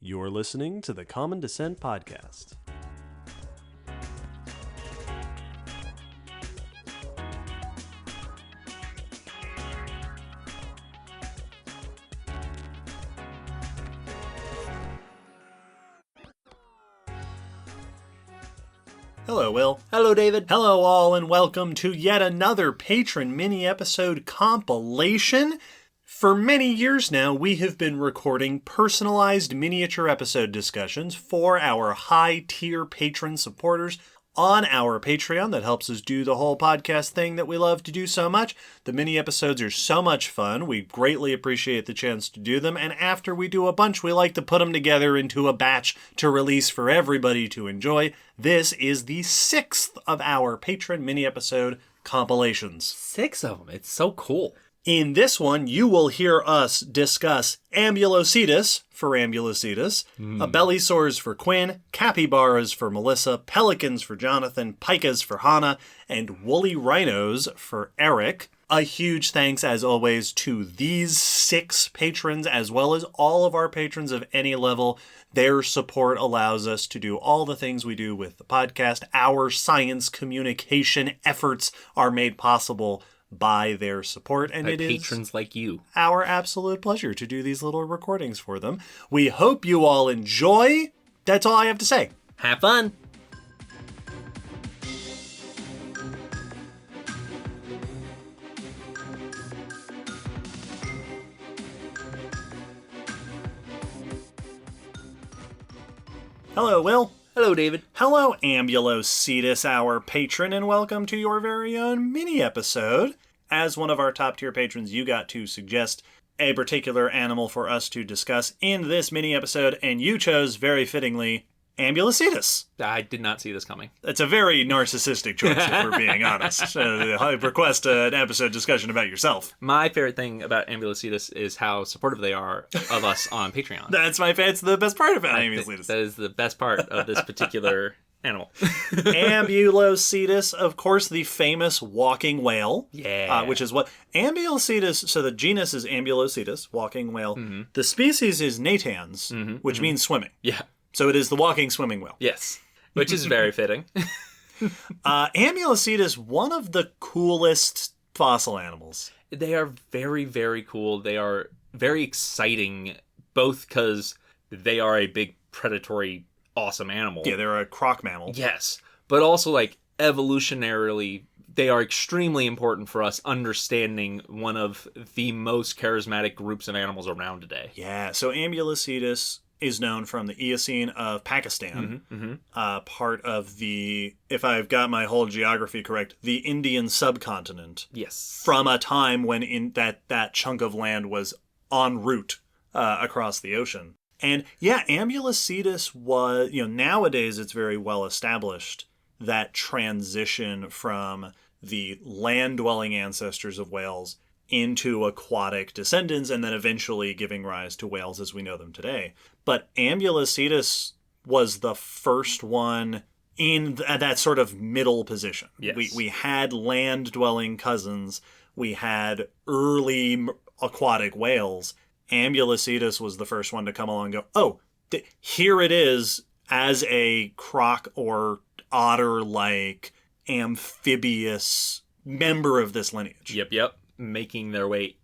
You're listening to the Common Descent Podcast. Hello, Will. Hello, David. Hello, all, and welcome to yet another Patron mini-episode compilation. For many years now, we have been recording personalized miniature episode discussions for our high-tier patron supporters on our Patreon. That helps us do the whole podcast thing that we love to do so much. The mini-episodes are so much fun. We greatly appreciate the chance to do them, and after we do a bunch, we like to put them together into a batch to release for everybody to enjoy. This is the 6th of our patron mini-episode compilations. 6 of them. It's so cool. In this one, you will hear us discuss Ambulocetus for Ambulocetus, Abelisaurs for Quinn, Capybaras for Melissa, Pelicans for Johnathan, Pikas for Hana, and woolly rhinos for Eric. A huge thanks, as always, to these 6 patrons, as well as all of our patrons of any level. Their support allows us to do all the things we do with the podcast. Our science communication efforts are made possible by their support, and it is patrons like you. Our absolute pleasure to do these little recordings for them. We hope you all enjoy. That's all I have to say. Have fun. Hello, Will. Hello, David. Hello, Ambulocetus, our patron, and welcome to your very own mini-episode. As one of our top-tier patrons, you got to suggest a particular animal for us to discuss in this mini-episode, and you chose, very fittingly, Ambulocetus. I did not see this coming. It's a very narcissistic choice, if we're being honest. I request an episode discussion about yourself. My favorite thing about Ambulocetus is how supportive they are of us on Patreon. It's the best part about Ambulocetus. That is the best part of this particular animal. Ambulocetus, of course, the famous walking whale. Yeah. Which is what Ambulocetus, so the genus is Ambulocetus, walking whale. Mm-hmm. The species is natans, which means swimming. Yeah. So it is the walking swimming whale. Yes. Which is very fitting. Ambulocetus, one of the coolest fossil animals. They are very, very cool. They are very exciting, both because they are a big predatory, awesome animal. Yeah, they're a croc mammal. Yes. But also, like, evolutionarily, they are extremely important for us understanding one of the most charismatic groups of animals around today. Yeah, so Ambulocetus is known from the Eocene of Pakistan, part of the, if I've got my whole geography correct, the Indian subcontinent. Yes. From a time when that chunk of land was en route across the ocean. And yeah, Ambulocetus was, nowadays it's very well established that transition from the land-dwelling ancestors of whales into aquatic descendants, and then eventually giving rise to whales as we know them today. But Ambulocetus was the first one in that sort of middle position. Yes. We had land-dwelling cousins. We had early aquatic whales. Ambulocetus was the first one to come along and go, oh, here it is as a croc or otter-like amphibious member of this lineage. Yep. Making their way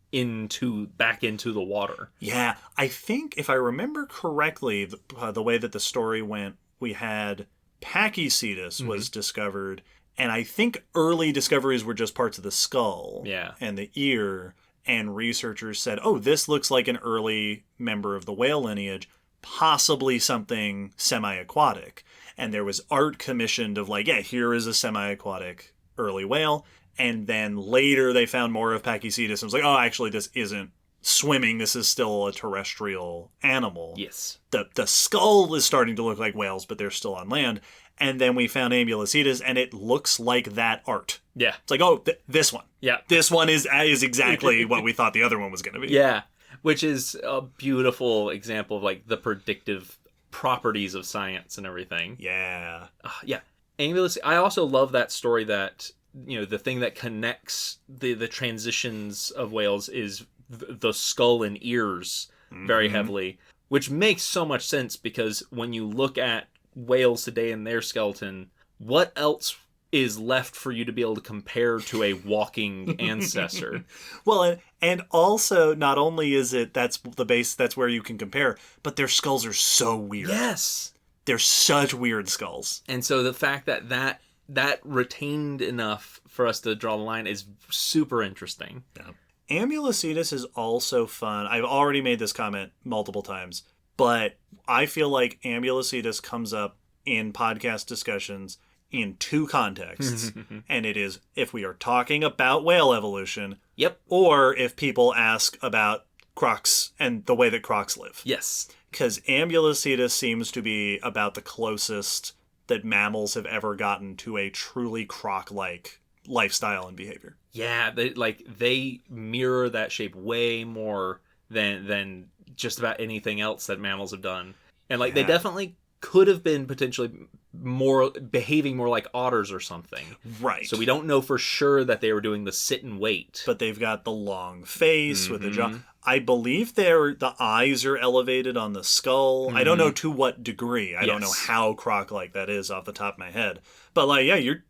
back into the water. Yeah, I think if I remember correctly, the way that the story went, we had Pachycetus was discovered, and I think early discoveries were just parts of the skull and the ear, and researchers said, oh, this looks like an early member of the whale lineage, possibly something semi-aquatic. And there was art commissioned of like, yeah, here is a semi-aquatic early whale. And then later they found more of Pachycetus and was like, oh, actually, this isn't swimming. This is still a terrestrial animal. Yes. The skull is starting to look like whales, but they're still on land. And then we found Ambulocetus, and it looks like that art. Yeah. It's like, oh, this one. Yeah. This one is exactly what we thought the other one was going to be. Yeah. Which is a beautiful example of, like, the predictive properties of science and everything. Yeah. Yeah. I also love that story that, the thing that connects the transitions of whales is the skull and ears very heavily. Which makes so much sense because when you look at whales today and their skeleton, what else is left for you to be able to compare to a walking ancestor? Well, and also, not only is it, that's the base, that's where you can compare, but their skulls are so weird. Yes. They're such weird skulls. And so the fact that retained enough for us to draw the line is super interesting. Yeah. Ambulocetus is also fun. I've already made this comment multiple times, but I feel like Ambulocetus comes up in podcast discussions in two contexts. And it is if we are talking about whale evolution, Yep. or if people ask about crocs and the way that crocs live. Yes. Because Ambulocetus seems to be about the closest that mammals have ever gotten to a truly croc-like lifestyle and behavior. Yeah, they mirror that shape way more than just about anything else that mammals have done. And they definitely could have been potentially more behaving more like otters or something. Right. So we don't know for sure that they were doing the sit and wait. But they've got the long face with the jaw. I believe the eyes are elevated on the skull. I don't know to what degree. I don't know how croc-like that is off the top of my head. But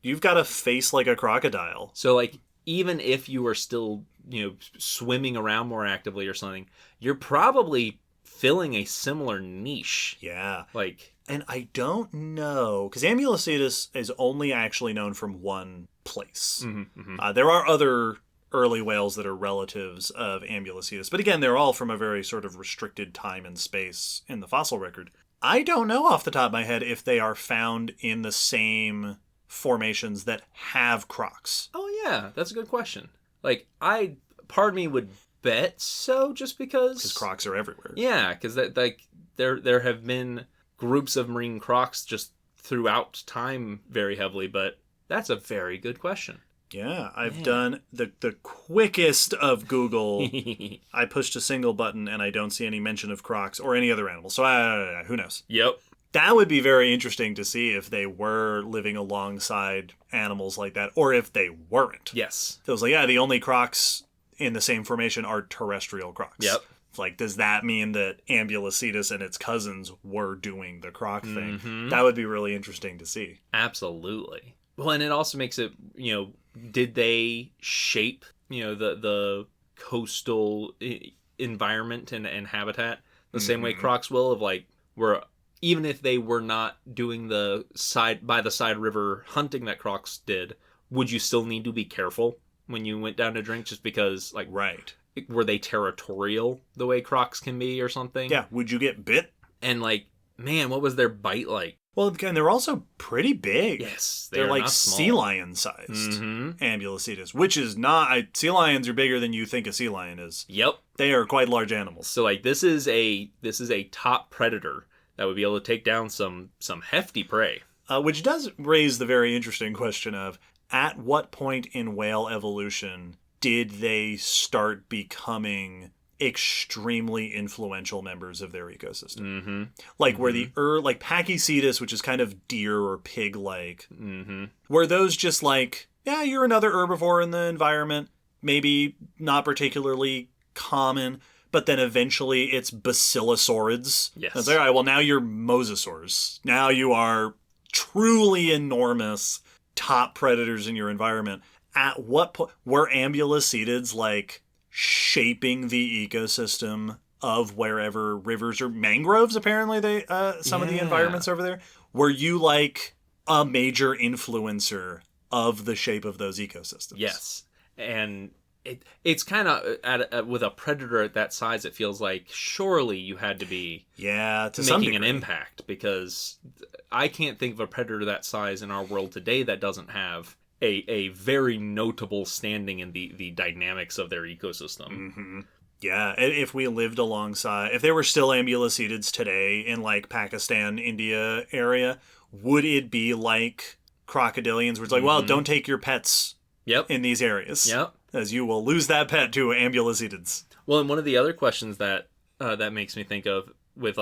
you've got a face like a crocodile. So even if you are still, swimming around more actively or something, you're probably filling a similar niche. Yeah. Like, and I don't know, because Ambulocetus is only actually known from one place. There are other early whales that are relatives of Ambulocetus, but again, they're all from a very sort of restricted time and space in the fossil record. I don't know off the top of my head if they are found in the same formations that have crocs. Oh yeah, that's a good question. Part of me would bet so, just because crocs are everywhere. Yeah, because there have been groups of marine crocs just throughout time very heavily, but that's a very good question. Yeah, I've done the quickest of Google. I pushed a single button and I don't see any mention of crocs or any other animals. So who knows? Yep. That would be very interesting to see if they were living alongside animals like that, or if they weren't. Yes. So it was the only crocs in the same formation are terrestrial crocs. Yep. Does that mean that Ambulocetus and its cousins were doing the croc thing? That would be really interesting to see. Absolutely. Well, and it also makes it, did they shape, the coastal environment and habitat the same way crocs will, where even if they were not doing the side river hunting that crocs did, would you still need to be careful when you went down to drink, just because right. Were they territorial the way crocs can be or something? Yeah, would you get bit? And man, what was their bite like? Well, again, they're also pretty big. Yes, they're not sea lion sized. Ambulocetus, which is not. Sea lions are bigger than you think a sea lion is. Yep, they are quite large animals. So this is a top predator that would be able to take down some hefty prey. Which does raise the very interesting question of, at what point in whale evolution did they start becoming extremely influential members of their ecosystem? Where the Pachycetus, which is kind of deer or pig-like, were those just you're another herbivore in the environment, maybe not particularly common, but then eventually it's basilosaurids. Yes. It's all right, well, now you're mosasaurs. Now you are truly enormous top predators in your environment. At what point were Ambulocetids shaping the ecosystem of wherever rivers or mangroves? Apparently, they some of the environments over there. Were you a major influencer of the shape of those ecosystems? Yes, and it's kind of with a predator at that size, it feels like surely you had to be making an impact, because I can't think of a predator that size in our world today that doesn't have a very notable standing in the dynamics of their ecosystem. Yeah, if we lived alongside, if there were still Ambulocetids today in Pakistan, India area, would it be like crocodilians, where it's well, don't take your pets in these areas. Yep. As you will lose that pet to Ambulocetids. Well, and one of the other questions that makes me think of with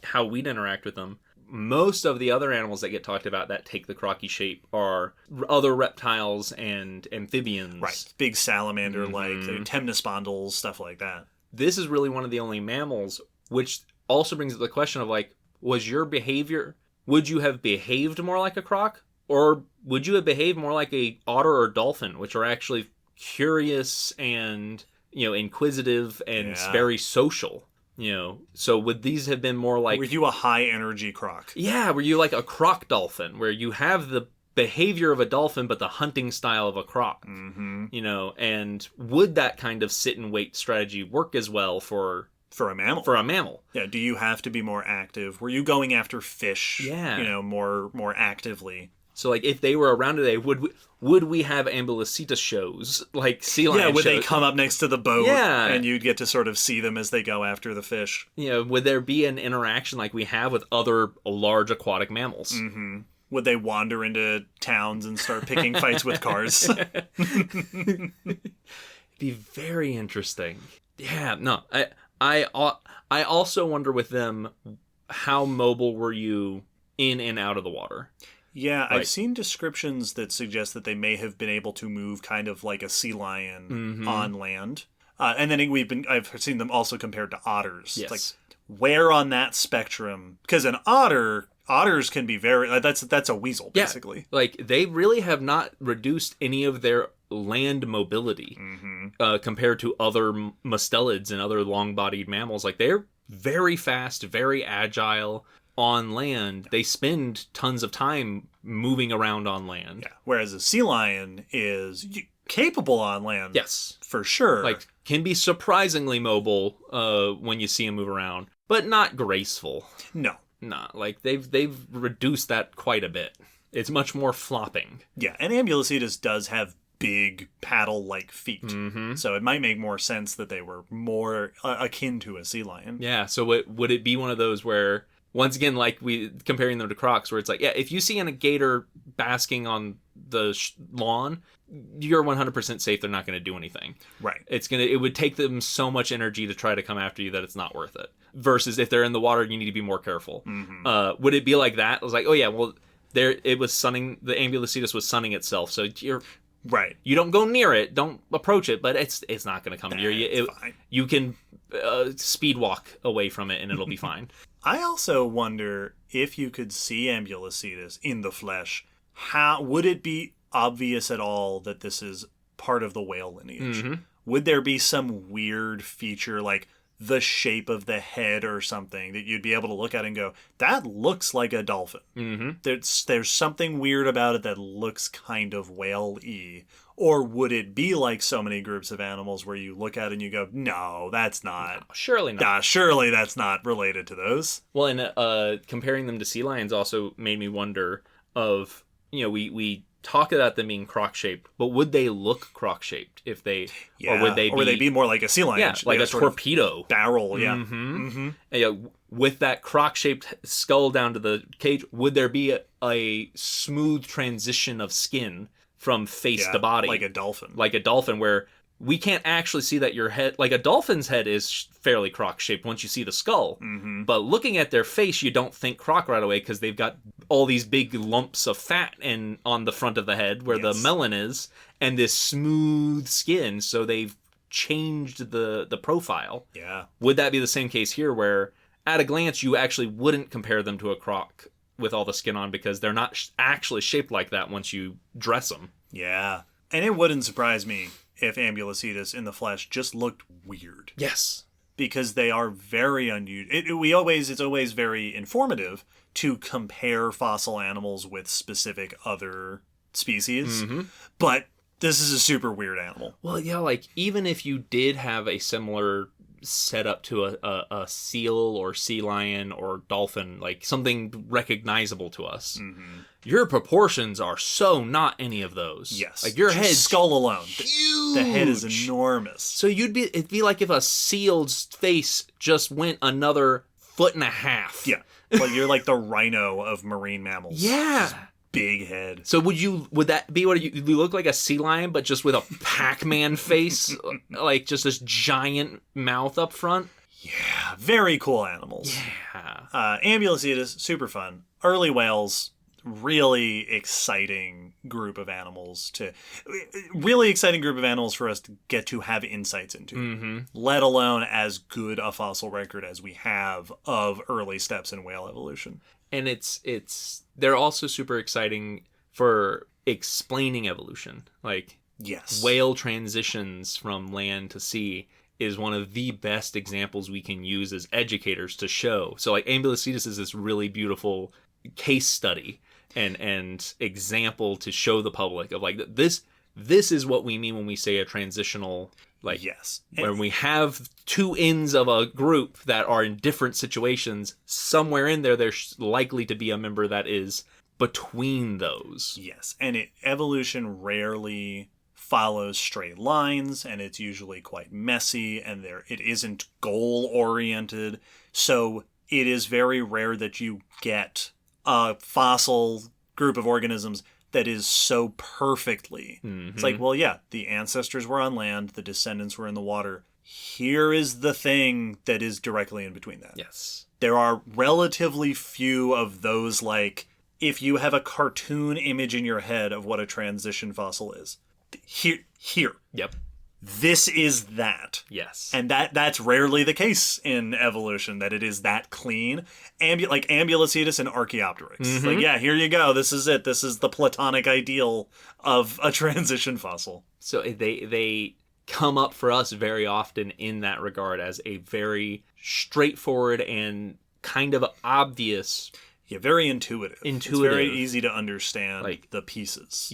how we'd interact with them, most of the other animals that get talked about that take the crocky shape are other reptiles and amphibians. Right. Big salamander temnospondals, stuff like that. This is really one of the only mammals which also brings up the question of like, was your behavior, would you have behaved more like a croc? Or would you have behaved more like a otter or dolphin, which are actually curious and, inquisitive and very social? So would these have been more like... Were you a high-energy croc? Yeah, were you like a croc dolphin, where you have the behavior of a dolphin, but the hunting style of a croc? Mm-hmm. And would that kind of sit-and-wait strategy work as well for a mammal? For a mammal. Yeah, do you have to be more active? Were you going after fish, more actively? So, like, if they were around today, would we have Ambulocetus shows, like sea lion shows? Yeah, would they come up next to the boat, and you'd get to sort of see them as they go after the fish? Would there be an interaction like we have with other large aquatic mammals? Mm-hmm. Would they wander into towns and start picking fights with cars? It'd be very interesting. Yeah, no, I also wonder with them, how mobile were you in and out of the water? Yeah, right. I've seen descriptions that suggest that they may have been able to move kind of like a sea lion on land. And then I've seen them also compared to otters. Yes. Like, where on that spectrum? Because otters can be very... That's a weasel, basically. Yeah, like, they really have not reduced any of their land mobility compared to other mustelids and other long-bodied mammals. Like, they're very fast, very agile on land. They spend tons of time moving around on land. Yeah. Whereas a sea lion is capable on land. Yes. For sure. Like, can be surprisingly mobile when you see him move around, but not graceful. No. Nah, like, they've reduced that quite a bit. It's much more flopping. Yeah, and Ambulocetus does have big paddle-like feet. Mm-hmm. So it might make more sense that they were more akin to a sea lion. Yeah, so would it be one of those where, once again, like we comparing them to crocs, where it's like, yeah, if you see a gator basking on the lawn, you're 100% safe they're not going to do anything. Right. It would take them so much energy to try to come after you that it's not worth it. Versus if they're in the water, you need to be more careful. Mm-hmm. Would it be like that? I was like, oh yeah, well, it was sunning. The Ambulocetus was sunning itself, so you're right. You don't go near it, don't approach it, but it's not going to come near you. You can speed walk away from it, and it'll be fine. I also wonder if you could see Ambulocetus in the flesh. How would it be obvious at all that this is part of the whale lineage? Mm-hmm. Would there be some weird feature like the shape of the head or something that you'd be able to look at and go, that looks like a dolphin? Mm-hmm. There's something weird about it that looks kind of whale-y. Or would it be like so many groups of animals where you look at it and you go, no, that's not. No, surely not. Surely that's not related to those. Well, and comparing them to sea lions also made me wonder of, we talk about them being croc-shaped, but would they look croc-shaped if they... Yeah, or would they be more like a sea lion? Yeah, like a torpedo. Barrel, yeah. Mm-hmm. Mm-hmm. And, with that croc-shaped skull down to the cage, would there be a smooth transition of skin from face to body? Like a dolphin. Like a dolphin, where we can't actually see that your head... Like a dolphin's head is fairly croc-shaped once you see the skull. Mm-hmm. But looking at their face, you don't think croc right away because they've got all these big lumps of fat on the front of the head where the melon is, and this smooth skin, so they've changed the profile. Yeah. Would that be the same case here, where at a glance you actually wouldn't compare them to a croc with all the skin on because they're not actually shaped like that once you dress them? Yeah. And it wouldn't surprise me if Ambulocetus in the flesh just looked weird. Yes. Because they are very unusual. It's always very informative to compare fossil animals with specific other species. Mm-hmm. But this is a super weird animal. Well, yeah, like, even if you did have a similar setup to a seal or sea lion or dolphin, like something recognizable to us, your proportions are so not any of those. Yes. Like, your head, skull alone, huge. The head is enormous. So it'd be like if a seal's face just went another 1.5 feet. Yeah. Like you're like the rhino of marine mammals. Yeah. Just big head. So would that be what you look like, a sea lion, but just with a Pac-Man face? Like just this giant mouth up front? Yeah. Very cool animals. Yeah. Ambulocetus, super fun. Early whales, really exciting group of animals for us to get to have insights into, let alone as good a fossil record as we have of early steps in whale evolution. And they're also super exciting for explaining evolution. Like, yes, whale transitions from land to sea is one of the best examples we can use as educators to show. So like Ambulocetus is this really beautiful case study and example to show the public of like this is what we mean when we say a transitional, like, yes, when we have two ends of a group that are in different situations. Somewhere in there, there's likely to be a member that is between those. Yes, and evolution rarely follows straight lines, and it's usually quite messy, and it isn't goal oriented. So it is very rare that you get a fossil group of organisms that is so perfectly. It's like, well, yeah, the ancestors were on land, the descendants were in the water. Here is the thing that is directly in between that. Yes. There are relatively few of those, like, if you have a cartoon image in your head of what a transition fossil is, here. Yep. This is that. Yes. And that's rarely the case in evolution, that it is that clean. Like Ambulocetus and Archaeopteryx. Like, yeah, here you go. This is it. This is the platonic ideal of a transition fossil. So they come up for us very often in that regard as a very straightforward and kind of obvious. Yeah, very intuitive. It's very easy to understand, like, the pieces.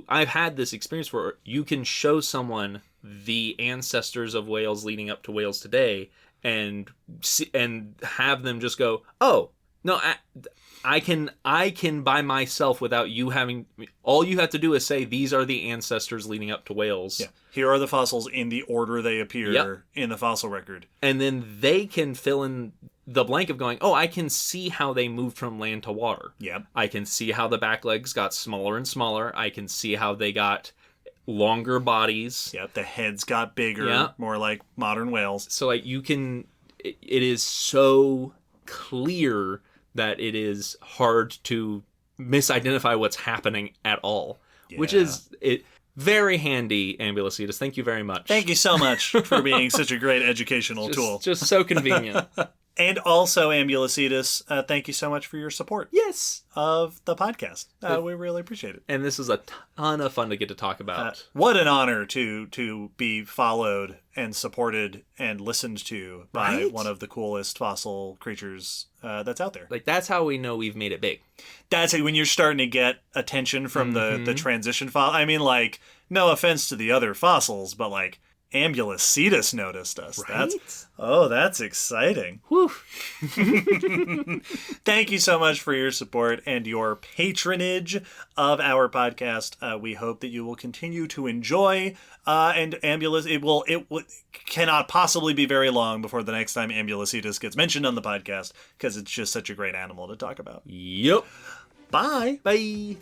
I've had this experience where you can show someone the ancestors of whales leading up to whales today and have them just go, oh, no, I can by myself without you having, all you have to do is say these are the ancestors leading up to whales. Yeah. Here are the fossils in the order they appear in the fossil record. And then they can fill in the blank of going, oh, I can see how they moved from land to water. Yep. I can see how the back legs got smaller and smaller. I can see how they got longer bodies. Yep, the heads got bigger, more like modern whales. So like it is so clear that it is hard to misidentify what's happening at all, which is very handy, Ambulocetus. Thank you very much. Thank you so much for being such a great educational tool. Just so convenient. And also, Ambulocetus, thank you so much for your support. Yes. Of the podcast. We really appreciate it. And this is a ton of fun to get to talk about. What an honor to be followed and supported and listened to by one of the coolest fossil creatures that's out there. Like, that's how we know we've made it big. That's it. When you're starting to get attention from the transition file. I mean, like, no offense to the other fossils, but like, Ambulocetus noticed us. Right? That's exciting. Whew. Thank you so much for your support and your patronage of our podcast. We hope that you will continue to enjoy. And it cannot possibly be very long before the next time Ambulocetus gets mentioned on the podcast, because it's just such a great animal to talk about. Yep. Bye. Bye.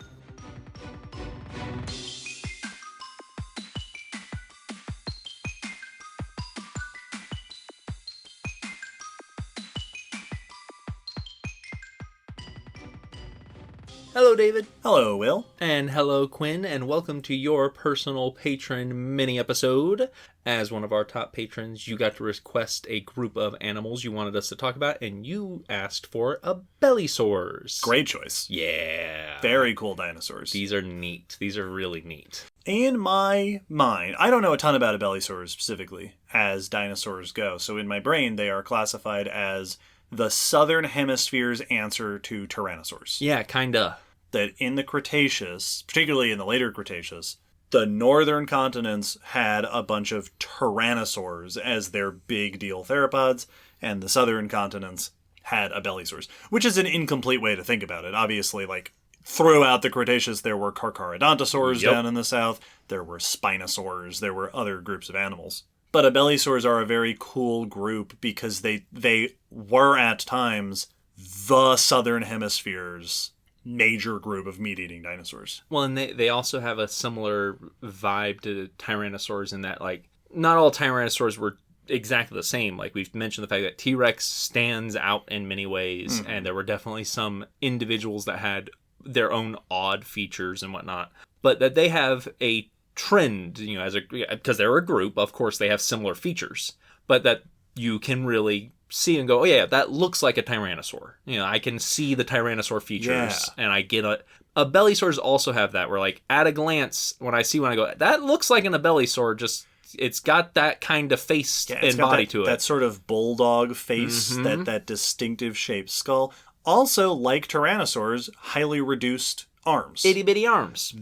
Hello, David. Hello, Will. And hello, Quinn, and welcome to your personal patron mini-episode. As one of our top patrons, you got to request a group of animals you wanted us to talk about, and you asked for Abelisaurs. Great choice. Yeah. Very cool dinosaurs. These are neat. These are really neat. In my mind, I don't know a ton about Abelisaurs specifically, as dinosaurs go, so in my brain, they are classified as the southern hemisphere's answer to tyrannosaurs. Yeah, kinda. That in the Cretaceous, particularly in the later Cretaceous, the northern continents had a bunch of tyrannosaurs as their big deal theropods, and the southern continents had Abelisaurs, which is an incomplete way to think about it. Obviously, like, throughout the Cretaceous, there were Carcharodontosaurs down in the south, there were Spinosaurs, there were other groups of animals. But Abelisaurs are a very cool group because they were at times the southern hemisphere's major group of meat-eating dinosaurs. Well, and they also have a similar vibe to Tyrannosaurs in that, like, not all Tyrannosaurs were exactly the same. Like, we've mentioned the fact that T-Rex stands out in many ways, and there were definitely some individuals that had their own odd features and whatnot, but that they have a trend, as because they're a group, of course they have similar features, but that you can really see and go, oh yeah, that looks like a Tyrannosaur. I can see the Tyrannosaur features, and I get it. Abelisaurs also have that, where like at a glance, when I see one, I go, that looks like an Abelisaur, just it's got that kind of face and body to it. That sort of bulldog face, that distinctive shaped skull. Also, like Tyrannosaurs, highly reduced arms. Itty bitty arms.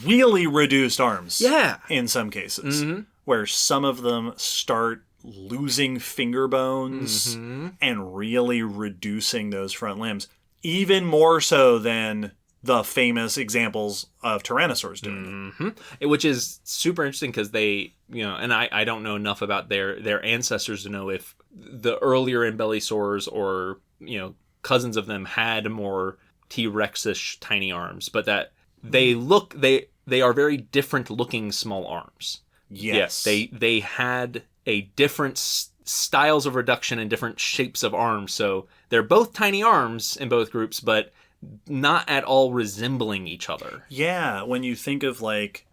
Really reduced arms. Yeah. In some cases. Where some of them start losing finger bones and really reducing those front limbs. Even more so than the famous examples of Tyrannosaurs doing it. Which is super interesting because they, and I don't know enough about their ancestors to know if the earlier Abelisaurs or, cousins of them had more T-Rex-ish tiny arms, but that they are very different looking small arms. Yes. They had a different styles of reduction and different shapes of arms. So they're both tiny arms in both groups, but not at all resembling each other. Yeah, when you think of like,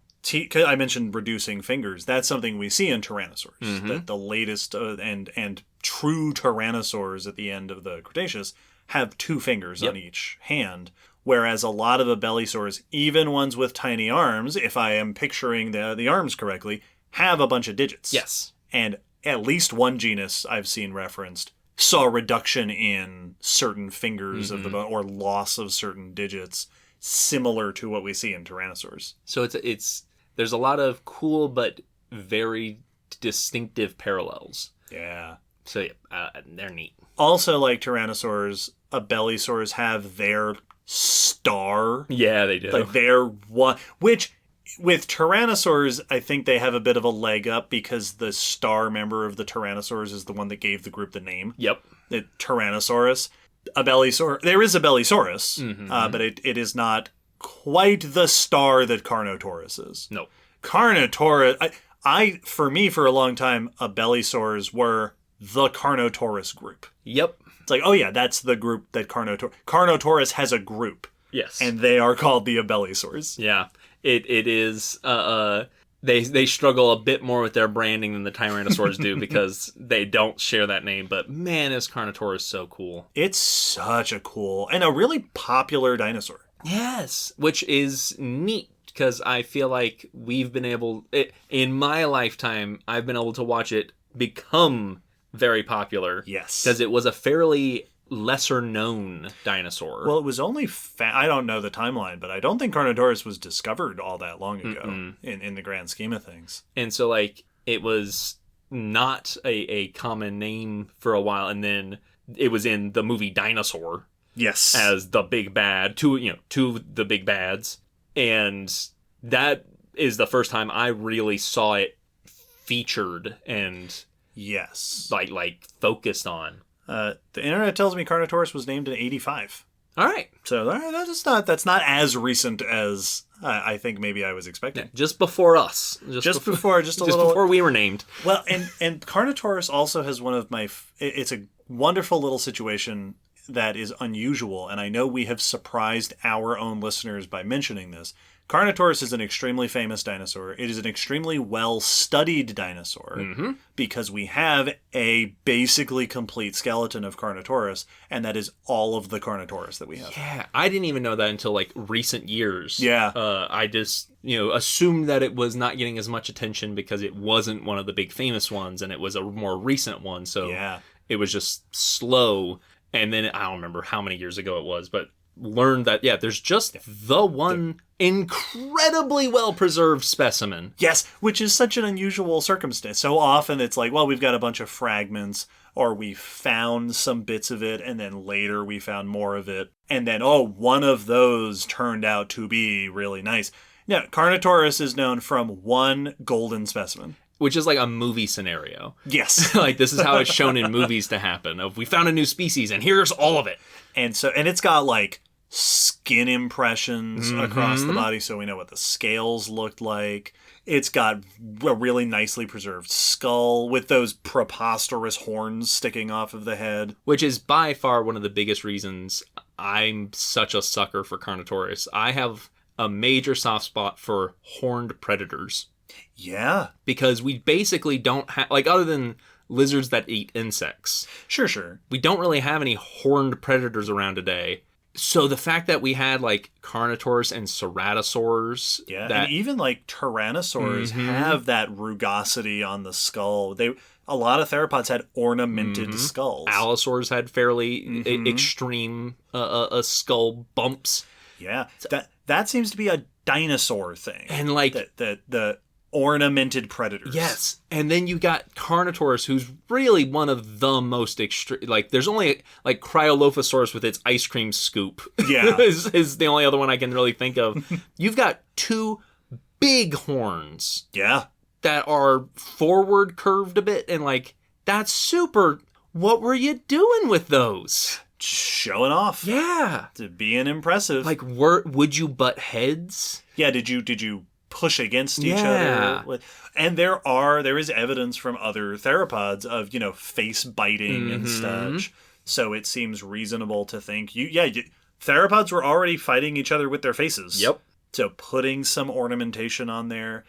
I mentioned reducing fingers. That's something we see in Tyrannosaurs. That the latest and true Tyrannosaurs at the end of the Cretaceous have 2 fingers on each hand. Whereas a lot of Abelisaurs, even ones with tiny arms, if I am picturing the arms correctly, have a bunch of digits. Yes. And at least one genus I've seen referenced saw a reduction in certain fingers of the bone or loss of certain digits, similar to what we see in Tyrannosaurs. So there's a lot of cool but very distinctive parallels. Yeah. So they're neat. Also, like Tyrannosaurs, Abelisaurs have their star. Yeah, they do. Like their one, which with Tyrannosaurs, I think they have a bit of a leg up because the star member of the Tyrannosaurs is the one that gave the group the name. Yep. The Tyrannosaurus. There is Abelisaurus, but it is not quite the star that Carnotaurus is. No. Carnotaurus, for me, for a long time, Abelisaurs were the Carnotaurus group. Yep. It's like, oh yeah, that's the group that Carnotaurus has a group. Yes. And they are called the Abelisaurs. Yeah. It is they struggle a bit more with their branding than the Tyrannosaurs do because they don't share that name, but man, is Carnotaurus so cool. It's such a cool and a really popular dinosaur. Yes, which is neat because I feel like we've been able in my lifetime I've been able to watch it become very popular. Yes. Because it was a fairly lesser known dinosaur. Well, it was only I don't know the timeline, but I don't think Carnotaurus was discovered all that long ago in the grand scheme of things. And so like it was not a common name for a while, and then it was in the movie Dinosaur. Yes. As the big bad, two of the big bads. And that is the first time I really saw it featured and yes, like focused on. The internet tells me Carnotaurus was named in 1985. All right. So that's not as recent as I think maybe I was expecting. Yeah, just before us. Just before before we were named. Well, and Carnotaurus also has one of my... It's a wonderful little situation that is unusual, and I know we have surprised our own listeners by mentioning this. Carnotaurus is an extremely famous dinosaur. It is an extremely well-studied dinosaur because we have a basically complete skeleton of Carnotaurus, and that is all of the Carnotaurus that we have. Yeah, I didn't even know that until like recent years. Yeah. I just, assumed that it was not getting as much attention because it wasn't one of the big famous ones, and it was a more recent one, so it was just slow. And then, I don't remember how many years ago it was, but learned that, there's just the one incredibly well-preserved specimen. Yes, which is such an unusual circumstance. So often it's like, well, we've got a bunch of fragments, or we found some bits of it, and then later we found more of it. And then, one of those turned out to be really nice. Now, Carnotaurus is known from one golden specimen. Which is like a movie scenario. Yes. Like, this is how it's shown in movies to happen. Of, we found a new species, and here's all of it. And it's got, like, skin impressions across the body, so we know what the scales looked like. It's got a really nicely preserved skull with those preposterous horns sticking off of the head. Which is by far one of the biggest reasons I'm such a sucker for Carnotaurus. I have a major soft spot for horned predators. Yeah. Because we basically don't have, like, other than lizards that eat insects. Sure. We don't really have any horned predators around today. So the fact that we had, like, Carnotaurus and Ceratosaurs. Yeah, that, and even, like, Tyrannosaurs have that rugosity on the skull. A lot of theropods had ornamented skulls. Allosaurs had fairly extreme skull bumps. Yeah, that seems to be a dinosaur thing. And, like... The ornamented predators. Yes. And then you got Carnotaurus, who's really one of the most extreme. Like, there's only, like, Cryolophosaurus with its ice cream scoop. Yeah. is the only other one I can really think of. You've got two big horns. Yeah. That are forward curved a bit. And, like, that's super... What were you doing with those? Showing off. Yeah. To being impressive. Like, would you butt heads? Yeah, did you push against each other? And there is evidence from other theropods of, face biting and such. So it seems reasonable to think theropods were already fighting each other with their faces. Yep. So putting some ornamentation on there,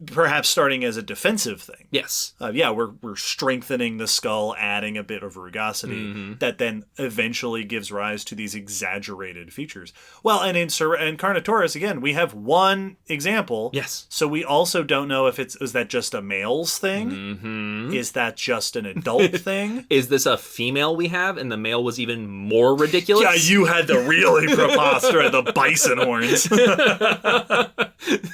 perhaps starting as a defensive thing. Yes. We're strengthening the skull, adding a bit of rugosity that then eventually gives rise to these exaggerated features. Well, and in Carnotaurus, again, we have one example. Yes. So we also don't know if is that just a male's thing? Is that just an adult thing? Is this a female we have and the male was even more ridiculous? Yeah, you had the really preposterous, the bison horns.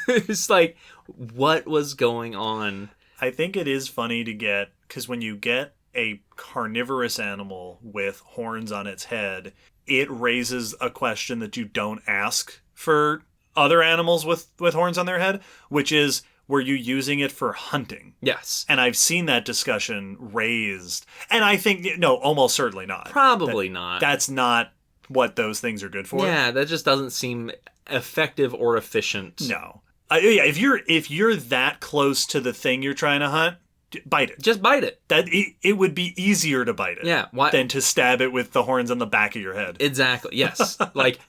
It's like, what was going on? I think it is funny to get, because when you get a carnivorous animal with horns on its head, it raises a question that you don't ask for other animals with horns on their head, which is, were you using it for hunting? Yes. And I've seen that discussion raised. And I think, no, almost certainly not. Probably not. That's not what those things are good for. Yeah, that just doesn't seem effective or efficient. No. If you're that close to the thing you're trying to hunt, bite it. Just bite it. It would be easier to bite it. Yeah. Than to stab it with the horns on the back of your head. Exactly. Yes. Like,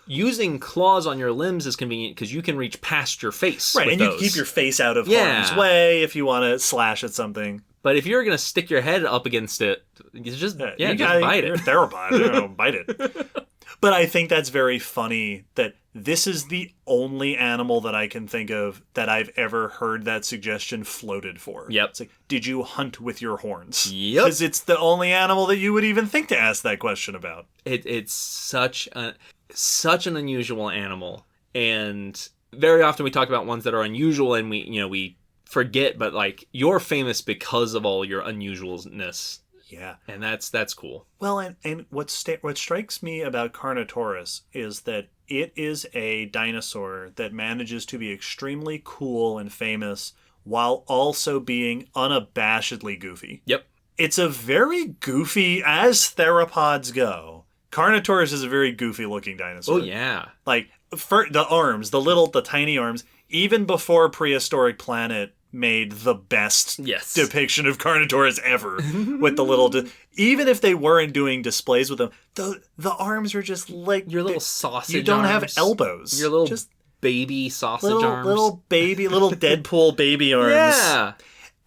using claws on your limbs is convenient because you can reach past your face. Right, with and those. You can keep your face out of harm's way if you want to slash at something. But if you're going to stick your head up against it, just bite it. You're a theropod. Bite it. But I think that's very funny that this is the only animal that I can think of that I've ever heard that suggestion floated for. Yep. It's like, did you hunt with your horns? Yep. Because it's the only animal that you would even think to ask that question about. It's such an unusual animal. And very often we talk about ones that are unusual and we forget, but like, you're famous because of all your unusualness. Yeah. And that's cool. Well, and what strikes me about Carnotaurus is that it is a dinosaur that manages to be extremely cool and famous while also being unabashedly goofy. Yep. It's a very goofy, as theropods go. Carnotaurus is a very goofy looking dinosaur. Oh, yeah. Like, for the arms, the tiny arms, even before Prehistoric Planet made the best depiction of Carnotaurus ever with the little... even if they weren't doing displays with them, the arms are just like... Your little sausage You don't arms. have elbows. Your little just baby sausage arms. Little Deadpool baby arms. Yeah.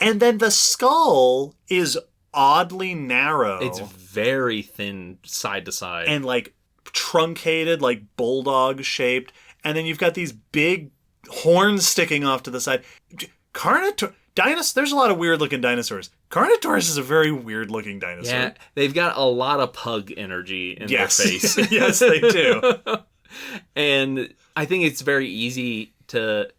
And then the skull is oddly narrow. It's very thin side to side. And like truncated, like bulldog shaped. And then you've got these big horns sticking off to the side. There's a lot of weird looking dinosaurs. Carnotaurus is a very weird looking dinosaur. Yeah, they've got a lot of pug energy in their face. Yes, they do. And I think it's very easy to...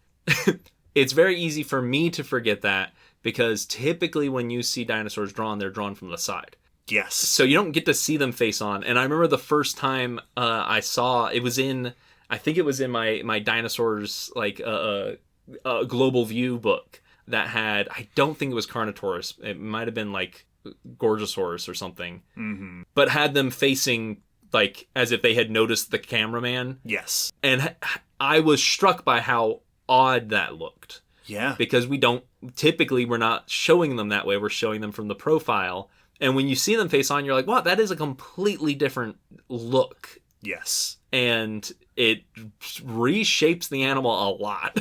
it's very easy for me to forget that, because typically when you see dinosaurs drawn, they're drawn from the side. Yes. So you don't get to see them face on. And I remember the first time I saw... It was in... I think it was in my dinosaurs, like... Global View book that had, I don't think it was Carnotaurus, it might have been like Gorgosaurus or something, but had them facing like as if they had noticed the cameraman. Yes. And I was struck by how odd that looked. Yeah. Because we're not showing them that way, we're showing them from the profile, And when you see them face on, you're like, wow, that is a completely different look. Yes. And it reshapes the animal a lot.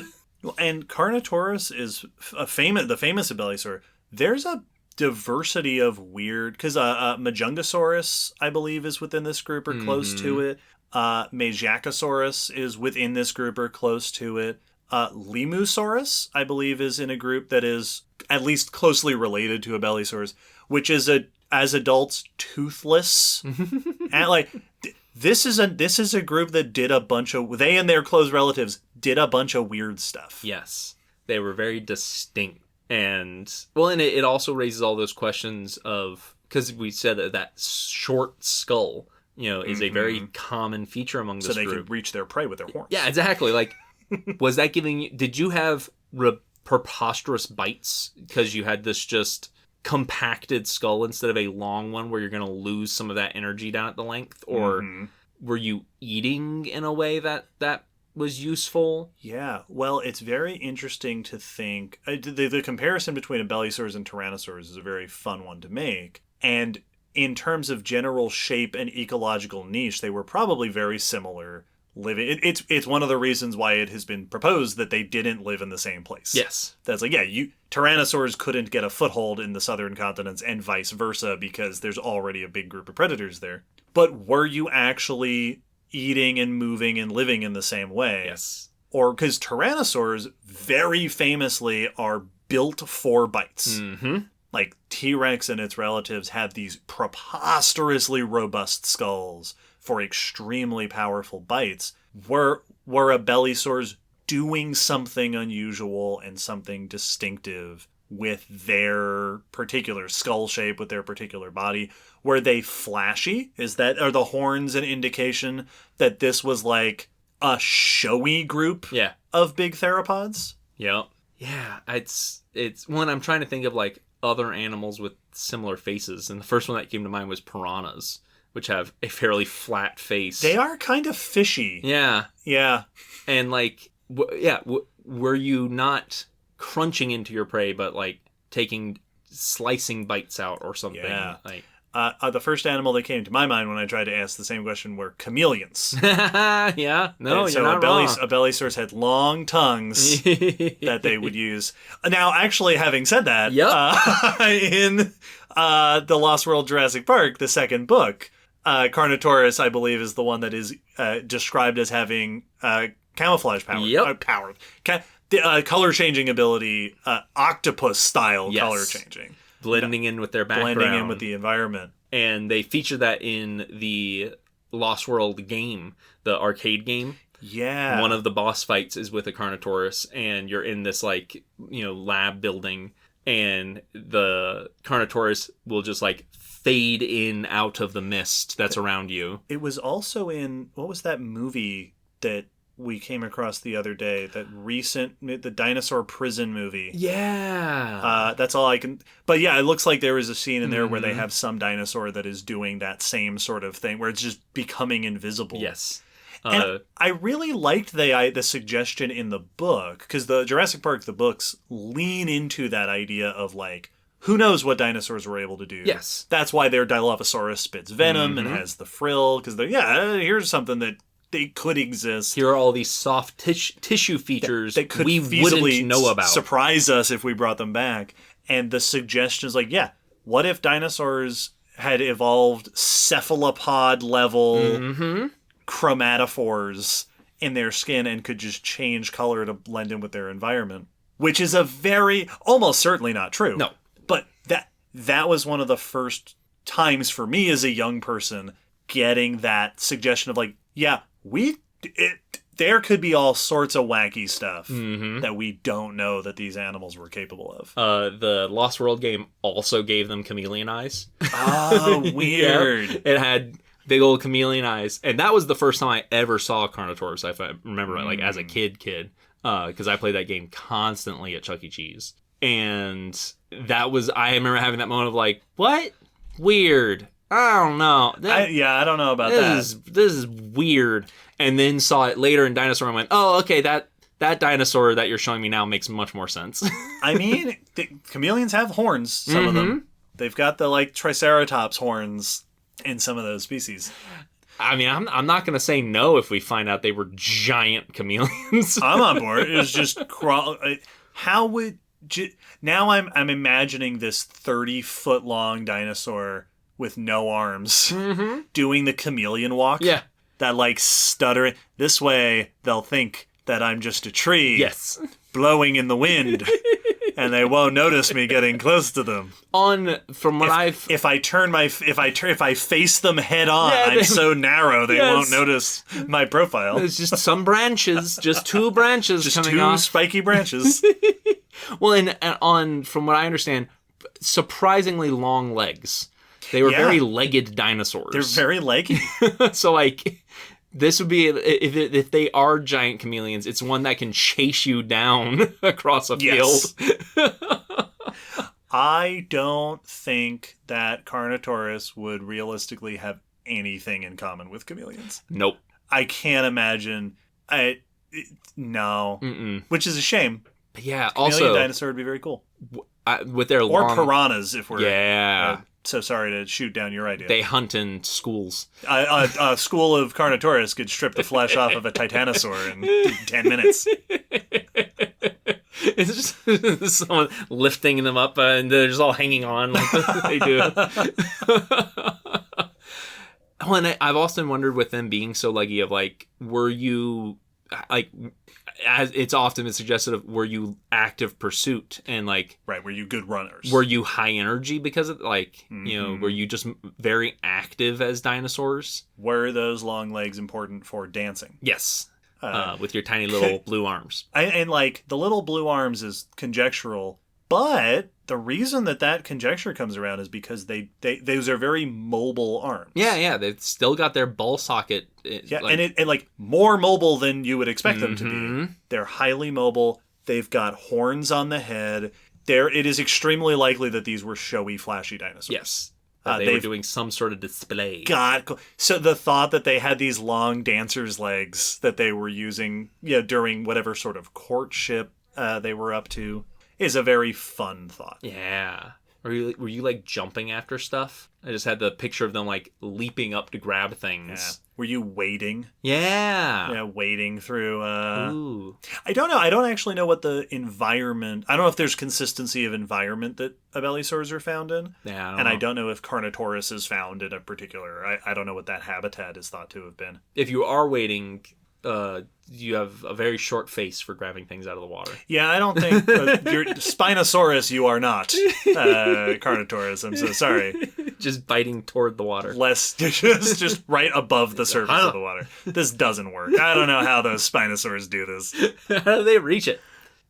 And Carnotaurus is the famous Abelisaur. There's a diversity of weird, because Majungasaurus, I believe, is within this group or close to it. Majacasaurus is within this group or close to it. Lemusaurus, I believe, is in a group that is at least closely related to Abelisaurs, which is as adults toothless. And like this is a group that did a bunch of, they and their close relatives did a bunch of weird stuff. Yes, they were very distinct. And well, and it also raises all those questions of, because we said that short skull, is a very common feature among this group. So they could reach their prey with their horns. Yeah, exactly. Like, was that giving you, did you have preposterous bites because you had this just compacted skull instead of a long one where you're going to lose some of that energy down at the length? Or were you eating in a way that was useful? Yeah, well, it's very interesting to think. The comparison between Abelisaurs and Tyrannosaurs is a very fun one to make. And in terms of general shape and ecological niche, they were probably very similar. It's one of the reasons why it has been proposed that they didn't live in the same place. Yes. That's like, Tyrannosaurs couldn't get a foothold in the southern continents and vice versa because there's already a big group of predators there. But were you actually eating and moving and living in the same way? Yes. Or because Tyrannosaurs very famously are built for bites. Mm-hmm. Like T-Rex and its relatives had these preposterously robust skulls for extremely powerful bites. Were Abelisaurs doing something unusual and something distinctive with their particular skull shape, with their particular body? Were they flashy? Are the horns an indication that this was like a showy group of big theropods? Yep. Yeah, it's one, I'm trying to think of like other animals with similar faces, and the first one that came to mind was piranhas, which have a fairly flat face. They are kind of fishy. Yeah. Yeah. And like, were you not crunching into your prey, but like slicing bites out or something? Yeah. Like, the first animal that came to my mind when I tried to ask the same question were chameleons. Yeah. No, and you're not wrong. Abelisaurs had long tongues that they would use. Now, actually, having said that, in The Lost World Jurassic Park, the second book, Carnotaurus, I believe, is the one that is described as having camouflage power. Yep. Color-changing ability, octopus-style color changing. Blending in with their background. Blending in with the environment. And they feature that in the Lost World game, the arcade game. Yeah. One of the boss fights is with a Carnotaurus, and you're in this, like, lab building, and the Carnotaurus will just, like, fade in out of the mist that's around you. It was also in, what was that movie that we came across the other day, the dinosaur prison movie? Yeah. That's all I can, but yeah, it looks like there is a scene in there where they have some dinosaur that is doing that same sort of thing where it's just becoming invisible. Yes. And I really liked the suggestion in the book, because the Jurassic Park, the books lean into that idea of like, who knows what dinosaurs were able to do. Yes. That's why their Dilophosaurus spits venom and has the frill, because here's something that they could exist. Here are all these soft tissue features that could we wouldn't know about. Surprise us if we brought them back. And the suggestion is like, what if dinosaurs had evolved cephalopod level chromatophores in their skin and could just change color to blend in with their environment? Which is almost certainly not true. No. But that was one of the first times for me as a young person getting that suggestion of like, there could be all sorts of wacky stuff that we don't know that these animals were capable of. The Lost World game also gave them chameleon eyes. Oh, weird. Yep. It had big old chameleon eyes. And that was the first time I ever saw Carnotaurus, if I remember, like as a kid. Because I played that game constantly at Chuck E. Cheese. And I remember having that moment of like, what? Weird. I don't know. I don't know about that. This is weird. And then saw it later in Dinosaur and went, oh, okay, that dinosaur that you're showing me now makes much more sense. I mean, chameleons have horns, some of them. They've got the like Triceratops horns in some of those species. I mean, I'm not going to say no if we find out they were giant chameleons. I'm on board. It was just how would now I'm imagining this 30-foot long dinosaur with no arms doing the chameleon walk. Yeah. That like stuttering. This way they'll think that I'm just a tree. Yes. Blowing in the wind. And they won't notice me getting close to them. If I face them head on, I'm so narrow they won't notice my profile. There's just some branches, just two branches just coming two off. spiky branches. Well, and from what I understand, surprisingly long legs. They were very legged dinosaurs. They're very leggy. So like, this would be if they are giant chameleons, it's one that can chase you down across a field. I don't think that Carnotaurus would realistically have anything in common with chameleons. Nope. I can't imagine. No. Mm-mm. Which is a shame. Yeah. Chameleon also, dinosaur would be very cool. With their or piranhas, if we're so sorry to shoot down your idea. They hunt in schools. A school of Carnotaurus could strip the flesh off of a titanosaur in 10 minutes. It's just someone lifting them up and they're just all hanging on like they do. Oh, and I've often wondered with them being so leggy of like, were you like, as it's often been suggested of, were you active pursuit and like, right, were you good runners? Were you high energy because of like, you know, were you just very active as dinosaurs? Were those long legs important for dancing? Yes. With your tiny little blue arms. And like the little blue arms is conjectural, but the reason that conjecture comes around is because those are very mobile arms. Yeah, they've still got their ball socket. And like more mobile than you would expect them to be. They're highly mobile. They've got horns on the head. It is extremely likely that these were showy, flashy dinosaurs. Yes. They were doing some sort of display. So the thought that they had these long dancer's legs that they were using during whatever sort of courtship they were up to is a very fun thought. Yeah. Were you like jumping after stuff? I just had the picture of them like leaping up to grab things. Yeah. Were you wading? Yeah. Yeah, wading through. Ooh. I don't know. I don't actually know what the environment. I don't know if there's consistency of environment that Abelisaurs are found in. Yeah. I don't know if Carnotaurus is found in a particular. I don't know what that habitat is thought to have been. If you are wading, you have a very short face for grabbing things out of the water. Yeah, I don't think you're Spinosaurus. You are not Carnotaurus. I'm so sorry. Just biting toward the water. Just right above the surface of the water. This doesn't work. I don't know how those Spinosaurs do this. How do they reach it?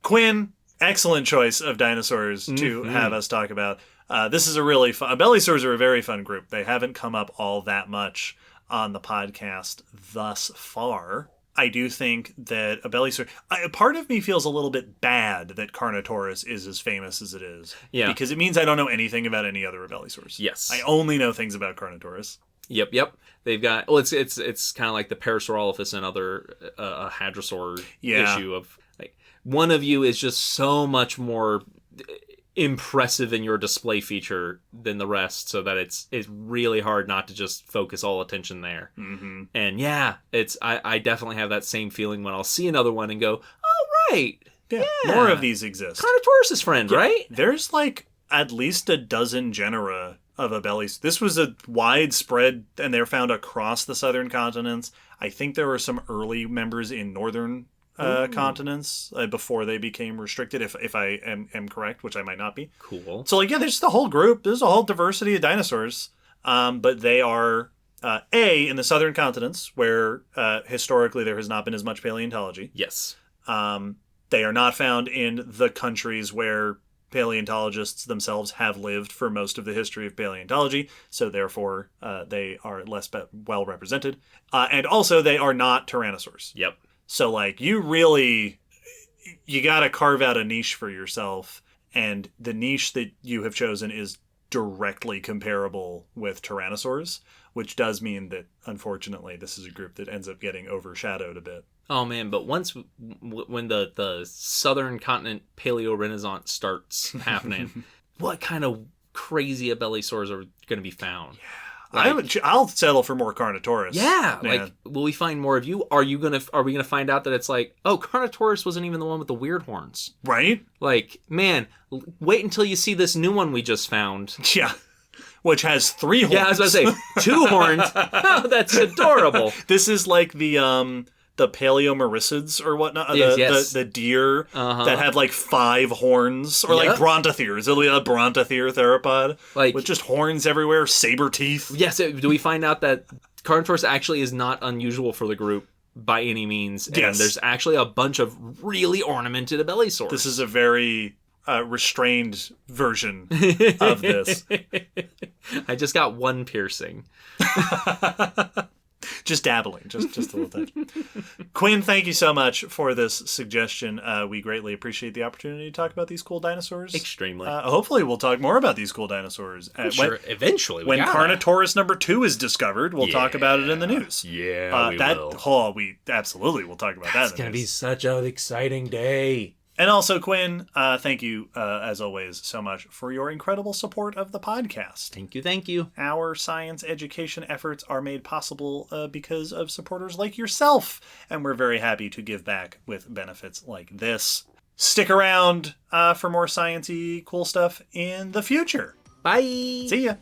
Quinn, excellent choice of dinosaurs to have us talk about. This is a really fun. Abelisaurs are a very fun group. They haven't come up all that much on the podcast thus far. I do think that Abelisaur... part of me feels a little bit bad that Carnotaurus is as famous as it is. Yeah. Because it means I don't know anything about any other Abelisaurs. Yes. I only know things about Carnotaurus. Yep. They've got... Well, it's kind of like the Parasaurolophus and other Hadrosaur issue of... like, one of you is just so much more impressive in your display feature than the rest, so that it's really hard not to just focus all attention there. Mm-hmm. And yeah, I definitely have that same feeling when I'll see another one and go, oh right, yeah. More of these exist. Carnotaurus' friend, right? There's like at least a dozen genera of Abelisaurs. This was a widespread, and they're found across the southern continents. I think there were some early members in northern continents before they became restricted, if I am correct, which I might not be. Cool. So like, yeah, there's the whole group. There's a whole diversity of dinosaurs. But they are in the southern continents where historically there has not been as much paleontology. Yes. They are not found in the countries where paleontologists themselves have lived for most of the history of paleontology, so therefore they are less well represented. And also they are not tyrannosaurs. Yep. So, like, you got to carve out a niche for yourself, and the niche that you have chosen is directly comparable with tyrannosaurs, which does mean that, unfortunately, this is a group that ends up getting overshadowed a bit. Oh, man, but when the southern continent paleo-renaissance starts happening, what kind of crazy Abelisaurs are going to be found. I'll settle for more Carnotaurus. Yeah, man. like, will we find more of you? Are we gonna find out that it's like, oh, Carnotaurus wasn't even the one with the weird horns, right? Like, man, wait until you see this new one we just found. Yeah, which has 3 horns. Yeah, I was about to say 2 horns. Oh, that's adorable. This is like the Paleomoricids or whatnot, Yes. the deer that had like 5 horns, or like Yep. Brontotheres. It'll be a Brontothere theropod, Like- with just horns everywhere, saber teeth. Yes, do we find out that Carnotaurus actually is not unusual for the group by any means? And Yes. there's actually a bunch of really ornamented Abelisaurs. This is a very restrained version of this. I just got 1 piercing. Just dabbling, just a little touch. Quinn, thank you so much for this suggestion. We greatly appreciate the opportunity to talk about these cool dinosaurs. Extremely. Hopefully we'll talk more about these cool dinosaurs. Sure, eventually. When Carnotaurus number 2 is discovered, we'll talk about it in the news. Yeah, We absolutely will talk about that. It's going to be such an exciting day. And also, Quinn, thank you, as always, so much for your incredible support of the podcast. Thank you. Our science education efforts are made possible because of supporters like yourself, and we're very happy to give back with benefits like this. Stick around for more science-y cool stuff in the future. Bye. See ya.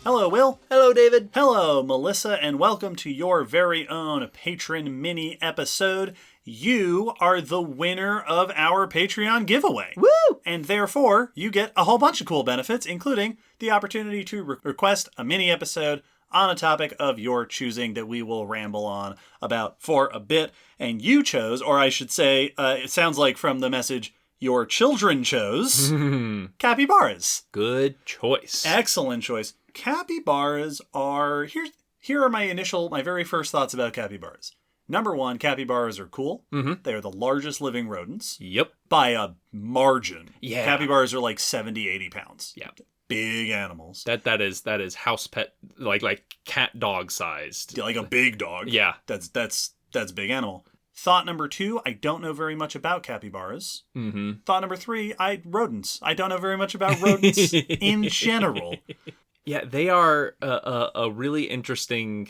Hello, Will. Hello, David. Hello, Melissa, and welcome to your very own Patron mini episode. You are the winner of our Patreon giveaway. Woo! And therefore, you get a whole bunch of cool benefits, including the opportunity to request a mini episode on a topic of your choosing that we will ramble on about for a bit. And you chose, or I should say, it sounds like from the message, your children chose, capybaras. Good choice. Excellent choice. Capybaras are... Here are my very first thoughts about capybaras. Number 1, capybaras are cool. Mm-hmm. They are the largest living rodents. Yep. By a margin. Yeah. Capybaras are like 70, 80 pounds. Yep. Big animals. That is house pet, like cat dog sized. Yeah, like a big dog. Yeah. That's a big animal. Thought number 2, I don't know very much about capybaras. Mm-hmm. Thought number 3, rodents. I don't know very much about rodents in general. Yeah, they are a really interesting...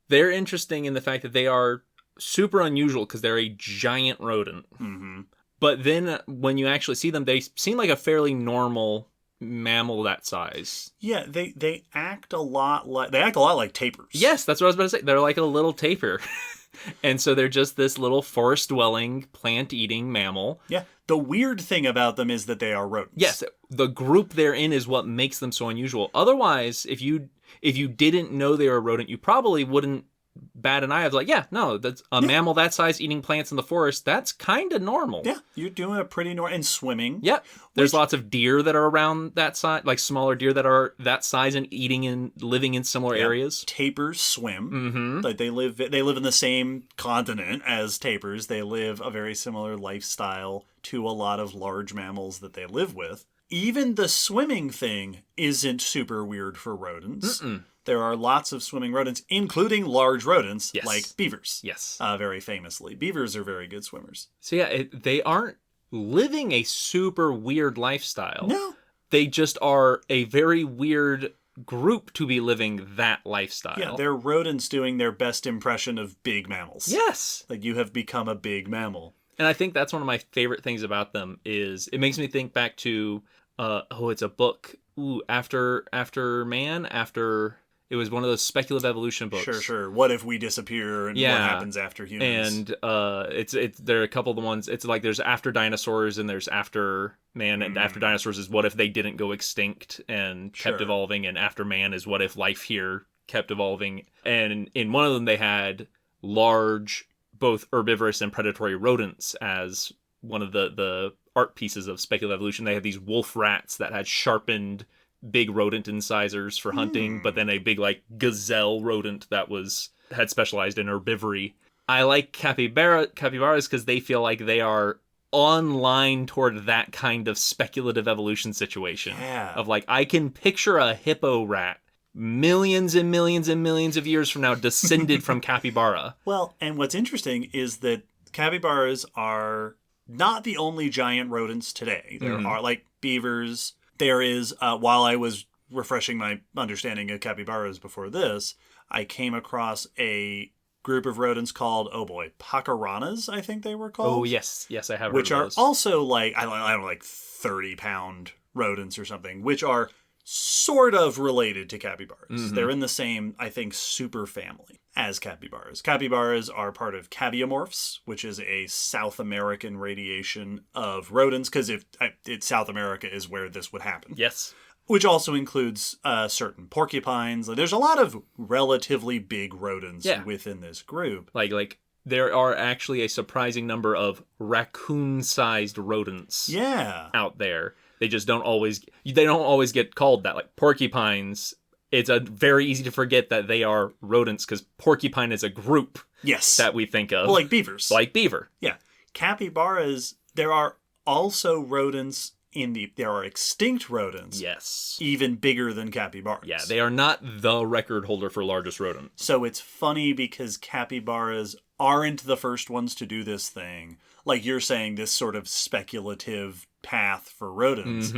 They're interesting in the fact that they are super unusual because they're a giant rodent. Mm-hmm. But then when you actually see them, they seem like a fairly normal mammal that size. Yeah, they act a lot like tapirs. Yes, that's what I was about to say. They're like a little tapir. And so they're just this little forest-dwelling, plant-eating mammal. Yeah. The weird thing about them is that they are rodents. Yes, the group they're in is what makes them so unusual. Otherwise, if you didn't know they were a rodent, you probably wouldn't bat an eye. I was like, yeah, no, that's a mammal that size eating plants in the forest. That's kind of normal. Yeah, you're doing a pretty normal... And swimming. Yep. There's lots of deer that are around that size, like smaller deer that are that size and eating and living in similar areas. Tapirs swim. Mm-hmm. Like they live in the same continent as tapirs. They live a very similar lifestyle to a lot of large mammals that they live with. Even the swimming thing isn't super weird for rodents. Mm-mm. There are lots of swimming rodents, including large rodents, Yes. like beavers. Yes. Very famously. Beavers are very good swimmers. So yeah, they aren't living a super weird lifestyle. No. They just are a very weird group to be living that lifestyle. Yeah, they're rodents doing their best impression of big mammals. Yes. Like, you have become a big mammal. And I think that's one of my favorite things about them is it makes me think back to, it's a book. After Man. It was one of those speculative evolution books. Sure. What if we disappear and what happens after humans? And there are a couple of the ones. It's like there's After Dinosaurs and there's After Man. And After Dinosaurs is what if they didn't go extinct and kept evolving. And After Man is what if life here kept evolving. And in one of them they had large, both herbivorous and predatory rodents as one of the art pieces of speculative evolution. They had these wolf rats that had sharpened big rodent incisors for hunting, but then a big like gazelle rodent that had specialized in herbivory. I like capybaras because they feel like they are on line toward that kind of speculative evolution situation. Yeah. Of like, I can picture a hippo rat millions and millions and millions of years from now descended from capybara. Well, and what's interesting is that capybaras are not the only giant rodents today. There are, like, beavers. There is, while I was refreshing my understanding of capybaras before this, I came across a group of rodents called, Pacaranas, I think they were called. Oh, yes. Yes, I have heard which of are those. also like, I don't know, like 30-pound rodents or something, which are sort of related to capybaras. They're in the same, I think, super family as capybaras. Capybaras are part of cabiomorphs, which is a South American radiation of rodents, because if South America is where this would happen. Yes. Which also includes certain porcupines. There's a lot of relatively big rodents within this group. Like there are actually a surprising number of raccoon-sized rodents out there. They just don't always get called that. Like porcupines, it's very easy to forget that they are rodents because porcupine is a group that we think of. Well, like beavers. Like beaver. Yeah. Capybaras, there are also rodents there are extinct rodents. Yes. Even bigger than capybaras. Yeah, they are not the record holder for largest rodent. So it's funny because capybaras aren't the first ones to do this thing. Like you're saying, this sort of speculative path for rodents.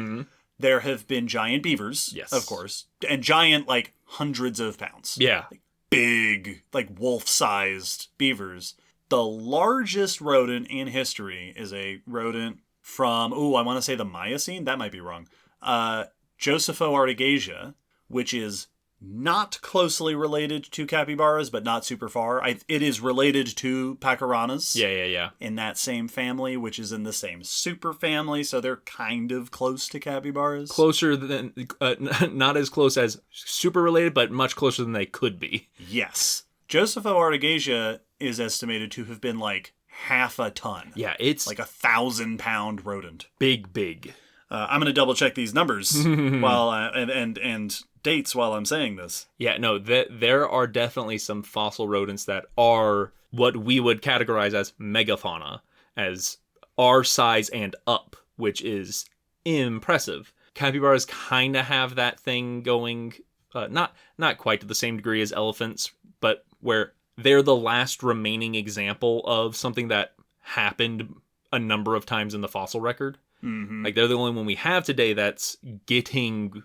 There have been giant beavers, of course, and giant, like, hundreds of pounds. Yeah. Like, big, like, wolf-sized beavers. The largest rodent in history is a rodent from, I want to say the Miocene? That might be wrong. Josepho Artigasia, which is not closely related to capybaras, but not super far. It is related to Pacaranas. Yeah. In that same family, which is in the same super family, so they're kind of close to capybaras. Closer than, not as close as super related, but much closer than they could be. Yes. Josepho Artigasia is estimated to have been like half a ton. Yeah, it's like 1,000-pound rodent. Big. I'm going to double check these numbers while and dates while I'm saying this. Yeah, no, there are definitely some fossil rodents that are what we would categorize as megafauna, as our size and up, which is impressive. Capybaras kind of have that thing going, not quite to the same degree as elephants, but where they're the last remaining example of something that happened a number of times in the fossil record. Like, they're the only one we have today that's getting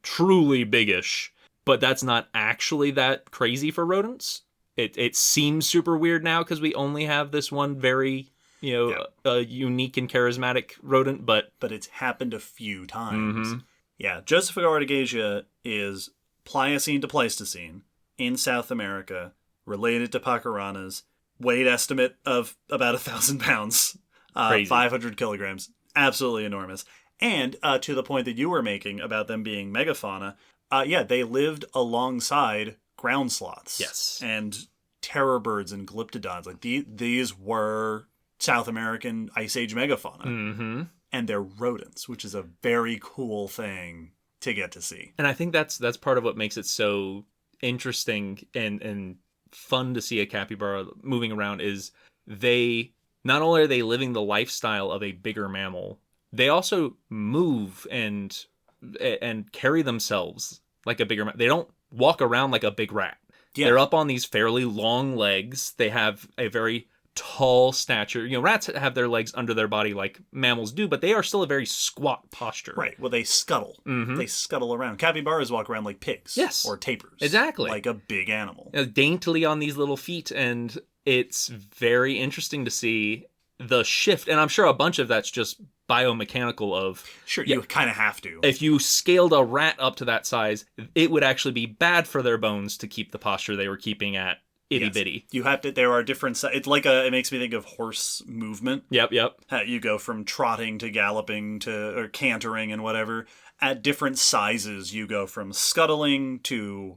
truly biggish, but that's not actually that crazy for rodents. It seems super weird now because we only have this one very, unique and charismatic rodent, but it's happened a few times. Yeah, Josepho Artigasia is Pliocene to Pleistocene in South America, related to Pacaranas, weight estimate of about 1,000 pounds, 500 kilograms. Absolutely enormous. And to the point that you were making about them being megafauna, they lived alongside ground sloths. Yes. And terror birds and glyptodons. Like these were South American Ice Age megafauna. And they're rodents, which is a very cool thing to get to see. And I think that's part of what makes it so interesting and fun to see a capybara moving around is not only are they living the lifestyle of a bigger mammal, they also move and carry themselves like a bigger mammal. They don't walk around like a big rat. Yeah. They're up on these fairly long legs. They have a very tall stature. Rats have their legs under their body like mammals do, but they are still a very squat posture. Right. Well, they scuttle. They scuttle around. Capybaras walk around like pigs. Yes. Or tapirs. Exactly. Like a big animal. Daintily on these little feet, and it's very interesting to see the shift. And I'm sure a bunch of that's just biomechanical of... Sure, you kind of have to. If you scaled a rat up to that size, it would actually be bad for their bones to keep the posture they were keeping at itty-bitty. You have to... There are different... It's like it makes me think of horse movement. Yep. You go from trotting to galloping or cantering and whatever. At different sizes, you go from scuttling to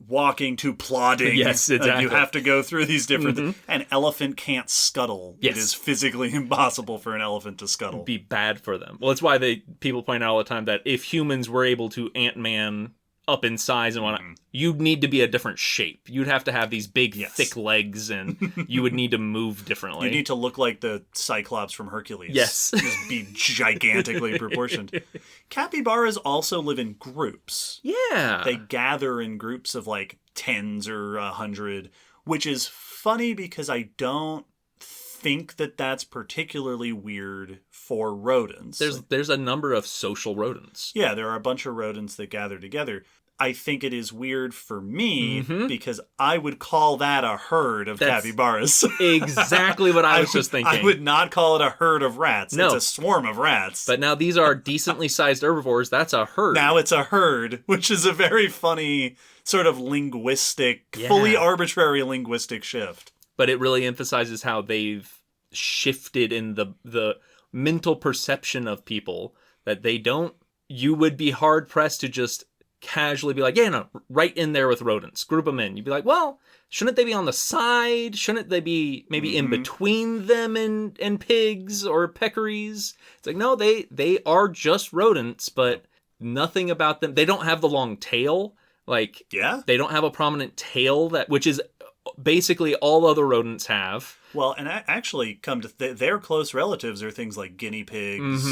walking to plodding. Yes, exactly. You have to go through these different... An elephant can't scuttle. Yes. It is physically impossible for an elephant to scuttle. It'd be bad for them. Well, it's why people point out all the time that if humans were able to Ant-Man up in size and whatnot, you'd need to be a different shape. You'd have to have these big, thick legs, and you would need to move differently. You need to look like the Cyclops from Hercules. Yes. Just be gigantically proportioned. Capybaras also live in groups. Yeah. They gather in groups of like tens or 100, which is funny because I don't think that that's particularly weird for rodents. There's a number of social rodents. Yeah, there are a bunch of rodents that gather together. I think it is weird for me because I would call that a herd of capybaras. Exactly what I was just thinking. I would not call it a herd of rats. No. It's a swarm of rats. But now these are decently sized herbivores. That's a herd. Now it's a herd, which is a very funny sort of linguistic, fully arbitrary linguistic shift. But it really emphasizes how they've shifted in the mental perception of people that they don't... You would be hard-pressed to just casually be like, yeah, no, right in there with rodents. Group them in. You'd be like, well, shouldn't they be on the side? Shouldn't they be maybe in between them and pigs or peccaries? It's like, no, they are just rodents, but nothing about them. They don't have the long tail. Like, they don't have a prominent tail, which is basically all other rodents have. Well, and actually, their close relatives are things like guinea pigs,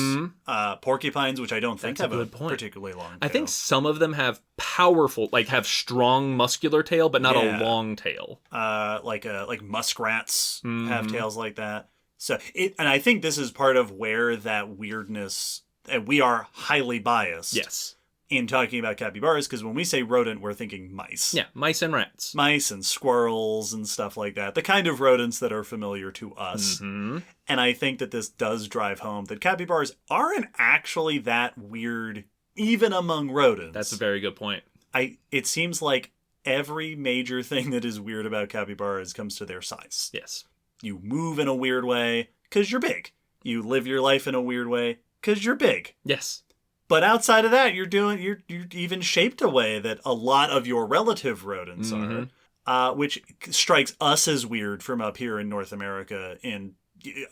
porcupines, which I don't think have a particularly long tail. I think some of them have have strong muscular tail, but not a long tail. Like muskrats have tails like that. So and I think this is part of where that weirdness, and we are highly biased. Yes. In talking about capybaras, because when we say rodent, we're thinking mice. Yeah, mice and rats. Mice and squirrels and stuff like that. The kind of rodents that are familiar to us. And I think that this does drive home that capybaras aren't actually that weird, even among rodents. That's a very good point. It seems like every major thing that is weird about capybaras comes to their size. Yes. You move in a weird way because you're big. You live your life in a weird way because you're big. Yes. But outside of that, you're even shaped a way that a lot of your relative rodents are, which strikes us as weird from up here in North America in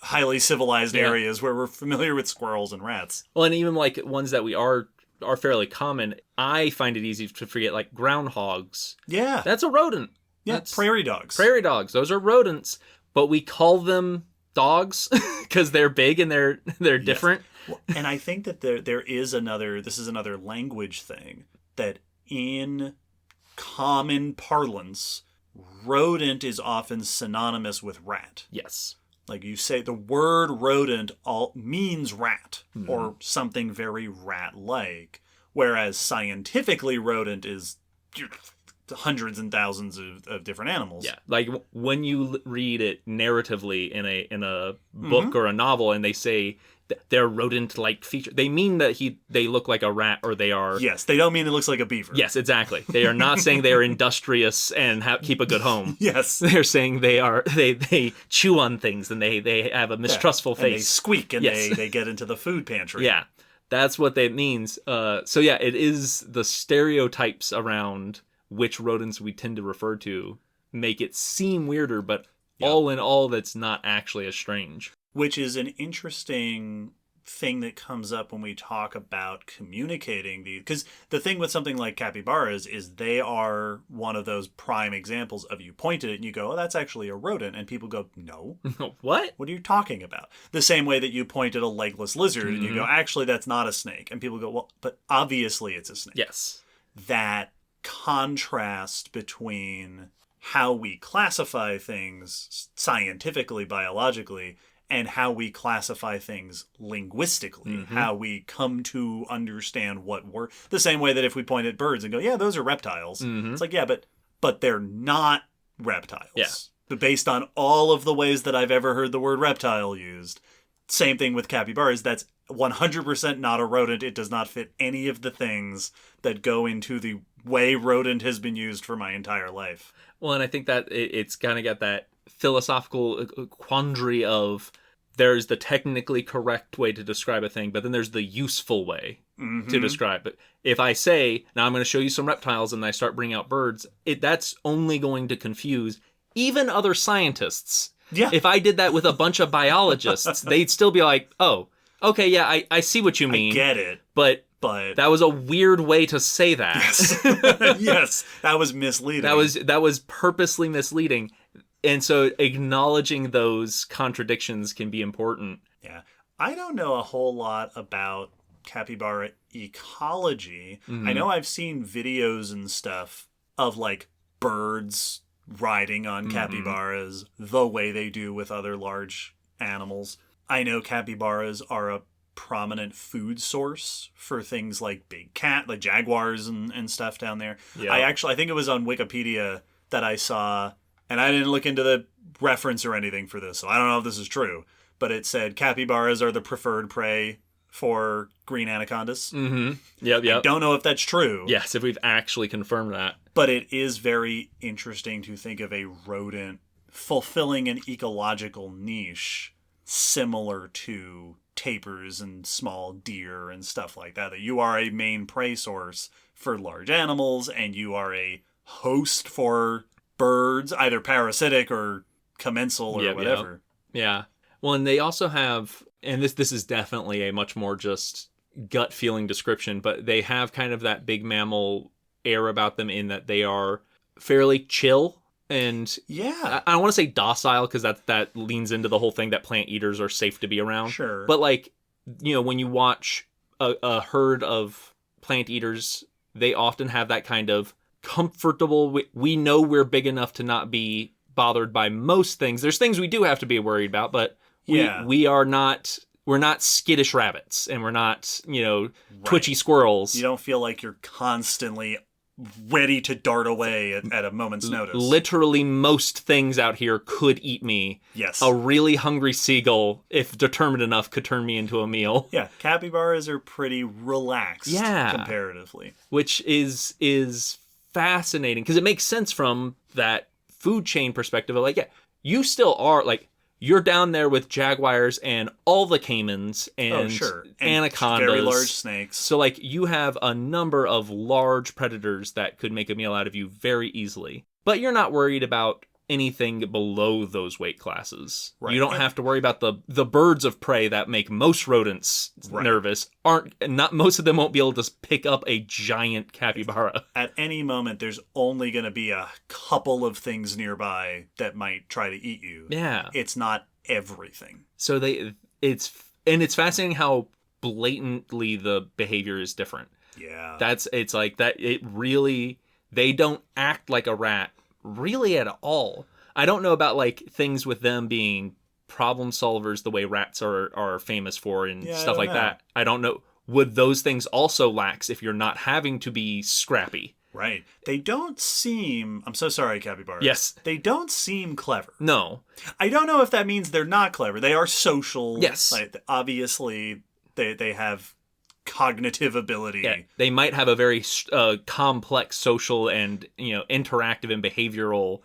highly civilized areas where we're familiar with squirrels and rats. Well, and even like ones that we are fairly common, I find it easy to forget, like groundhogs. Yeah. That's a rodent. Yeah, That's prairie dogs. Prairie dogs. Those are rodents, but we call them dogs because they're big and they're different. Well, and I think that there is this is another language thing, that in common parlance, rodent is often synonymous with rat. Yes. Like you say, the word rodent means rat or something very rat-like, whereas scientifically rodent is hundreds and thousands of different animals. Yeah, like when you read it narratively in a book or a novel, and they say they're rodent-like feature, they mean that they look like a rat, or they are. Yes, they don't mean it looks like a beaver. Yes, exactly. They are not saying they are industrious and keep a good home. Yes, they're saying they chew on things, and they have a mistrustful face. And they squeak, and they get into the food pantry. Yeah, that's what that means. So yeah, it is the stereotypes around which rodents we tend to refer to make it seem weirder, but all in all, that's not actually as strange. Which is an interesting thing that comes up when we talk about communicating these. Because the thing with something like capybaras is they are one of those prime examples of, you point at it and you go, oh, that's actually a rodent. And people go, no. What? What are you talking about? The same way that you point at a legless lizard and you go, actually, that's not a snake. And people go, well, but obviously it's a snake. Yes. That contrast between how we classify things scientifically, biologically, and how we classify things linguistically, how we come to understand what we're... The same way that if we point at birds and go, yeah, those are reptiles. It's like, yeah, but they're not reptiles. Yeah. But based on all of the ways that I've ever heard the word reptile used, same thing with capybaras. That's 100% not a rodent. It does not fit any of the things that go into the way rodent has been used for my entire life. Well, and I think that it's kind of got that philosophical quandary of there's the technically correct way to describe a thing, but then there's the useful way to describe it. If I say, now I'm going to show you some reptiles, and I start bringing out birds, that's only going to confuse even other scientists. Yeah. If I did that with a bunch of biologists, they'd still be like, oh, okay, yeah, I see what you mean. I get it. But but that was a weird way to say that. Yes, yes, that was misleading. That was purposely misleading. And so acknowledging those contradictions can be important. Yeah. I don't know a whole lot about capybara ecology. I know I've seen videos and stuff of like birds riding on capybaras the way they do with other large animals. I know capybaras are a prominent food source for things like big cat, like jaguars and stuff down there. Yeah. I think it was on Wikipedia that I saw, and I didn't look into the reference or anything for this, so I don't know if this is true, but it said capybaras are the preferred prey for green anacondas. Mm-hmm. Yep. I don't know if that's true. Yes, if we've actually confirmed that. But it is very interesting to think of a rodent fulfilling an ecological niche similar to tapirs and small deer and stuff like that. That you are a main prey source for large animals and you are a host for birds, either parasitic or commensal or whatever. Yeah. Well, and they also have, and this is definitely a much more just gut feeling description, but they have kind of that big mammal air about them in that they are fairly chill and I don't want to say docile because that leans into the whole thing that plant eaters are safe to be around. Sure. But like, when you watch a herd of plant eaters, they often have that kind of comfortable, we know we're big enough to not be bothered by most things. There's things we do have to be worried about, but we're not skittish rabbits and we're not, twitchy squirrels. You don't feel like you're constantly ready to dart away at a moment's notice. Literally most things out here could eat me. Yes. A really hungry seagull, if determined enough, could turn me into a meal. Yeah, capybaras are pretty relaxed comparatively. Which is fascinating because it makes sense from that food chain perspective of like, you still are like, you're down there with jaguars and all the caimans and anacondas. Very large snakes. So, like, you have a number of large predators that could make a meal out of you very easily. But you're not worried about anything below those weight classes. Right. You don't have to worry about the birds of prey that make most rodents nervous. Most of them won't be able to pick up a giant capybara. At any moment, there's only going to be a couple of things nearby that might try to eat you. Yeah. It's not everything. So it's fascinating how blatantly the behavior is different. Yeah. It's like that. They don't act like a rat really at all. I don't know about like things with them being problem solvers the way rats are famous for and stuff like that. I don't know. Would those things also lax if you're not having to be scrappy? Right. They don't seem... I'm so sorry, capybaras. Yes. They don't seem clever. No. I don't know if that means they're not clever. They are social. Yes. Like, obviously, they have cognitive ability. Yeah, they might have a very complex social and interactive and behavioral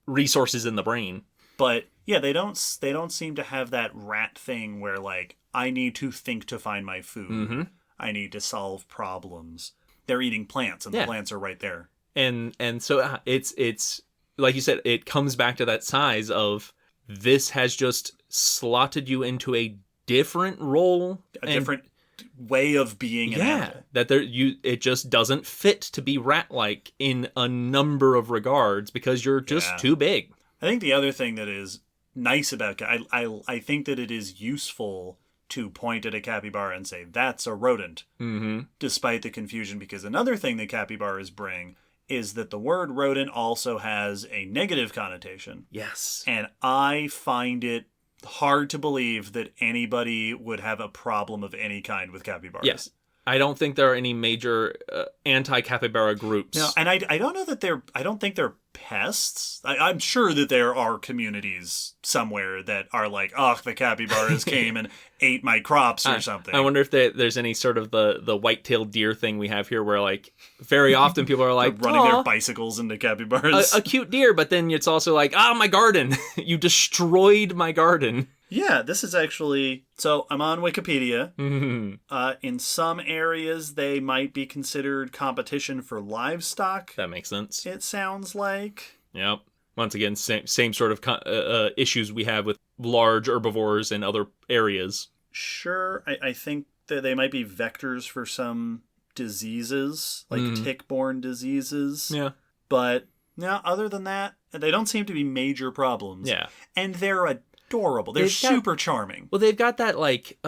resources in the brain. But yeah, they don't seem to have that rat thing where like I need to think to find my food. Mm-hmm. I need to solve problems. They're eating plants, and the plants are right there. And so it's like you said, it comes back to that size of this has just slotted you into a different role, different way of being an animal. That it just doesn't fit to be rat-like in a number of regards because you're just too big. I think the other thing that is nice about I think that it is useful to point at a capybara and say that's a rodent, despite the confusion, because another thing that capybaras bring is that the word rodent also has a negative connotation. Yes. And I find it hard to believe that anybody would have a problem of any kind with capybaras. Yes. I don't think there are any major anti-capybara groups. No, and I don't know that I don't think they're pests. I'm sure that there are communities somewhere that are like, oh, the capybaras came and ate my crops or something. I wonder if there's any sort of the white-tailed deer thing we have here where like very often people are like running their bicycles into capybaras. A cute deer, but then it's also like, my garden. You destroyed my garden. Yeah, this is actually... So, I'm on Wikipedia. Mm-hmm. In some areas, they might be considered competition for livestock. That makes sense. It sounds like. Yep. Once again, same sort of issues we have with large herbivores in other areas. Sure. I think they might be vectors for some diseases, like tick-borne diseases. Yeah. But no, other than that, they don't seem to be major problems. Yeah. And they're adorable. They're super charming. Well, they've got that like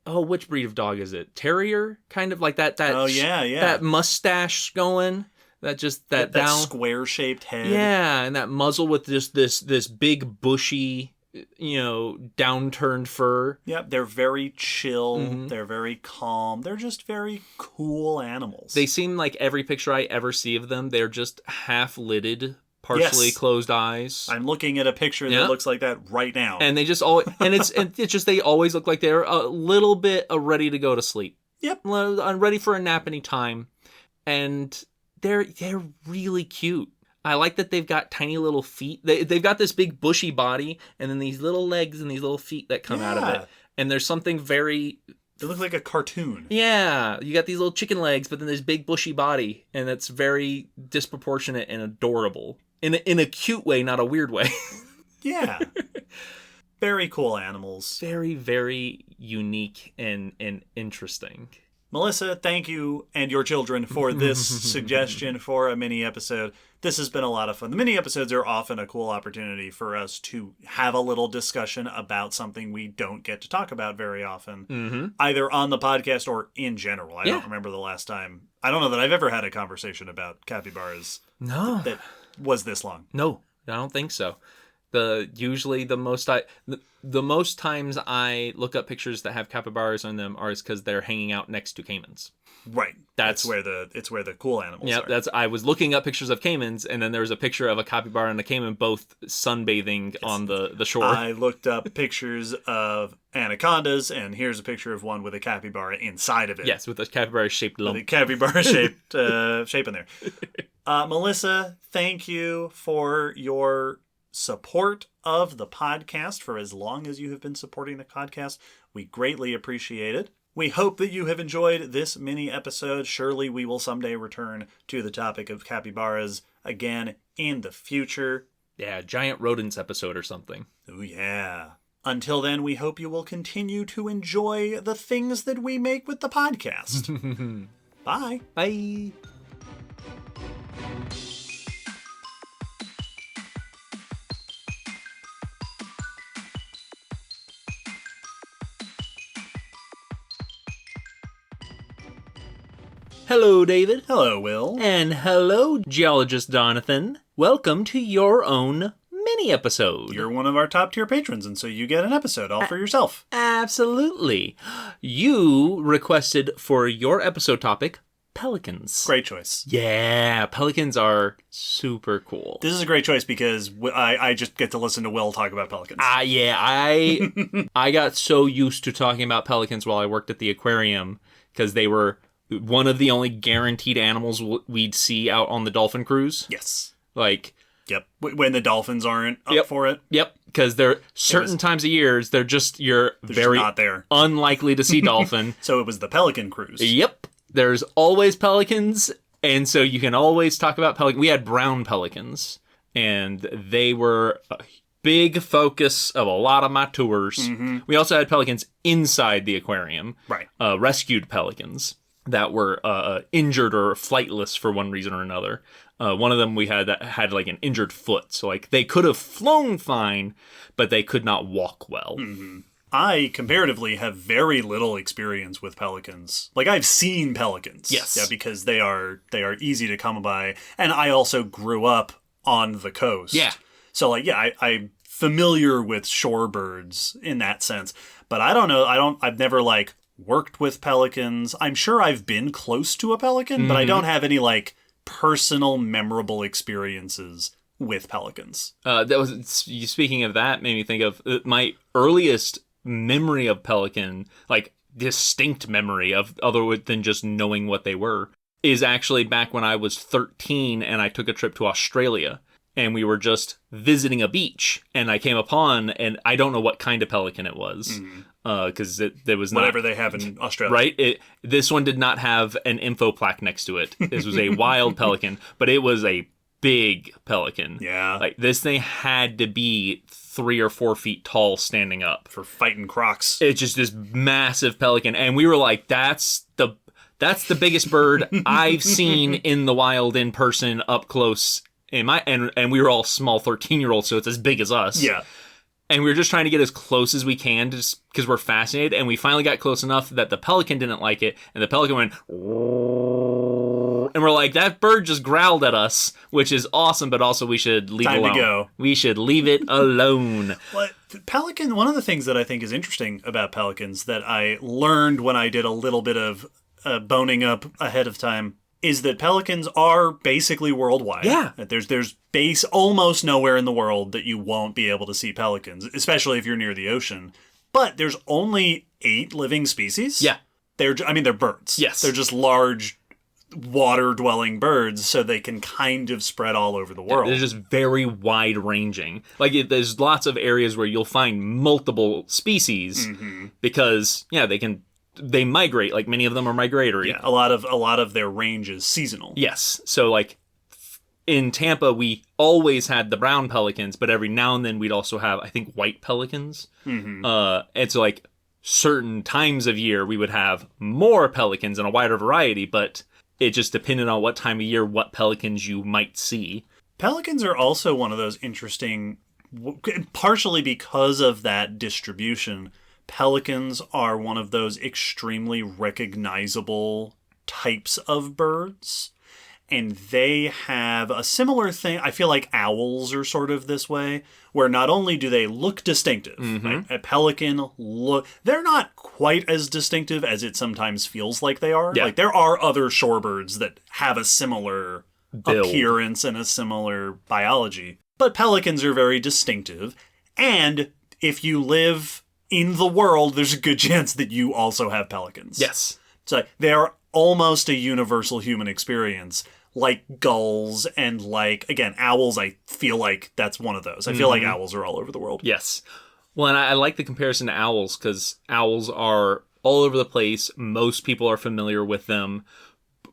which breed of dog is it? Terrier, kind of like that. Oh yeah, yeah. That mustache going. That just that down square-shaped head. Yeah, and that muzzle with just this big bushy, downturned fur. Yep, they're very chill. Mm-hmm. They're very calm. They're just very cool animals. They seem like every picture I ever see of them, they're just half-lidded, partially closed eyes. I'm looking at a picture that looks like that right now. And they just it's just they always look like they're a little bit ready to go to sleep. Yep. I'm ready for a nap anytime. And they're really cute. I like that they've got tiny little feet. They've got this big bushy body and then these little legs and these little feet that come out of it. And there's something very... They look like a cartoon. Yeah. You got these little chicken legs, but then this big bushy body. And it's very disproportionate and adorable. In a cute way, not a weird way. Yeah. Very cool animals. Very, very unique and interesting. Melissa, thank you and your children for this suggestion for a mini episode. This has been a lot of fun. The mini episodes are often a cool opportunity for us to have a little discussion about something we don't get to talk about very often, either on the podcast or in general. I don't remember the last time. I don't know that I've ever had a conversation about capybaras that was this long. No, I don't think so. Usually the most times I look up pictures that have capybaras on them are because they're hanging out next to caimans. Right. It's where the cool animals are. Yeah, I was looking up pictures of caimans, and then there was a picture of a capybara and a caiman both sunbathing on the shore. I looked up pictures of anacondas, and here's a picture of one with a capybara inside of it. Yes, with a capybara-shaped lump. With a capybara-shaped shape in there. Melissa, thank you for your support of the podcast for as long as you have been supporting the podcast. We greatly appreciate it. We hope that you have enjoyed this mini episode. Surely we will someday return to the topic of capybaras again in the future. Yeah, giant rodents episode or something. Oh yeah. Until then, we hope you will continue to enjoy the things that we make with the podcast. Bye. Bye. Hello, David. Hello, Will. And hello, Geologist Johnathan. Welcome to your own mini-episode. You're one of our top-tier patrons, and so you get an episode all for yourself. Absolutely. You requested for your episode topic, Pelicans. Great choice. Yeah, pelicans are super cool. This is a great choice because I just get to listen to Will talk about pelicans. Yeah, I got so used to talking about pelicans while I worked at the aquarium because they were one of the only guaranteed animals we'd see out on the dolphin cruise. Yes. Like... Yep. When the dolphins aren't up for it. Yep. Because there certain times of years, you're very not there. Unlikely to see dolphin. So it was the pelican cruise. Yep. There's always pelicans. And so you can always talk about pelicans. We had brown pelicans. And they were a big focus of a lot of my tours. Mm-hmm. We also had pelicans inside the aquarium. Right. Rescued pelicans that were injured or flightless for one reason or another. One of them we had that had like an injured foot. So like they could have flown fine, but they could not walk well. Mm-hmm. I comparatively have very little experience with pelicans. Like I've seen pelicans. Yes. Yeah, because they are easy to come by. And I also grew up on the coast. Yeah. So like, yeah, I'm familiar with shorebirds in that sense. But I don't know. I've never like worked with pelicans. I'm sure I've been close to a pelican, but I don't have any like personal memorable experiences with pelicans. Speaking of that, made me think of my earliest memory of pelican, like distinct memory of other than just knowing what they were, is actually back when I was 13 and I took a trip to Australia. And we were just visiting a beach, and I came upon, and I don't know what kind of pelican it was, because there was whatever they have in Australia. Right? This one did not have an info plaque next to it. This was a wild pelican, but it was a big pelican. Yeah. Like, this thing had to be 3 or 4 feet tall standing up. For fighting crocs. It's just this massive pelican. And we were like, that's the biggest bird I've seen in the wild in person up close. And we were all small 13-year-olds, so it's as big as us. Yeah. And we were just trying to get as close as we can just because we're fascinated. And we finally got close enough that the pelican didn't like it. And the pelican went... And we're like, that bird just growled at us, which is awesome, but also we should leave it alone. Time to go. We should leave it alone. Well, pelican, one of the things that I think is interesting about pelicans that I learned when I did a little bit of boning up ahead of time is that pelicans are basically worldwide. Yeah. There's base almost nowhere in the world that you won't be able to see pelicans, especially if you're near the ocean. But there's only 8 living species. Yeah. They're birds. Yes. They're just large water-dwelling birds, so they can kind of spread all over the world. They're just very wide-ranging. Like, there's lots of areas where you'll find multiple species because, yeah, they migrate. Like, many of them are migratory. Yeah, a lot of their range is seasonal. Yes. So, like, in Tampa, we always had the brown pelicans, but every now and then we'd also have, I think, white pelicans. And so, like, certain times of year we would have more pelicans and a wider variety, but it just depended on what time of year, what pelicans you might see. Pelicans are also one of those interesting, partially because of that distribution, pelicans are one of those extremely recognizable types of birds. And they have a similar thing. I feel like owls are sort of this way, where not only do they look distinctive, right? A pelican they're not quite as distinctive as it sometimes feels like they are. Yeah. Like, there are other shorebirds that have a similar Build. appearance and a similar biology. But pelicans are very distinctive. And if you live in the world, there's a good chance that you also have pelicans. Yes. So they're almost a universal human experience. Like gulls and again, owls, I feel like that's one of those. I feel like owls are all over the world. Yes. Well, and I like the comparison to owls because owls are all over the place. Most people are familiar with them,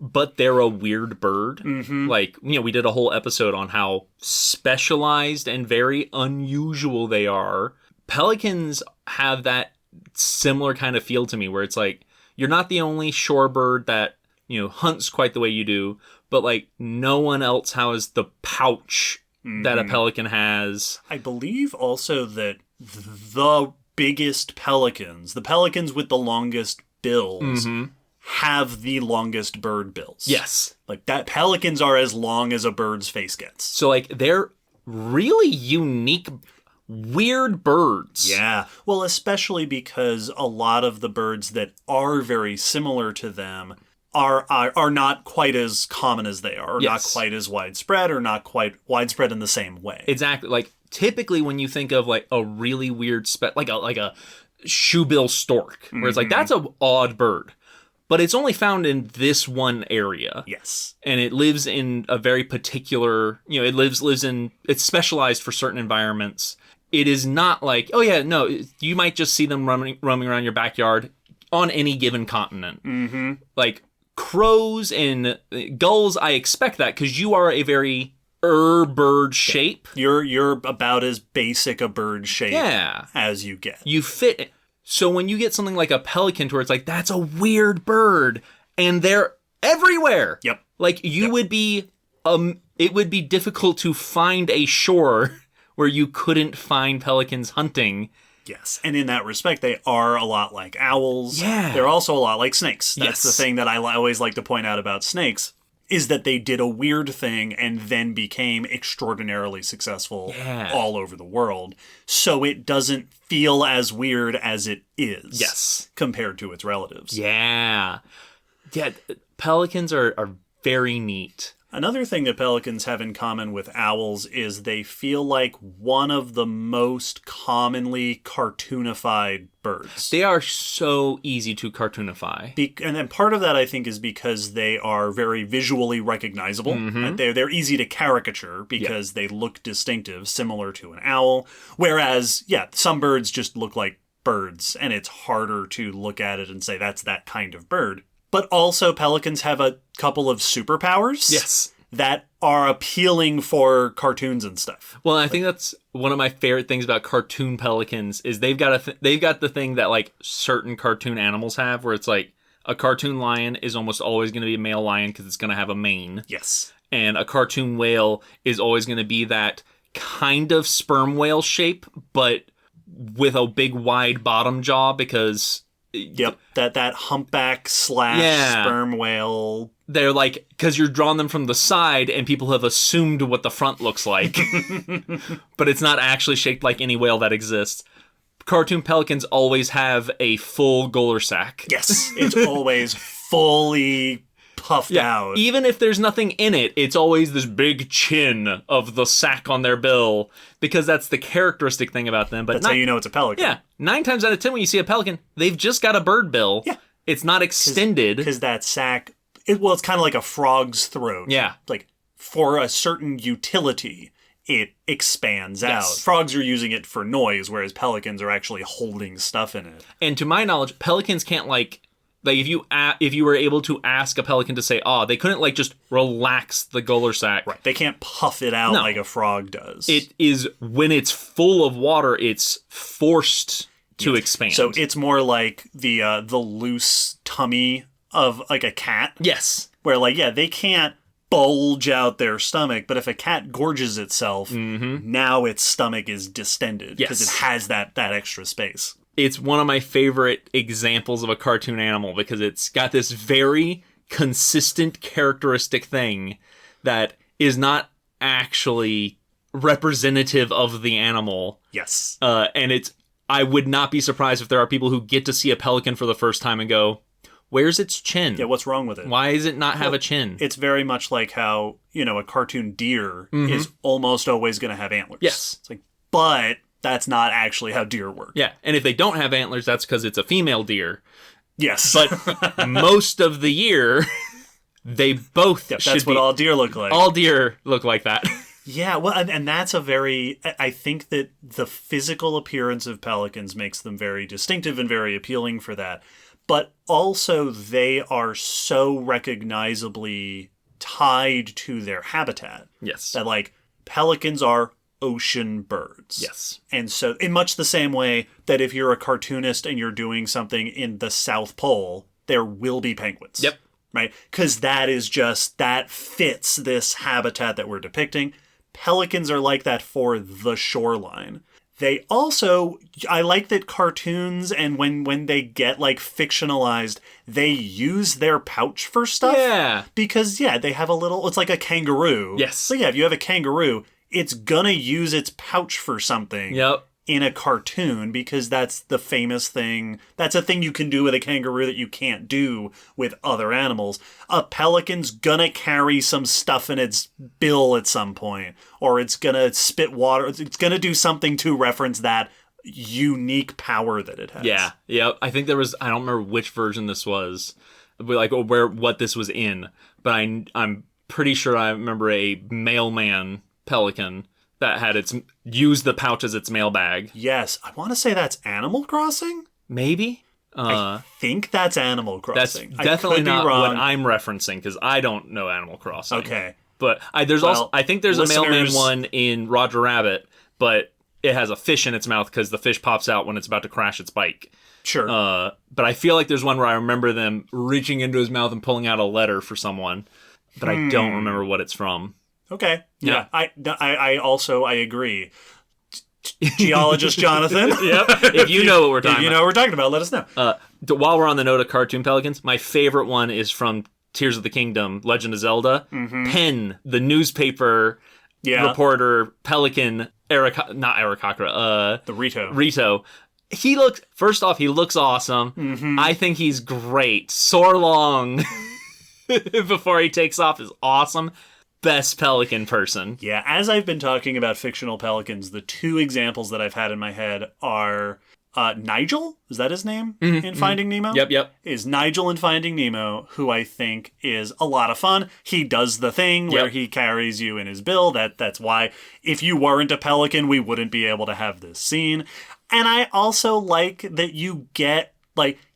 but they're a weird bird. Like, we did a whole episode on how specialized and very unusual they are. Pelicans have that similar kind of feel to me where it's like, you're not the only shorebird that, hunts quite the way you do, but like no one else has the pouch that a pelican has. I believe also that the biggest pelicans, the pelicans with the longest bills, have the longest bird bills. Yes. Like, that pelicans are as long as a bird's face gets. So like they're really unique, weird birds. Yeah. Well, especially because a lot of the birds that are very similar to them are not quite as common as they are, or not quite as widespread, or not quite widespread in the same way. Exactly. Like, typically when you think of like a really weird like a shoebill stork, where it's like, that's an odd bird, but it's only found in this one area. Yes. And it lives in a very particular, it lives in, it's specialized for certain environments. It is not like, oh yeah, no, you might just see them roaming around your backyard on any given continent. Like, crows and gulls, I expect that because you are a very bird shape. You're about as basic a bird shape as you get. You fit. So when you get something like a pelican where it's like, that's a weird bird, and they're everywhere. Yep. Like, you would be, it would be difficult to find a shore where you couldn't find pelicans hunting. Yes, and in that respect, they are a lot like owls. Yeah. They're also a lot like snakes. That's the thing that I always like to point out about snakes, is that they did a weird thing and then became extraordinarily successful all over the world. So it doesn't feel as weird as it is. Yes. Compared to its relatives. Yeah. Yeah, pelicans are very neat. Another thing that pelicans have in common with owls is they feel like one of the most commonly cartoonified birds. They are so easy to cartoonify. And then part of that, I think, is because they are very visually recognizable. They're easy to caricature because they look distinctive, similar to an owl. Whereas, some birds just look like birds, and it's harder to look at it and say that's that kind of bird. But also, pelicans have a couple of superpowers. Yes. that are appealing for cartoons and stuff. Well, I think that's one of my favorite things about cartoon pelicans is they've got the thing that like certain cartoon animals have, where it's like a cartoon lion is almost always going to be a male lion because it's going to have a mane. Yes. And a cartoon whale is always going to be that kind of sperm whale shape, but with a big wide bottom jaw because... Yep, that humpback / sperm whale. They're like, because you're drawing them from the side and people have assumed what the front looks like. But it's not actually shaped like any whale that exists. Cartoon pelicans always have a full gular sac. Yes, it's always fully puffed out. Even if there's nothing in it, it's always this big chin of the sac on their bill, because that's the characteristic thing about them. But that's how you know it's a pelican. Yeah, 9 times out of 10 when you see a pelican, they've just got a bird bill. Yeah. It's not extended. Because that sac, it's kind of like a frog's throat. Yeah. Like, for a certain utility, it expands out. Frogs are using it for noise, whereas pelicans are actually holding stuff in it. And to my knowledge, pelicans can't like if you were able to ask a pelican to say "ah," they couldn't like just relax the gular sac. Right. They can't puff it out like a frog does. It is when it's full of water, it's forced to expand. So it's more like the loose tummy of like a cat. Yes. Where they can't bulge out their stomach, but if a cat gorges itself, now its stomach is distended because it has that extra space. It's one of my favorite examples of a cartoon animal because it's got this very consistent characteristic thing that is not actually representative of the animal. Yes. And I would not be surprised if there are people who get to see a pelican for the first time and go, where's its chin? Yeah, what's wrong with it? Why does it not have a chin? It's very much like how, a cartoon deer is almost always going to have antlers. Yes. It's like, but that's not actually how deer work. Yeah, and if they don't have antlers, that's because it's a female deer. Yes. But most of the year, they both should that's what all deer look like. All deer look like that. Yeah, well, and that's I think that the physical appearance of pelicans makes them very distinctive and very appealing for that. But also, they are so recognizably tied to their habitat. Yes. That, pelicans are ocean birds. Yes. And so, in much the same way that if you're a cartoonist and you're doing something in the South Pole, there will be penguins. Yep. Right? Because that fits this habitat that we're depicting. Pelicans are like that for the shoreline. They also, I like that cartoons and when they get fictionalized, they use their pouch for stuff. Yeah. Because, they have it's like a kangaroo. Yes. So if you have a kangaroo, it's gonna use its pouch for something. Yep. In a cartoon, because that's the famous thing. That's a thing you can do with a kangaroo that you can't do with other animals. A pelican's gonna carry some stuff in its bill at some point, or it's gonna spit water. It's gonna do something to reference that unique power that it has. Yeah, yep. I think there was, I don't remember which version this was, what this was in, but I'm pretty sure I remember a mailman pelican that had used the pouch as its mailbag. Yes, I want to say that's Animal Crossing. Maybe. I think that's Animal Crossing. That's definitely not what I'm referencing because I don't know Animal Crossing. Okay, but I think there's a mailman one in Roger Rabbit, but it has a fish in its mouth because the fish pops out when it's about to crash its bike. Sure. But I feel like there's one where I remember them reaching into his mouth and pulling out a letter for someone, but I don't remember what it's from. Okay. Yeah. I agree. Geologist Johnathan. Yep. If you know what we're talking about. If you know what we're talking about, let us know. While we're on the note of cartoon pelicans, my favorite one is from Tears of the Kingdom, Legend of Zelda. Penn, the newspaper reporter, pelican, not Aarakocra, the Rito. Rito. He looks awesome. I think he's great. Soar long before he takes off is awesome. Best pelican person. Yeah, as I've been talking about fictional pelicans, the two examples that I've had in my head are Nigel, is that his name in Finding Nemo? Yep. Is Nigel in Finding Nemo, who I think is a lot of fun. He does the thing where he carries you in his bill. That's why if you weren't a pelican, we wouldn't be able to have this scene. And I also like that you get,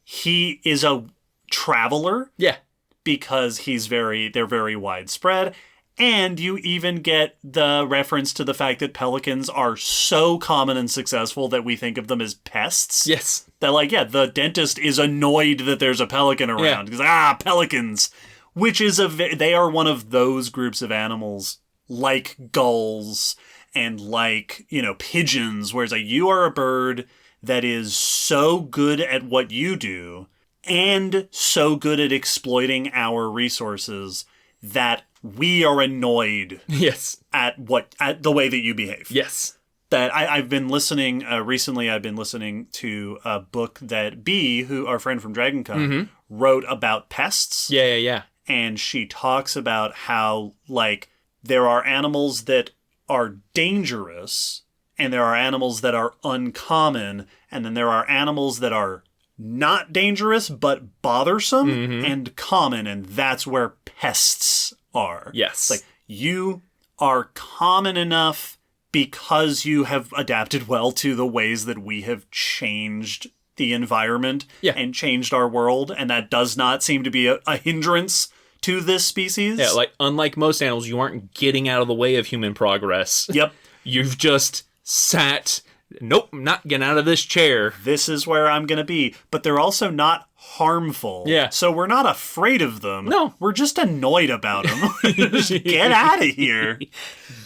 he is a traveler. Yeah. Because they're very widespread. And you even get the reference to the fact that pelicans are so common and successful that we think of them as pests. Yes. That, like, yeah, the dentist is annoyed that there's a pelican around. Because, pelicans. Which is they are one of those groups of animals, like gulls and like, pigeons, whereas you are a bird that is so good at what you do and so good at exploiting our resources that we are annoyed at the way that you behave. Yes. That I've been listening, recently I've been listening to a book that B, who our friend from DragonCon, wrote about pests. Yeah. And she talks about how, like, there are animals that are dangerous, and there are animals that are uncommon, and then there are animals that are not dangerous, but bothersome and common, and that's where pests are. Yes. Like, you are common enough because you have adapted well to the ways that we have changed the environment and changed our world, and that does not seem to be a hindrance to this species. Yeah, like, unlike most animals, you aren't getting out of the way of human progress. Yep. You've just sat, nope, I'm not getting out of this chair. This is where I'm going to be. But they're also not harmful. Yeah. So we're not afraid of them. No. We're just annoyed about them. Just get out of here.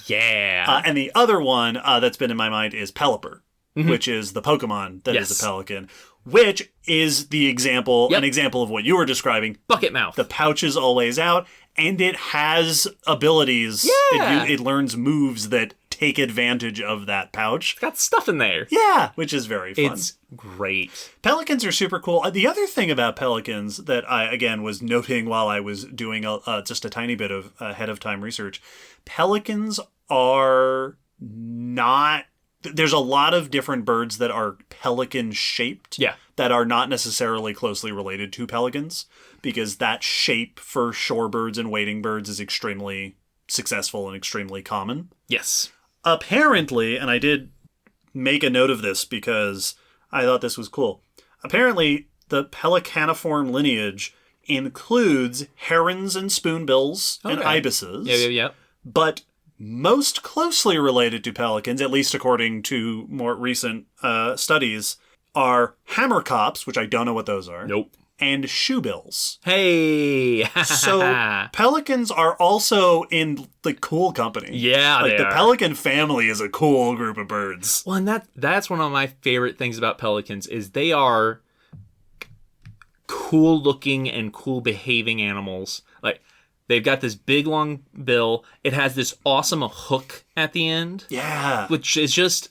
Yeah. And the other one that's been in my mind is Pelipper, which is the Pokemon that is a pelican, which is the example, an example of what you were describing. Bucket mouth. The pouch is always out, and it has abilities. Yeah. It learns moves that take advantage of that pouch. It's got stuff in there. Yeah, which is very fun. It's great. Pelicans are super cool. The other thing about pelicans that I, again, was noting while I was doing just a tiny bit of ahead of time research, pelicans are not... There's a lot of different birds that are pelican-shaped that are not necessarily closely related to pelicans, because that shape for shorebirds and wading birds is extremely successful and extremely common. Yes. Apparently, and I did make a note of this because I thought this was cool, apparently the pelicaniform lineage includes herons and spoonbills and ibises. Yeah. But most closely related to pelicans, at least according to more recent studies, are hammerkops, which I don't know what those are. Nope. And shoebills. Hey! So pelicans are also in the cool company. Yeah, like they the are. pelican family is a cool group of birds. Well, and that's one of my favorite things about pelicans is they are cool looking and cool behaving animals. Like, they've got this big long bill. It has this awesome hook at the end. Yeah. Which is just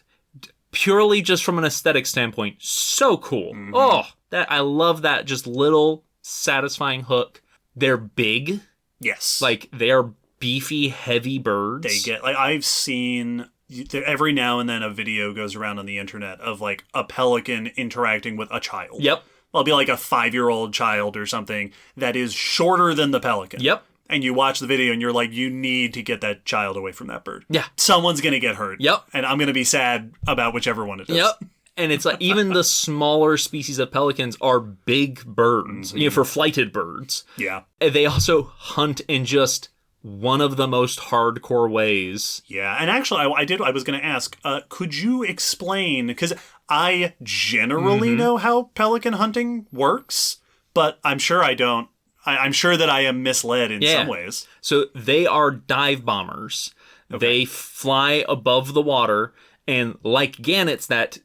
purely just from an aesthetic standpoint, so cool. Mm-hmm. Oh, that I love that just little satisfying hook. They're big. Yes. Like, they're beefy, heavy birds. They get, like, I've seen every now and then a video goes around on the internet of, like, a pelican interacting with a child. Yep. It'll be like a 5-year-old child or something that is shorter than the pelican. Yep. And you watch the video and you're like, you need to get that child away from that bird. Yeah. Someone's going to get hurt. Yep. And I'm going to be sad about whichever one it is. Yep. And it's like, even the smaller species of pelicans are big birds, for flighted birds. Yeah. And they also hunt in just one of the most hardcore ways. Yeah. And actually, I was going to ask, could you explain, because I generally know how pelican hunting works, but I'm sure I don't. I'm sure that I am misled in some ways. So they are dive bombers. Okay. They fly above the water, and like gannets that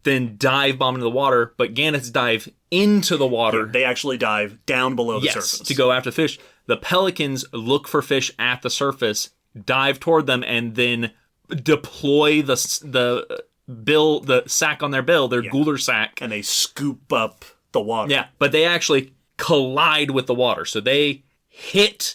then dive bomb into the water, but gannets dive into the water. They actually dive down below the surface. To go after fish. The pelicans look for fish at the surface, dive toward them, and then deploy the bill, the sack on their bill, their gular sack. And they scoop up the water. Yeah, but they actually collide with the water. So they hit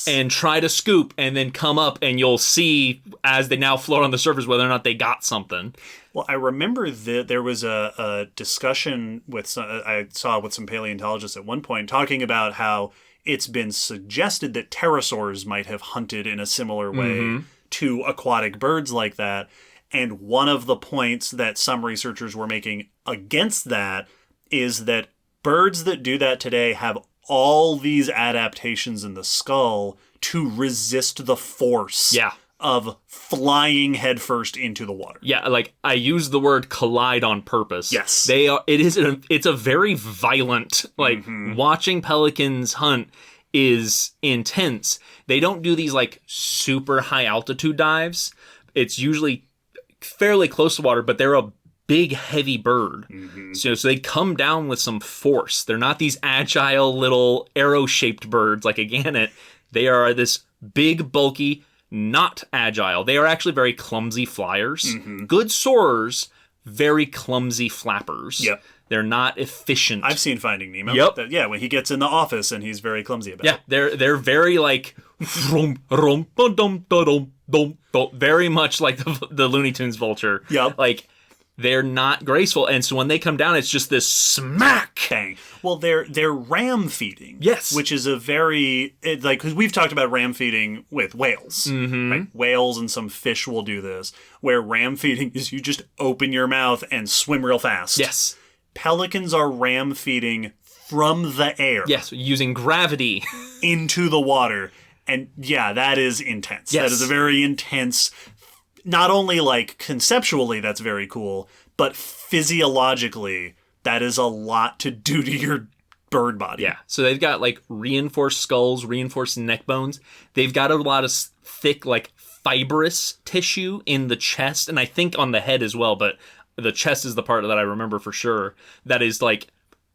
and try to scoop and then come up, and you'll see as they now float on the surface whether or not they got something. Well, I remember that there was a discussion I saw with some paleontologists at one point talking about how it's been suggested that pterosaurs might have hunted in a similar way to aquatic birds like that. And one of the points that some researchers were making against that is that birds that do that today have all these adaptations in the skull to resist the force of flying headfirst into the water. Yeah, like I use the word collide on purpose. Yes. It's a very violent, like watching pelicans hunt is intense. They don't do these like super high altitude dives. It's usually fairly close to water, but they're a big, heavy bird. So they come down with some force. They're not these agile little arrow-shaped birds like a gannet. They are this big, bulky, not agile. They are actually very clumsy flyers. Good soarers, very clumsy flappers. Yep. They're not efficient. I've seen Finding Nemo. Yep. When he gets in the office and he's very clumsy about it. They're very like very much like the Looney Tunes vulture. Yep. Like they're not graceful, and so when they come down, it's just this smack. Bang. Well, they're ram feeding. Yes. Which is a very because we've talked about ram feeding with whales. Right? Whales and some fish will do this, where ram feeding is you just open your mouth and swim real fast. Yes. Pelicans are ram feeding from the air. Yes, using gravity into the water. And yeah, that is intense. Yes. That is a very intense, not only like conceptually that's very cool, but physiologically that is a lot to do to your bird body. Yeah. So they've got like reinforced skulls, reinforced neck bones. They've got a lot of thick like fibrous tissue in the chest, and I think on the head as well, but the chest is the part that I remember for sure. That is like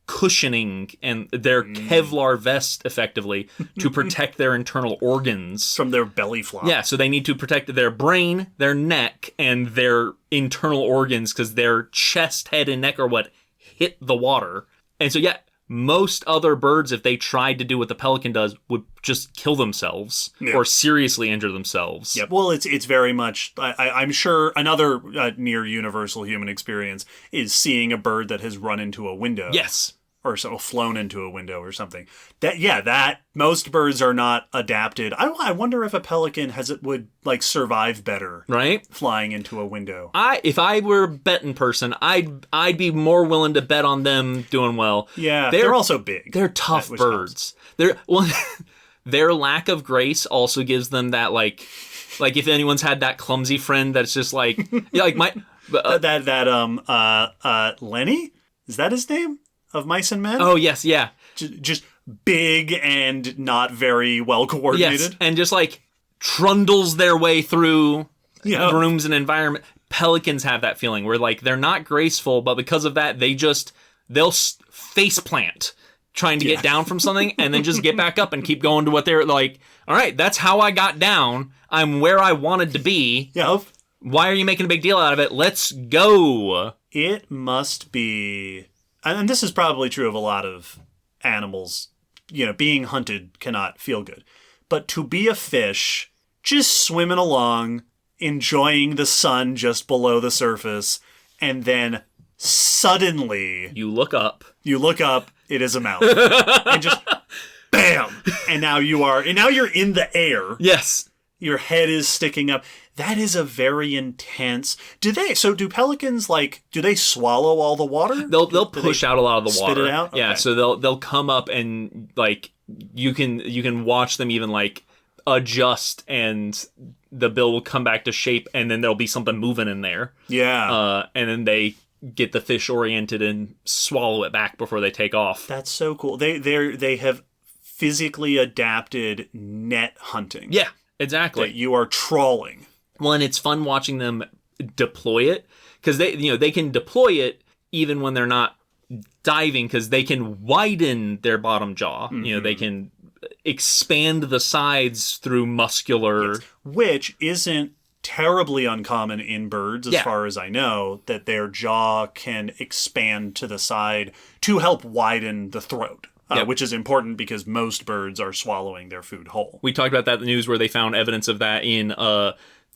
cushioning and their Kevlar vest effectively to protect their internal organs from their belly flop. Yeah, so they need to protect their brain, their neck, and their internal organs because their chest, head, and neck are what hit the water. And so yeah, most other birds, if they tried to do what the pelican does, would just kill themselves or seriously injure themselves. Yeah, well, it's very much, I'm sure another near universal human experience is seeing a bird that has run into a window. Yes. Or so flown into a window or something. That most birds are not adapted. I wonder if a pelican would like survive better, right? Flying into a window. If I were a betting person, I'd be more willing to bet on them doing well. Yeah, they're also big. They're tough birds. Their lack of grace also gives them that like if anyone's had that clumsy friend that's just like my Lenny, is that his name? Of Mice and Men? Oh, yes, yeah. Just big and not very well coordinated. Yes, and just like trundles their way through rooms and environment. Pelicans have that feeling where like they're not graceful, but because of that, they'll face plant trying to get down from something and then just get back up and keep going to what they're like, all right, that's how I got down. I'm where I wanted to be. Yep. Why are you making a big deal out of it? Let's go. It must be... And this is probably true of a lot of animals. Being hunted cannot feel good. But to be a fish, just swimming along, enjoying the sun just below the surface, and then suddenly... You look up, it is a mouth. And just, bam! And now you're in the air. Yes. Your head is sticking up. That is a very intense... Do pelicans, do they swallow all the water? They'll push out a lot of the water. Spit it out? Okay. Yeah, so they'll come up and, you can watch them even, adjust and the bill will come back to shape and then there'll be something moving in there. Yeah. And then they get the fish oriented and swallow it back before they take off. That's so cool. They have physically adapted net hunting. Yeah, exactly. That you are trawling. Well, and it's fun watching them deploy it because they can deploy it even when they're not diving because they can widen their bottom jaw. Mm-hmm. They can expand the sides through muscular... Yes. Which isn't terribly uncommon in birds as far as I know, that their jaw can expand to the side to help widen the throat. Which is important because most birds are swallowing their food whole. We talked about that in the news where they found evidence of that in...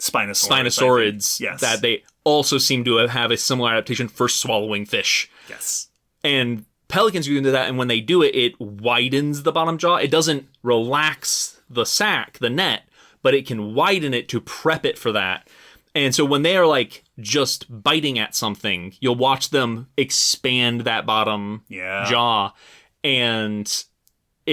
Spinosaurids. Yes. That they also seem to have a similar adaptation for swallowing fish. Yes. And pelicans can do that, and when they do it, it widens the bottom jaw. It doesn't relax the sac, the net, but it can widen it to prep it for that. And so when they are just biting at something, you'll watch them expand that bottom jaw, and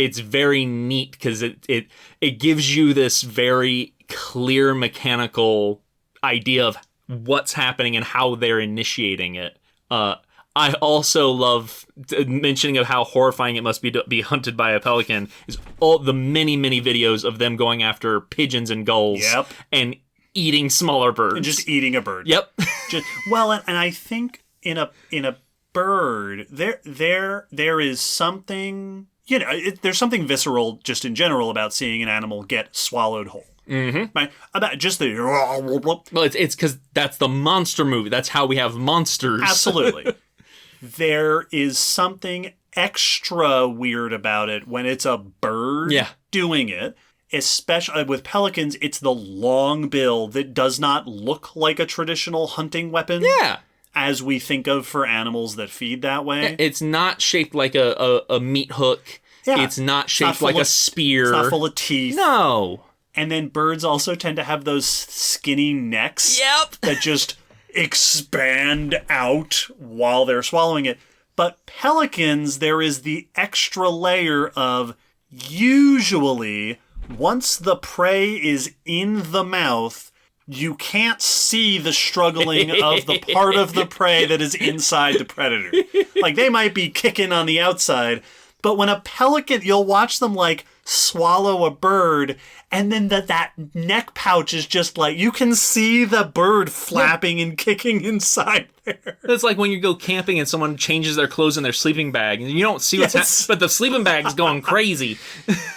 it's very neat because it gives you this very clear mechanical idea of what's happening and how they're initiating it. I also love mentioning of how horrifying it must be to be hunted by a pelican is all the many videos of them going after pigeons and gulls and eating smaller birds. And just eating a bird. Yep. And I think in a bird there is something, there's something visceral just in general about seeing an animal get swallowed whole. Mm-hmm. Right? About just the well, it's because that's the monster movie. That's how we have monsters. Absolutely. There is something extra weird about it when it's a bird doing it. Especially with pelicans, it's the long bill that does not look like a traditional hunting weapon. Yeah. As we think of for animals that feed that way. It's not shaped like a meat hook. Yeah. It's not shaped like a spear. It's not full of teeth. No. And then birds also tend to have those skinny necks that just expand out while they're swallowing it. But pelicans, there is the extra layer of usually once the prey is in the mouth, you can't see the struggling of the part of the prey that is inside the predator. Like they might be kicking on the outside, but when a pelican, you'll watch them like swallow a bird, and then that neck pouch is just like, you can see the bird flapping and kicking inside there. It's like when you go camping and someone changes their clothes in their sleeping bag, and you don't see what's happening, but the sleeping bag's going crazy.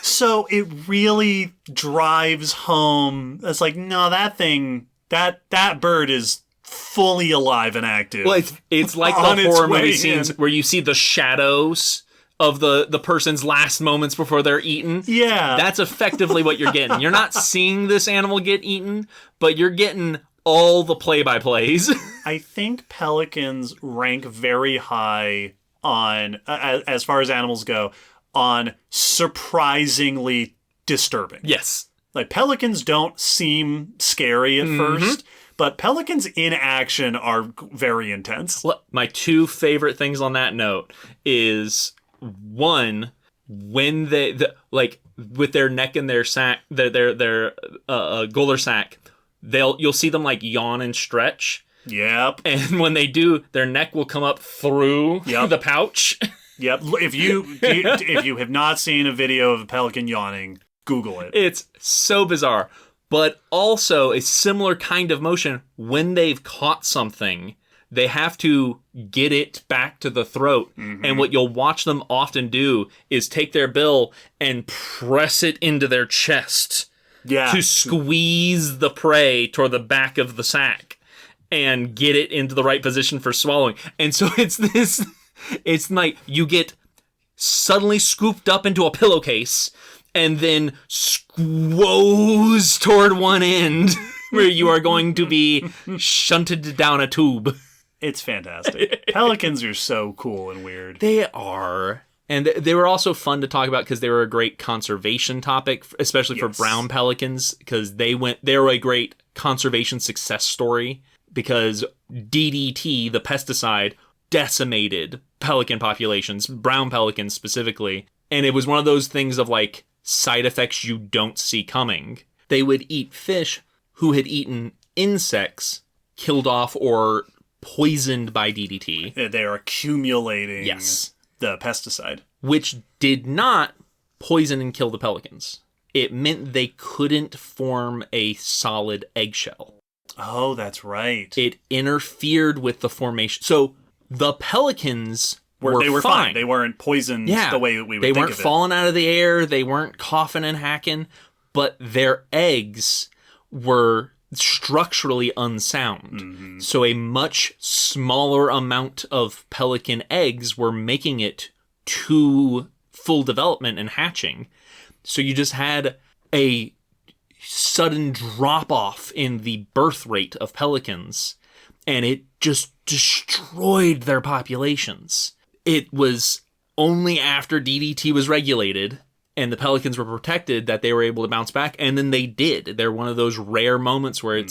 So it really drives home. It's like, no, that thing, that bird is fully alive and active. Well, it's like the horror movie scenes where you see the shadows of the person's last moments before they're eaten. Yeah. That's effectively what you're getting. You're not seeing this animal get eaten, but you're getting all the play-by-plays. I think pelicans rank very high on, as far as animals go, on surprisingly disturbing. Yes. Like, pelicans don't seem scary at first, but pelicans in action are very intense. Well, my two favorite things on that note is... One, when they like with their neck in their sack, their gular sack, you'll see them like yawn and stretch. Yep. And when they do, their neck will come up through the pouch. Yep. If you have not seen a video of a pelican yawning, Google it. It's so bizarre. But also a similar kind of motion when they've caught something. They have to get it back to the throat. Mm-hmm. And what you'll watch them often do is take their bill and press it into their chest to squeeze the prey toward the back of the sack and get it into the right position for swallowing. And so it's like you get suddenly scooped up into a pillowcase and then squoze toward one end where you are going to be shunted down a tube. It's fantastic. Pelicans are so cool and weird. They are. And they were also fun to talk about because they were a great conservation topic, especially for brown pelicans, because they were a great conservation success story because DDT, the pesticide, decimated pelican populations, brown pelicans specifically. And it was one of those things of like side effects you don't see coming. They would eat fish who had eaten insects killed off or poisoned by DDT. They are accumulating the pesticide. Which did not poison and kill the pelicans. It meant they couldn't form a solid eggshell. Oh, that's right. It interfered with the formation. So the pelicans were fine. They weren't poisoned the way we would think of it. They weren't falling out of the air. They weren't coughing and hacking. But their eggs were structurally unsound. Mm-hmm. So a much smaller amount of pelican eggs were making it to full development and hatching. So you just had a sudden drop off in the birth rate of pelicans, and it just destroyed their populations. It was only after DDT was regulated and the pelicans were protected that they were able to bounce back, and then they did. They're one of those rare moments where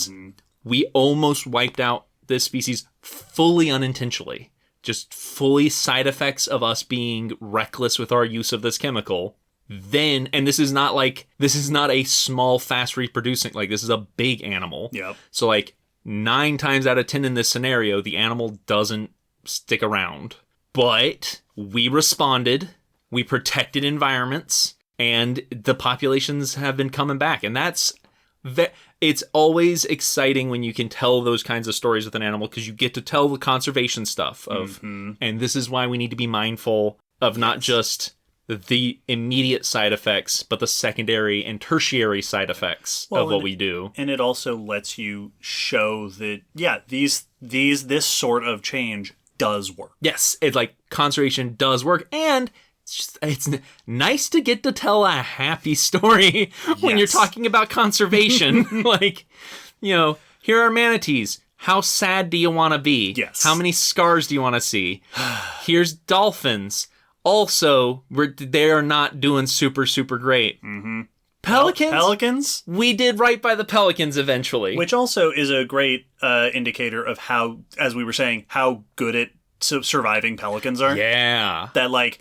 we almost wiped out this species fully unintentionally. Just fully side effects of us being reckless with our use of this chemical. then, and this is not a small, fast reproducing, like this is a big animal. Yep. So like 9 times out of 10 in this scenario, the animal doesn't stick around. But we responded, we protected environments, and the populations have been coming back. And it's always exciting when you can tell those kinds of stories with an animal, because you get to tell the conservation stuff of, and this is why we need to be mindful of not just the immediate side effects, but the secondary and tertiary side effects of what we do. And it also lets you show that, this sort of change does work. Yes, it's like conservation does work, and it's nice to get to tell a happy story when you're talking about conservation. Like, here are manatees. How sad do you want to be? Yes. How many scars do you want to see? Here's dolphins. Also, they are not doing super, super great. Mm-hmm. Pelicans? We did right by the pelicans eventually. Which also is a great indicator of how, as we were saying, how good at surviving pelicans are. Yeah. That, like,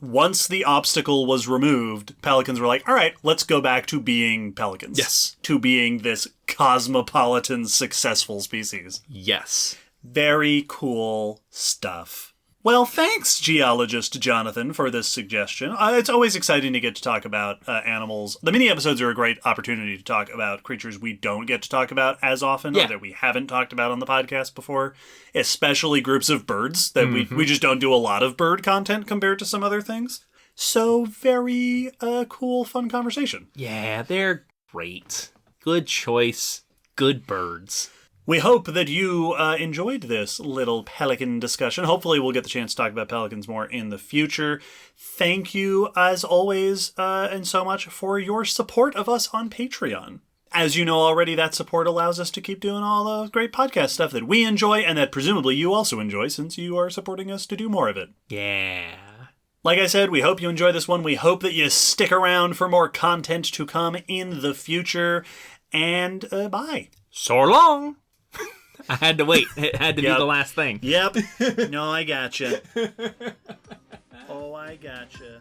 once the obstacle was removed, pelicans were like, all right, let's go back to being pelicans. Yes. To being this cosmopolitan, successful species. Yes. Very cool stuff. Well, thanks, geologist Johnathan, for this suggestion. It's always exciting to get to talk about animals. The mini-episodes are a great opportunity to talk about creatures we don't get to talk about as often, or that we haven't talked about on the podcast before, especially groups of birds, that we just don't do a lot of bird content compared to some other things. So, very cool, fun conversation. Yeah, they're great. Good choice. Good birds. We hope that you enjoyed this little pelican discussion. Hopefully we'll get the chance to talk about pelicans more in the future. Thank you, as always, and so much for your support of us on Patreon. As you know already, that support allows us to keep doing all the great podcast stuff that we enjoy and that presumably you also enjoy, since you are supporting us to do more of it. Yeah. Like I said, we hope you enjoy this one. We hope that you stick around for more content to come in the future. And bye. So long. I had to wait. It had to be the last thing. Yep. No, I gotcha. Oh, I gotcha.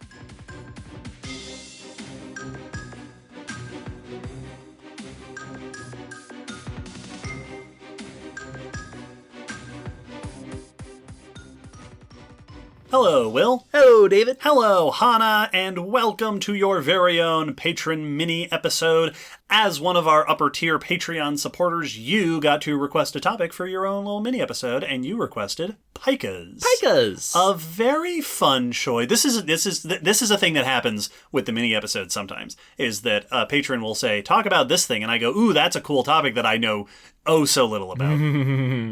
Hello, Will. Hello, David. Hello, Hana, and welcome to your very own Patron mini-episode. As one of our upper-tier Patreon supporters, you got to request a topic for your own little mini-episode, and you requested Pikas. Pikas! A very fun choice. This is a thing that happens with the mini-episodes sometimes, is that a patron will say, talk about this thing, and I go, ooh, that's a cool topic that I know so little about.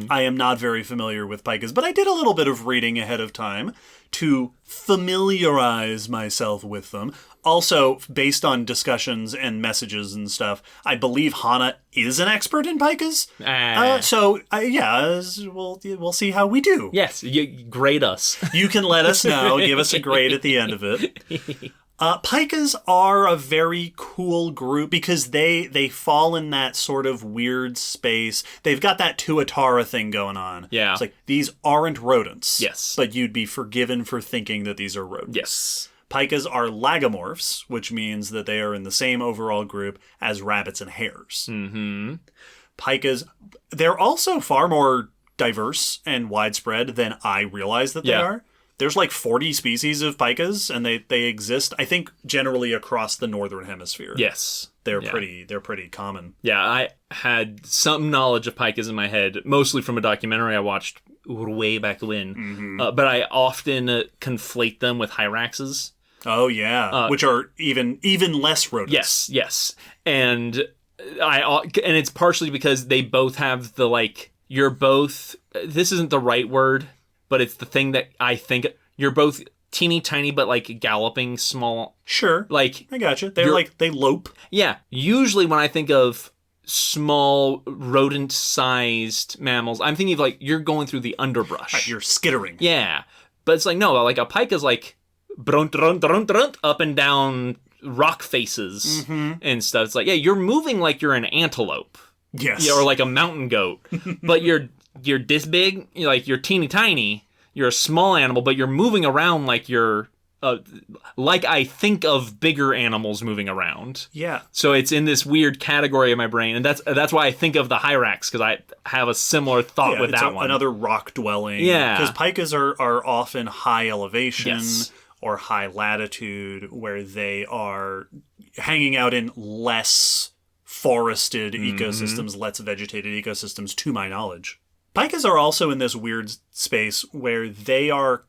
I am not very familiar with pikas, but I did a little bit of reading ahead of time to familiarize myself with them. Also, based on discussions and messages and stuff, I believe Hana is an expert in pikas. We'll see how we do. Yes, you grade us. You can let us know. Give us a grade at the end of it. Pikas are a very cool group because they fall in that sort of weird space. They've got that Tuatara thing going on. Yeah. It's like, these aren't rodents. Yes. But you'd be forgiven for thinking that these are rodents. Yes. Pikas are lagomorphs, which means that they are in the same overall group as rabbits and hares. Mm-hmm. Pikas, they're also far more diverse and widespread than I realize that they are. There's like 40 species of pikas, and they exist, I think, generally across the northern hemisphere. Yes. They're pretty common. Yeah, I had some knowledge of pikas in my head, mostly from a documentary I watched way back when. Mm-hmm. But I often conflate them with hyraxes. Oh, yeah. Which are even less rodents. Yes. And it's partially because they both have the, like, you're both, this isn't the right word, but it's the thing that I think, you're both teeny tiny, but like galloping small. Sure. Like, I gotcha. They lope. Yeah. Usually when I think of small rodent-sized mammals, I'm thinking of like, you're going through the underbrush. Right, you're skittering. Yeah. But it's like, no, like a pike is like brunt, up and down rock faces and stuff. It's like, yeah, you're moving like you're an antelope. Yes. Or like a mountain goat. But you're this big, like you're teeny tiny. You're a small animal, but you're moving around like you're like I think of bigger animals moving around. Yeah. So it's in this weird category of my brain, and that's why I think of the hyrax, because I have a similar thought with that one. Another rock dwelling. Yeah. Because pikas are often high elevation Yes. or high latitude, where they are hanging out in less forested ecosystems, less vegetated ecosystems, to my knowledge. Pikas are also in this weird space where they are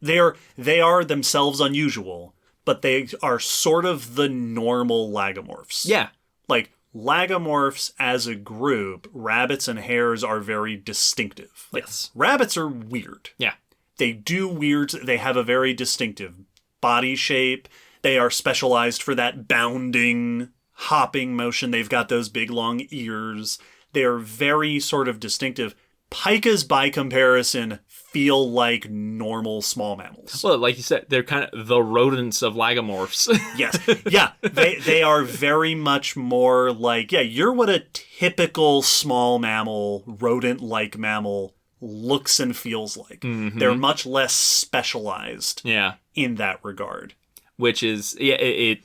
they are themselves unusual, but they are sort of the normal lagomorphs. Yeah. Like, lagomorphs as a group, rabbits and hares are very distinctive. Like, Yes. rabbits are weird. Yeah. They do weird, they have a very distinctive body shape. They are specialized for that bounding, hopping motion. They've got those big long ears. They're very sort of distinctive. Pikas, by comparison, feel like normal small mammals. Well, like you said, they're kind of the rodents of lagomorphs. Yes. Yeah. They are very much more like, you're what a typical small mammal, rodent-like mammal looks and feels like. Mm-hmm. They're much less specialized Yeah. in that regard. Which is, it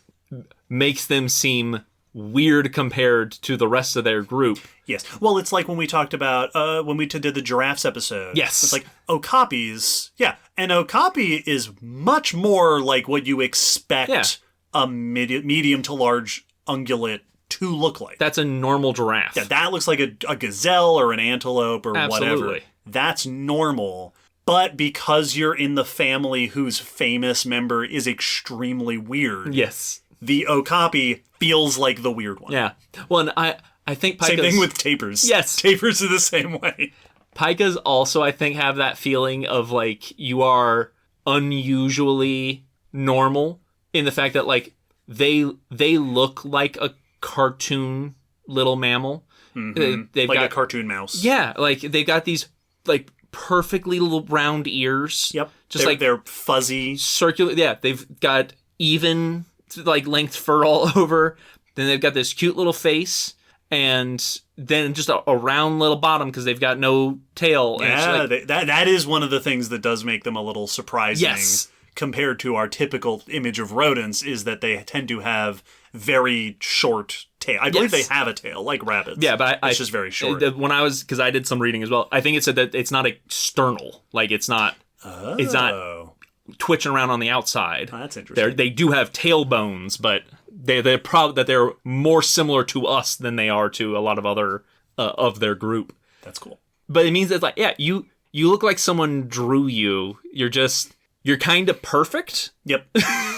makes them seem weird compared to the rest of their group. Yes. Well, it's like when we talked about, when we did the giraffes episode. Yes. It's like, okapis. Yeah. An okapi is much more like what you expect a medium to large ungulate to look like. That's a normal giraffe. Yeah, that looks like a gazelle or an antelope or Absolutely. whatever. That's normal. But because you're in the family whose famous member is extremely weird, Yes. the okapi feels like the weird one. Yeah. Well, and I think pikas... Same thing with tapirs. Yes. Tapirs are the same way. Pikas also, I think, have that feeling of, like, you are unusually normal in the fact that, like, they look like a cartoon little mammal. Mm-hmm. They've like got a cartoon mouse. Yeah, like, they've got these, like, perfectly little round ears. Yep. Just they're fuzzy. circular. Yeah, they've got even, like, length fur all over. Then they've got this cute little face. And then just a round little bottom because they've got no tail. Yeah, like, that is one of the things that does make them a little surprising. Yes. Compared to our typical image of rodents, is that they tend to have very short tail. I believe they have a tail, like rabbits. Yeah, but it's just very short. When I was, because I did some reading as well, I think it said that it's not external. Like, it's not twitching around on the outside. Oh, that's interesting. They do have tailbones, but they're more similar to us than they are to a lot of other of their group. That's cool. But it means that, like, you look like someone drew you. You're kind of perfect. Yep.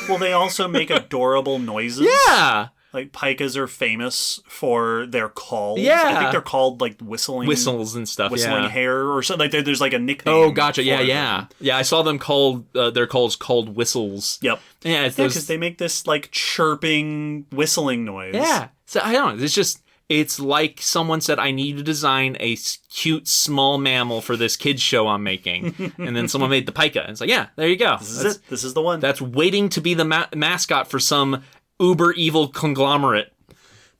Well, they also make adorable noises. Yeah. Like, pikas are famous for their calls. Yeah. I think they're called, like, whistles and stuff. Whistling hare or something. Like, there's like a nickname. Oh, gotcha. Yeah, them. yeah. Yeah, I saw them called, their calls called whistles. Yep. Yeah, because they make this, like, chirping, whistling noise. Yeah. So, I don't know. It's like someone said, I need to design a cute small mammal for this kid's show I'm making. And then someone made the pika. And it's like, yeah, there you go. This is it. This is the one. That's waiting to be the mascot for some uber evil conglomerate.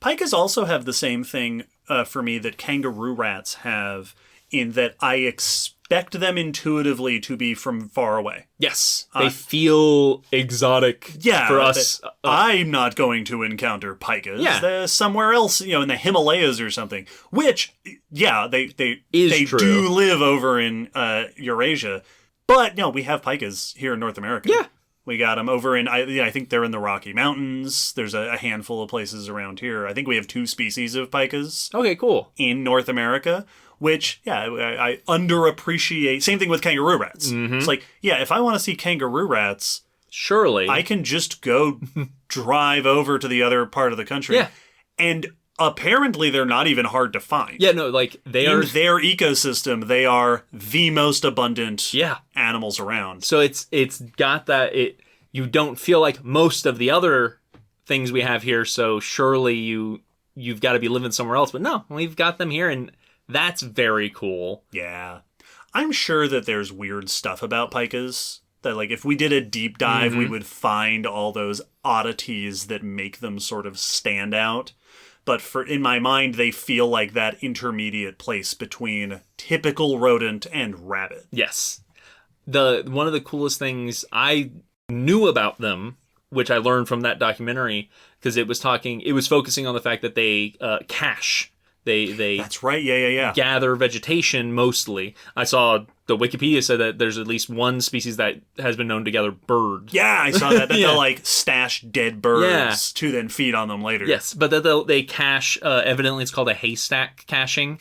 Pikas also have the same thing for me that kangaroo rats have, in that I expect them intuitively to be from far away. Yes. They feel exotic for us. I'm not going to encounter pikas. Yeah. They're somewhere else, in the Himalayas or something. Which, they true. do live over in Eurasia. But, no, we have pikas here in North America. Yeah. We got them over in, I think they're in the Rocky Mountains. There's a handful of places around here. I think we have 2 species of pikas. Okay, cool. In North America, which, I underappreciate. Same thing with kangaroo rats. Mm-hmm. It's like, if I want to see kangaroo rats, surely I can just go drive over to the other part of the country. Yeah. And apparently they're not even hard to find. Yeah, no, like, they are... In their ecosystem, they are the most abundant animals around. So it's got that... You don't feel like most of the other things we have here, so surely you've got to be living somewhere else. But no, we've got them here, and that's very cool. Yeah. I'm sure that there's weird stuff about pikas that, like, if we did a deep dive, we would find all those oddities that make them sort of stand out. But in my mind, they feel like that intermediate place between typical rodent and rabbit. Yes. one of the coolest things I knew about them, which I learned from that documentary, because it was focusing on the fact that they cache. They That's right. Yeah. gather vegetation mostly. I saw the Wikipedia said that there's at least one species that has been known to gather birds. Yeah, I saw that. Yeah. They'll like stash dead birds to then feed on them later. Yes, but that they cache. Evidently, it's called a haystack caching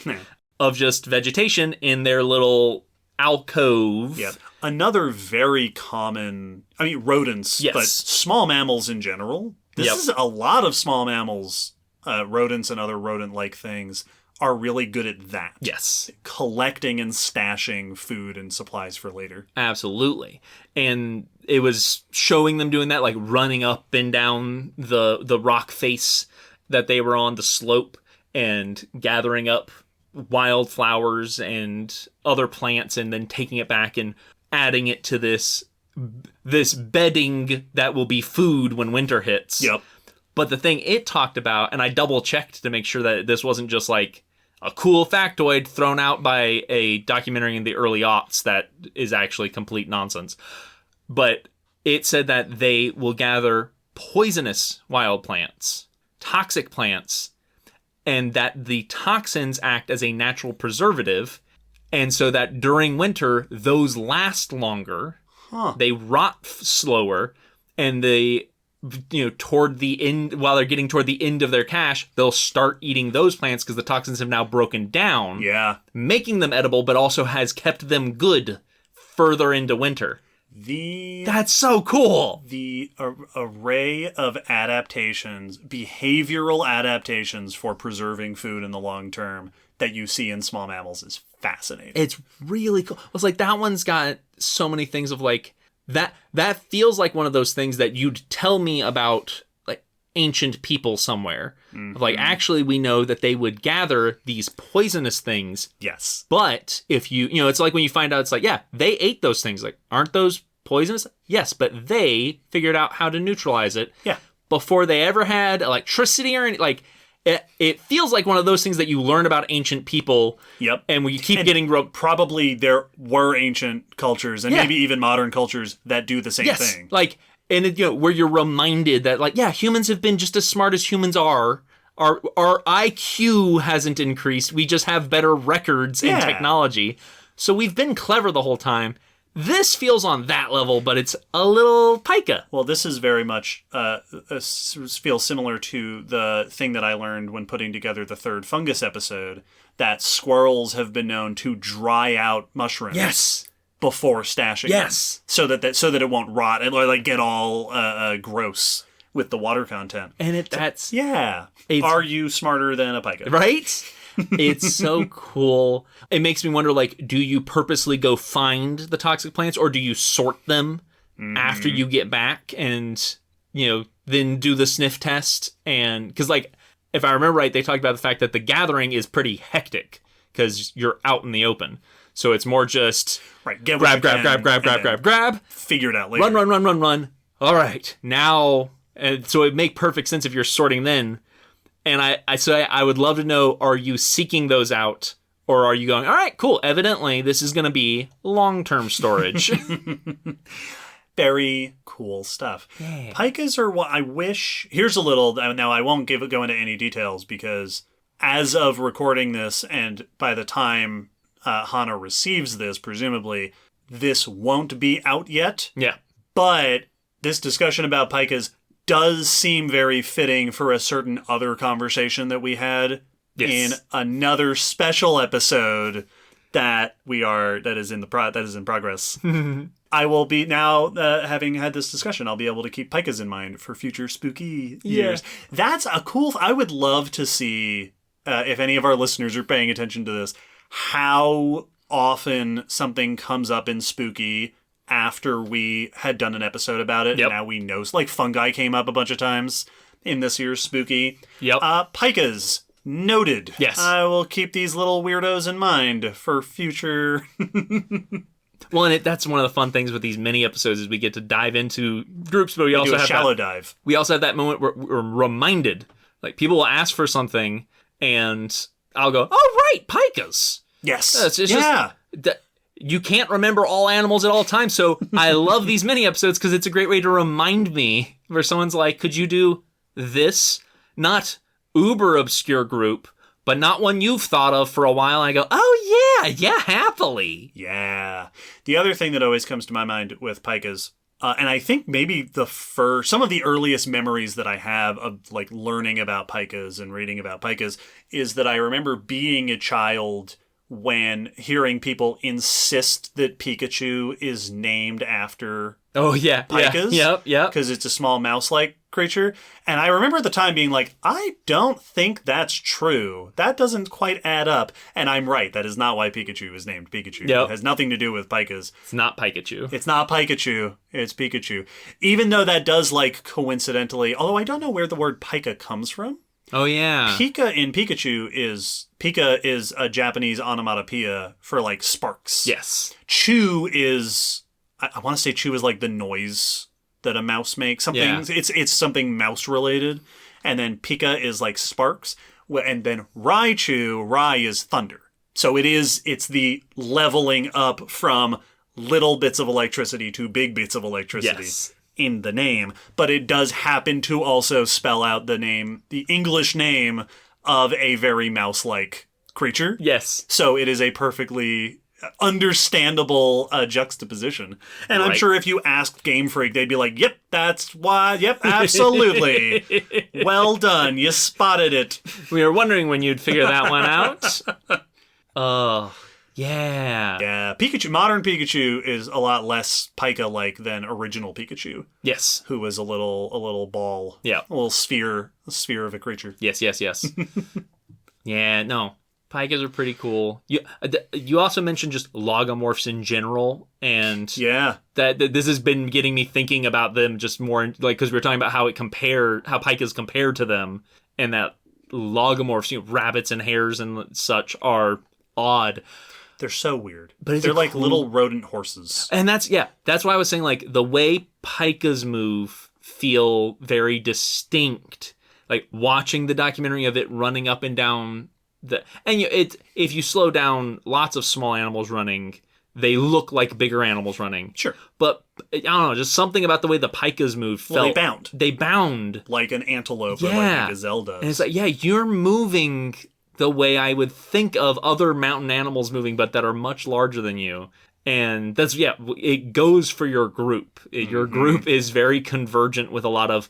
of just vegetation in their little alcove. Yeah. Another very common. I mean, rodents, but small mammals in general. This is a lot of small mammals. Rodents and other rodent-like things are really good at that. Yes. Collecting and stashing food and supplies for later. Absolutely. And it was showing them doing that, like running up and down the rock face that they were on, the slope, and gathering up wildflowers and other plants and then taking it back and adding it to this bedding that will be food when winter hits. Yep. But the thing it talked about, and I double-checked to make sure that this wasn't just like a cool factoid thrown out by a documentary in the early aughts that is actually complete nonsense. But it said that they will gather poisonous wild plants, toxic plants, and that the toxins act as a natural preservative, and so that during winter, those last longer, they rot slower, and they... toward the end, while they're getting toward the end of their cache, they'll start eating those plants because the toxins have now broken down. Yeah. Making them edible, but also has kept them good further into winter. That's so cool. The array of adaptations, behavioral adaptations for preserving food in the long term that you see in small mammals is fascinating. It's really cool. I was like, that one's got so many things of like, that feels like one of those things that you'd tell me about like ancient people somewhere. Mm-hmm. Like, actually, we know that they would gather these poisonous things. Yes. But if it's like when you find out, it's like, yeah, they ate those things. Like, aren't those poisonous? Yes, but they figured out how to neutralize it. Yeah. Before they ever had electricity or anything. Like, it feels like one of those things that you learn about ancient people. Yep. And we keep getting... Probably there were ancient cultures and maybe even modern cultures that do the same thing. Like, and where you're reminded that, like, yeah, humans have been just as smart as humans are. Our IQ hasn't increased. We just have better records and technology. So we've been clever the whole time. This feels on that level, but it's a little pika. Well, this is very much feels similar to the thing that I learned when putting together the third fungus episode, that squirrels have been known to dry out mushrooms before stashing them, so that it won't rot and like get all gross with the water content. And are you smarter than a pika? Right? It's so cool. It makes me wonder, like, do you purposely go find the toxic plants or do you sort them after you get back and, then do the sniff test? And because, like, if I remember right, they talked about the fact that the gathering is pretty hectic because you're out in the open. So it's more just grab. Figure it out later. Run. All right. Now, and so it make perfect sense if you're sorting then. And I would love to know, are you seeking those out? Or are you going, all right, cool. Evidently, this is going to be long-term storage. Very cool stuff. Yeah. Pikas are what I wish... Here's a little... Now, I won't go into any details because as of recording this, and by the time Hana receives this, presumably, this won't be out yet. Yeah. But this discussion about pikas does seem very fitting for a certain other conversation that we had in another special episode that is in progress. I will be now, having had this discussion, I'll be able to keep pikas in mind for future spooky years. That's a cool... I would love to see, if any of our listeners are paying attention to this, how often something comes up in spooky after we had done an episode about it. And now we know, like fungi came up a bunch of times in this year's spooky. Pikas, noted. Yes. I will keep these little weirdos in mind for future... Well, and that's one of the fun things with these mini episodes is we get to dive into groups, but we also have shallow dive. We also have that moment where we're reminded, like people will ask for something, and I'll go, "Oh, right, pikas." Yes. It's just you can't remember all animals at all times. So I love these mini episodes because it's a great way to remind me where someone's like, could you do this? Not uber obscure group, but not one you've thought of for a while. And I go, oh yeah, happily. Yeah. The other thing that always comes to my mind with pikas, and I think maybe some of the earliest memories that I have of like learning about pikas and reading about pikas is that I remember being a child when hearing people insist that Pikachu is named after pikas. Yeah. Because it's a small mouse-like creature. And I remember at the time being like, I don't think that's true. That doesn't quite add up. And I'm right. That is not why Pikachu is named Pikachu. Yep. It has nothing to do with pikas. It's not Pikachu. It's not Pikachu. It's Pikachu. Even though that does, like, coincidentally, although I don't know where the word pika comes from. Oh, yeah. Pika in Pikachu is a Japanese onomatopoeia for, like, sparks. Yes. Chew is, I want to say chew is like the noise that a mouse makes. Something. Yeah. It's something mouse related. And then Pika is like sparks. And then Rai is thunder. So it's the leveling up from little bits of electricity to big bits of electricity. Yes. In the name, but it does happen to also spell out the English name of a very mouse-like creature. Yes. So it is a perfectly understandable juxtaposition. And I'm sure if you asked Game Freak, they'd be like, yep, that's why, yep, absolutely. Well done, you spotted it. We were wondering when you'd figure that one out. Oh, yeah. Yeah, modern Pikachu is a lot less Pika-like than original Pikachu. Yes. Who was a little ball. Yeah. A little sphere of a creature. Yes. Yeah, no. Pikas are pretty cool. You also mentioned just logomorphs in general, and that this has been getting me thinking about them just more, like, because we were talking about how Pikas compare to them, and that logomorphs, rabbits and hares and such, are odd. They're so weird. But they're like little rodent horses. And that's why I was saying, like, the way pikas move feel very distinct. Like, watching the documentary of it running up and down if you slow down lots of small animals running, they look like bigger animals running. Sure. But I don't know, just something about the way the pikas move felt. Well, they bound. Like an antelope or like a gazelle does. And it's like, you're moving the way I would think of other mountain animals moving, but that are much larger than you. And that's, it goes for your group. Your group is very convergent with a lot of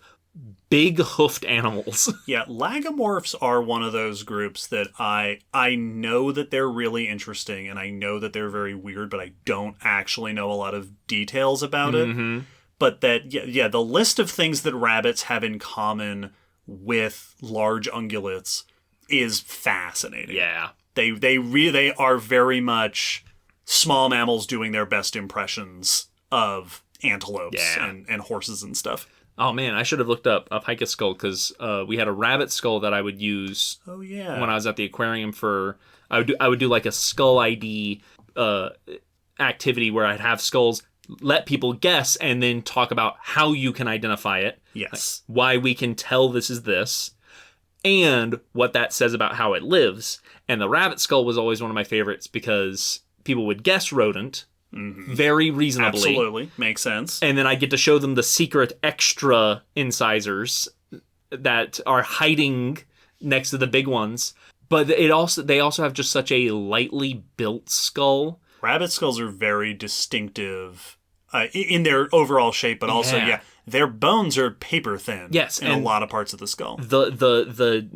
big hoofed animals. Yeah, lagomorphs are one of those groups that I know that they're really interesting, and I know that they're very weird, but I don't actually know a lot of details about it. But that, the list of things that rabbits have in common with large ungulates is fascinating. Yeah. They are very much small mammals doing their best impressions of antelopes and horses and stuff. Oh man, I should have looked up a pika skull, because we had a rabbit skull that I would use when I was at the aquarium I would do like a skull ID activity where I'd have skulls, let people guess, and then talk about how you can identify it. Yes. Like, why we can tell this is this, and what that says about how it lives. And the rabbit skull was always one of my favorites because people would guess rodent very reasonably. Absolutely. Makes sense. And then I get to show them the secret extra incisors that are hiding next to the big ones. But they also have just such a lightly built skull. Rabbit skulls are very distinctive in their overall shape, but also, their bones are paper thin. Yes, in a lot of parts of the skull. The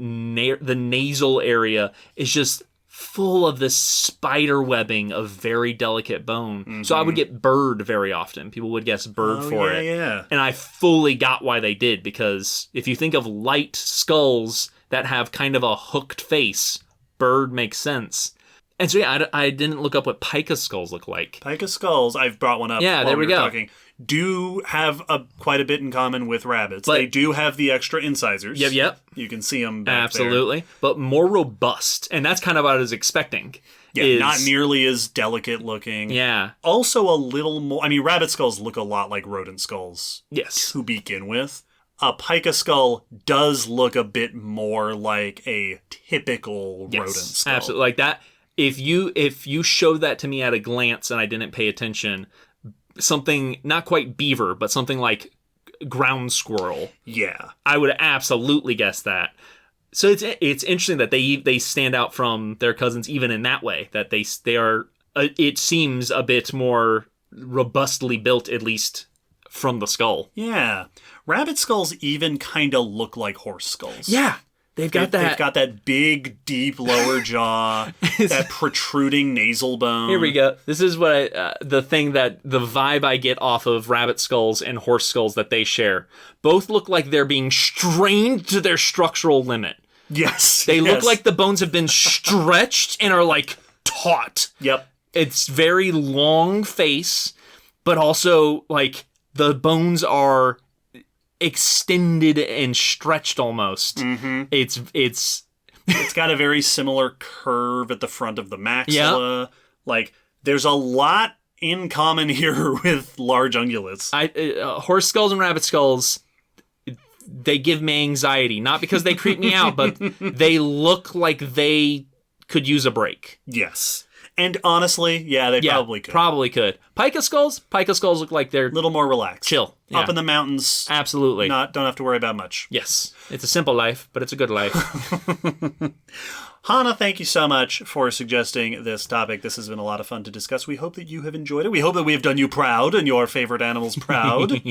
nasal area is just full of this spider webbing of very delicate bone. So I would get bird very often. People would guess bird for it. Yeah. And I fully got why they did, because if you think of light skulls that have kind of a hooked face, bird makes sense. And so, I didn't look up what pika skulls look like. Pika skulls, I've brought one up. Yeah, there we go. Talking, do have quite a bit in common with rabbits. They do have the extra incisors. Yep. You can see them back Absolutely. there. But more robust. And that's kind of what I was expecting. Yeah, not nearly as delicate looking. Yeah. Also a little more... I mean, rabbit skulls look a lot like rodent skulls. Yes. To begin with. A pika skull does look a bit more like a typical rodent skull. Absolutely. Like that. if you showed that to me at a glance and I didn't pay attention, something not quite beaver, but something like ground squirrel, Yeah. I would absolutely guess that. So it's interesting that they stand out from their cousins even in that way, that they are it seems a bit more robustly built, at least from the skull. Yeah. Rabbit skulls even kind of look like horse skulls. Yeah. They've got that big, deep lower jaw, that protruding nasal bone. Here we go. This is what the vibe I get off of rabbit skulls and horse skulls that they share. Both look like they're being strained to their structural limit. Yes. They look like the bones have been stretched and are like taut. Yep. It's very long face, but also like the bones are extended and stretched almost. Mm-hmm. It's got a very similar curve at the front of the maxilla. Yep. Like, there's a lot in common here with large ungulates. Horse skulls and rabbit skulls, they give me anxiety. Not because they creep me out, but they look like they could use a break. Yes. And honestly, yeah, they probably could. Probably could. Pikas skulls look like they're a little more relaxed. Chill. Yeah. Up in the mountains. Absolutely. Don't have to worry about much. Yes. It's a simple life, but it's a good life. Hana, thank you so much for suggesting this topic. This has been a lot of fun to discuss. We hope that you have enjoyed it. We hope that we have done you proud and your favorite animals proud.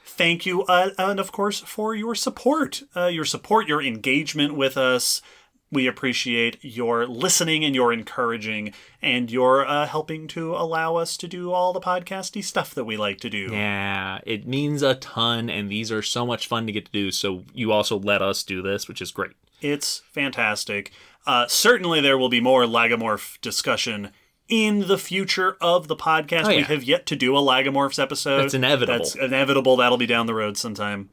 Thank you, and of course, for your support. Your engagement with us. We appreciate your listening and your encouraging and your helping to allow us to do all the podcasty stuff that we like to do. Yeah, it means a ton, and these are so much fun to get to do, so you also let us do this, which is great. It's fantastic. Certainly there will be more Lagomorph discussion in the future of the podcast. Oh, yeah. We have yet to do a Lagomorphs episode. That's inevitable. That'll be down the road sometime.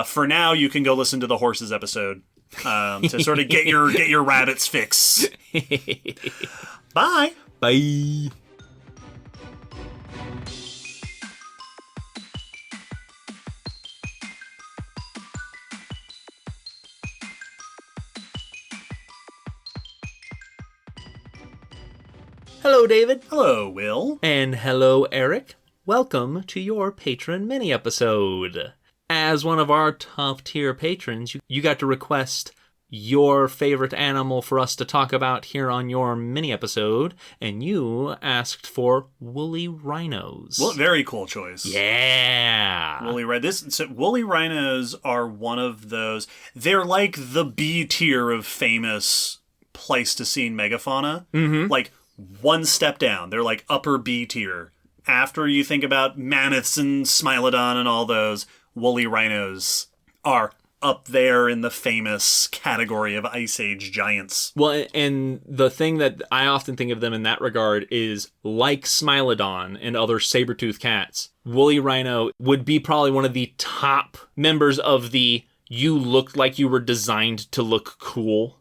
For now, you can go listen to the horses episode. To sort of get your rabbits fix. Bye. Bye. Hello, David. Hello, Will. And hello, Eric. Welcome to your Patron mini-episode. As one of our top-tier patrons, you got to request your favorite animal for us to talk about here on your mini-episode, and you asked for woolly rhinos. Well, very cool choice. Yeah! Woolly rhinos are one of those... They're like the B tier of famous Pleistocene megafauna. Mm-hmm. Like, one step down. They're like upper B tier. After you think about mammoths and Smilodon and all those... woolly rhinos are up there in the famous category of Ice Age giants. Well, and the thing that I often think of them in that regard is, like Smilodon and other saber-toothed cats, woolly rhino would be probably one of the top members of the you looked like you were designed to look cool.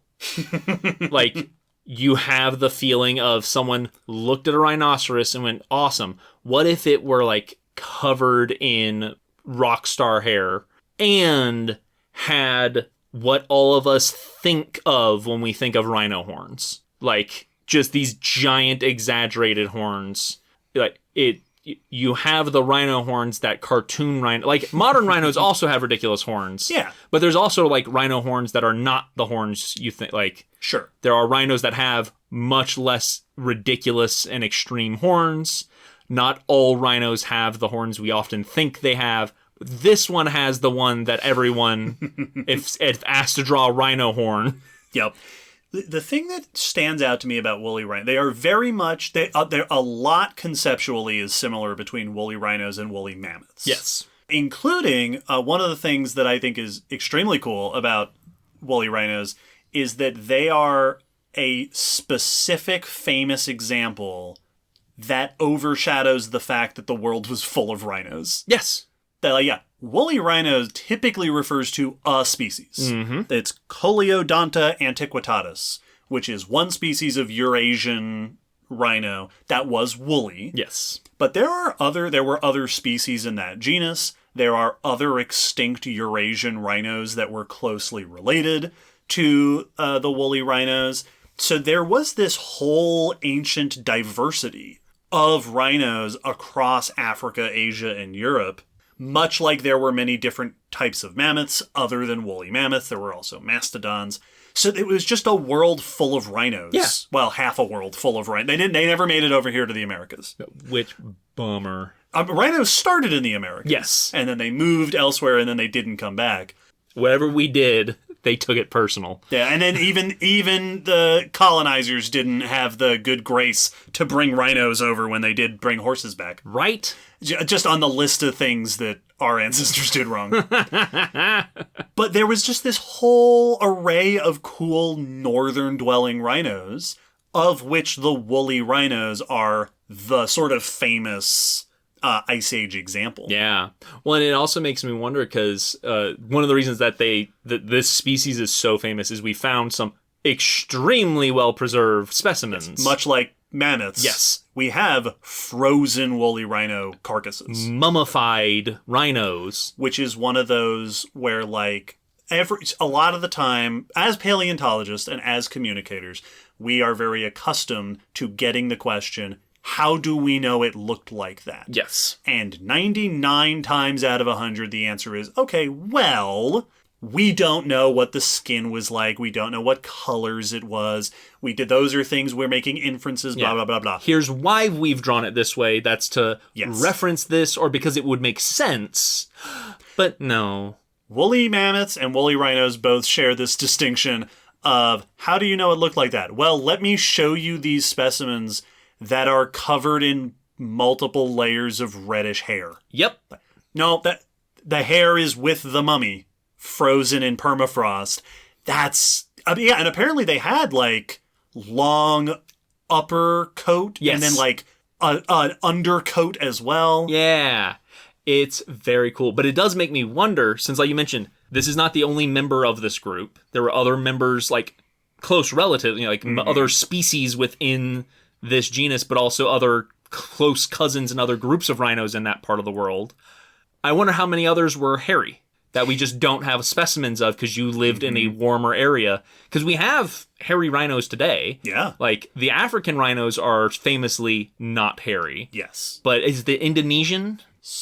Like, you have the feeling of someone looked at a rhinoceros and went, awesome. What if it were, like, covered in rock star hair and had what all of us think of when we think of rhino horns, like just these giant exaggerated horns. Like you have the rhino horns that cartoon rhino, like modern rhinos also have ridiculous horns. Yeah, but there's also like rhino horns that are not the horns you think. Like, sure, there are rhinos that have much less ridiculous and extreme horns. Not all rhinos have the horns we often think they have. This one has the one that everyone, if asked to draw a rhino horn. Yep. The thing that stands out to me about woolly rhino, they are very much, they're a lot conceptually is similar between woolly rhinos and woolly mammoths. Yes. Including one of the things that I think is extremely cool about woolly rhinos is that they are a specific famous example that overshadows the fact that the world was full of rhinos. Yes. Woolly rhinos typically refers to a species. Mm-hmm. It's Coleodonta antiquitatis, which is one species of Eurasian rhino that was woolly. Yes. But there were other species in that genus. There are other extinct Eurasian rhinos that were closely related to the woolly rhinos. So there was this whole ancient diversity of rhinos across Africa, Asia, and Europe, much like there were many different types of mammoths other than woolly mammoths. There were also mastodons. So it was just a world full of rhinos. Yeah. Well, half a world full of rhinos. They never made it over here to the Americas. Which bummer. Rhinos started in the Americas. Yes. And then they moved elsewhere, and then they didn't come back. Whatever we did, they took it personal. Yeah, and then even the colonizers didn't have the good grace to bring rhinos over when they did bring horses back. Right? Just on the list of things that our ancestors did wrong. But there was just this whole array of cool northern-dwelling rhinos, of which the woolly rhinos are the sort of famous Ice Age example. Yeah. Well, and it also makes me wonder because one of the reasons that this species is so famous is we found some extremely well-preserved specimens. Much like mammoths. Yes. We have frozen woolly rhino carcasses. Mummified rhinos. Which is one of those where, like, a lot of the time, as paleontologists and as communicators, we are very accustomed to getting the question, how do we know it looked like that? Yes. And 99 times out of 100, the answer is, okay, well, we don't know what the skin was like. We don't know what colors it was. Those are things we're making inferences, blah, blah, blah, blah. Here's why we've drawn it this way. That's to reference this or because it would make sense. But no. Woolly mammoths and woolly rhinos both share this distinction of, how do you know it looked like that? Well, let me show you these specimens that are covered in multiple layers of reddish hair. Yep. No, the hair is with the mummy, frozen in permafrost. And apparently they had, like, long upper coat, yes. and then, like, an undercoat as well. Yeah. It's very cool. But it does make me wonder, since, like you mentioned, this is not the only member of this group. There were other members, like, close relatives, other species within this genus, but also other close cousins and other groups of rhinos in that part of the world. I wonder how many others were hairy that we just don't have specimens of because you lived in a warmer area. Because we have hairy rhinos today. Yeah. Like, the African rhinos are famously not hairy. Yes. But is the Indonesian...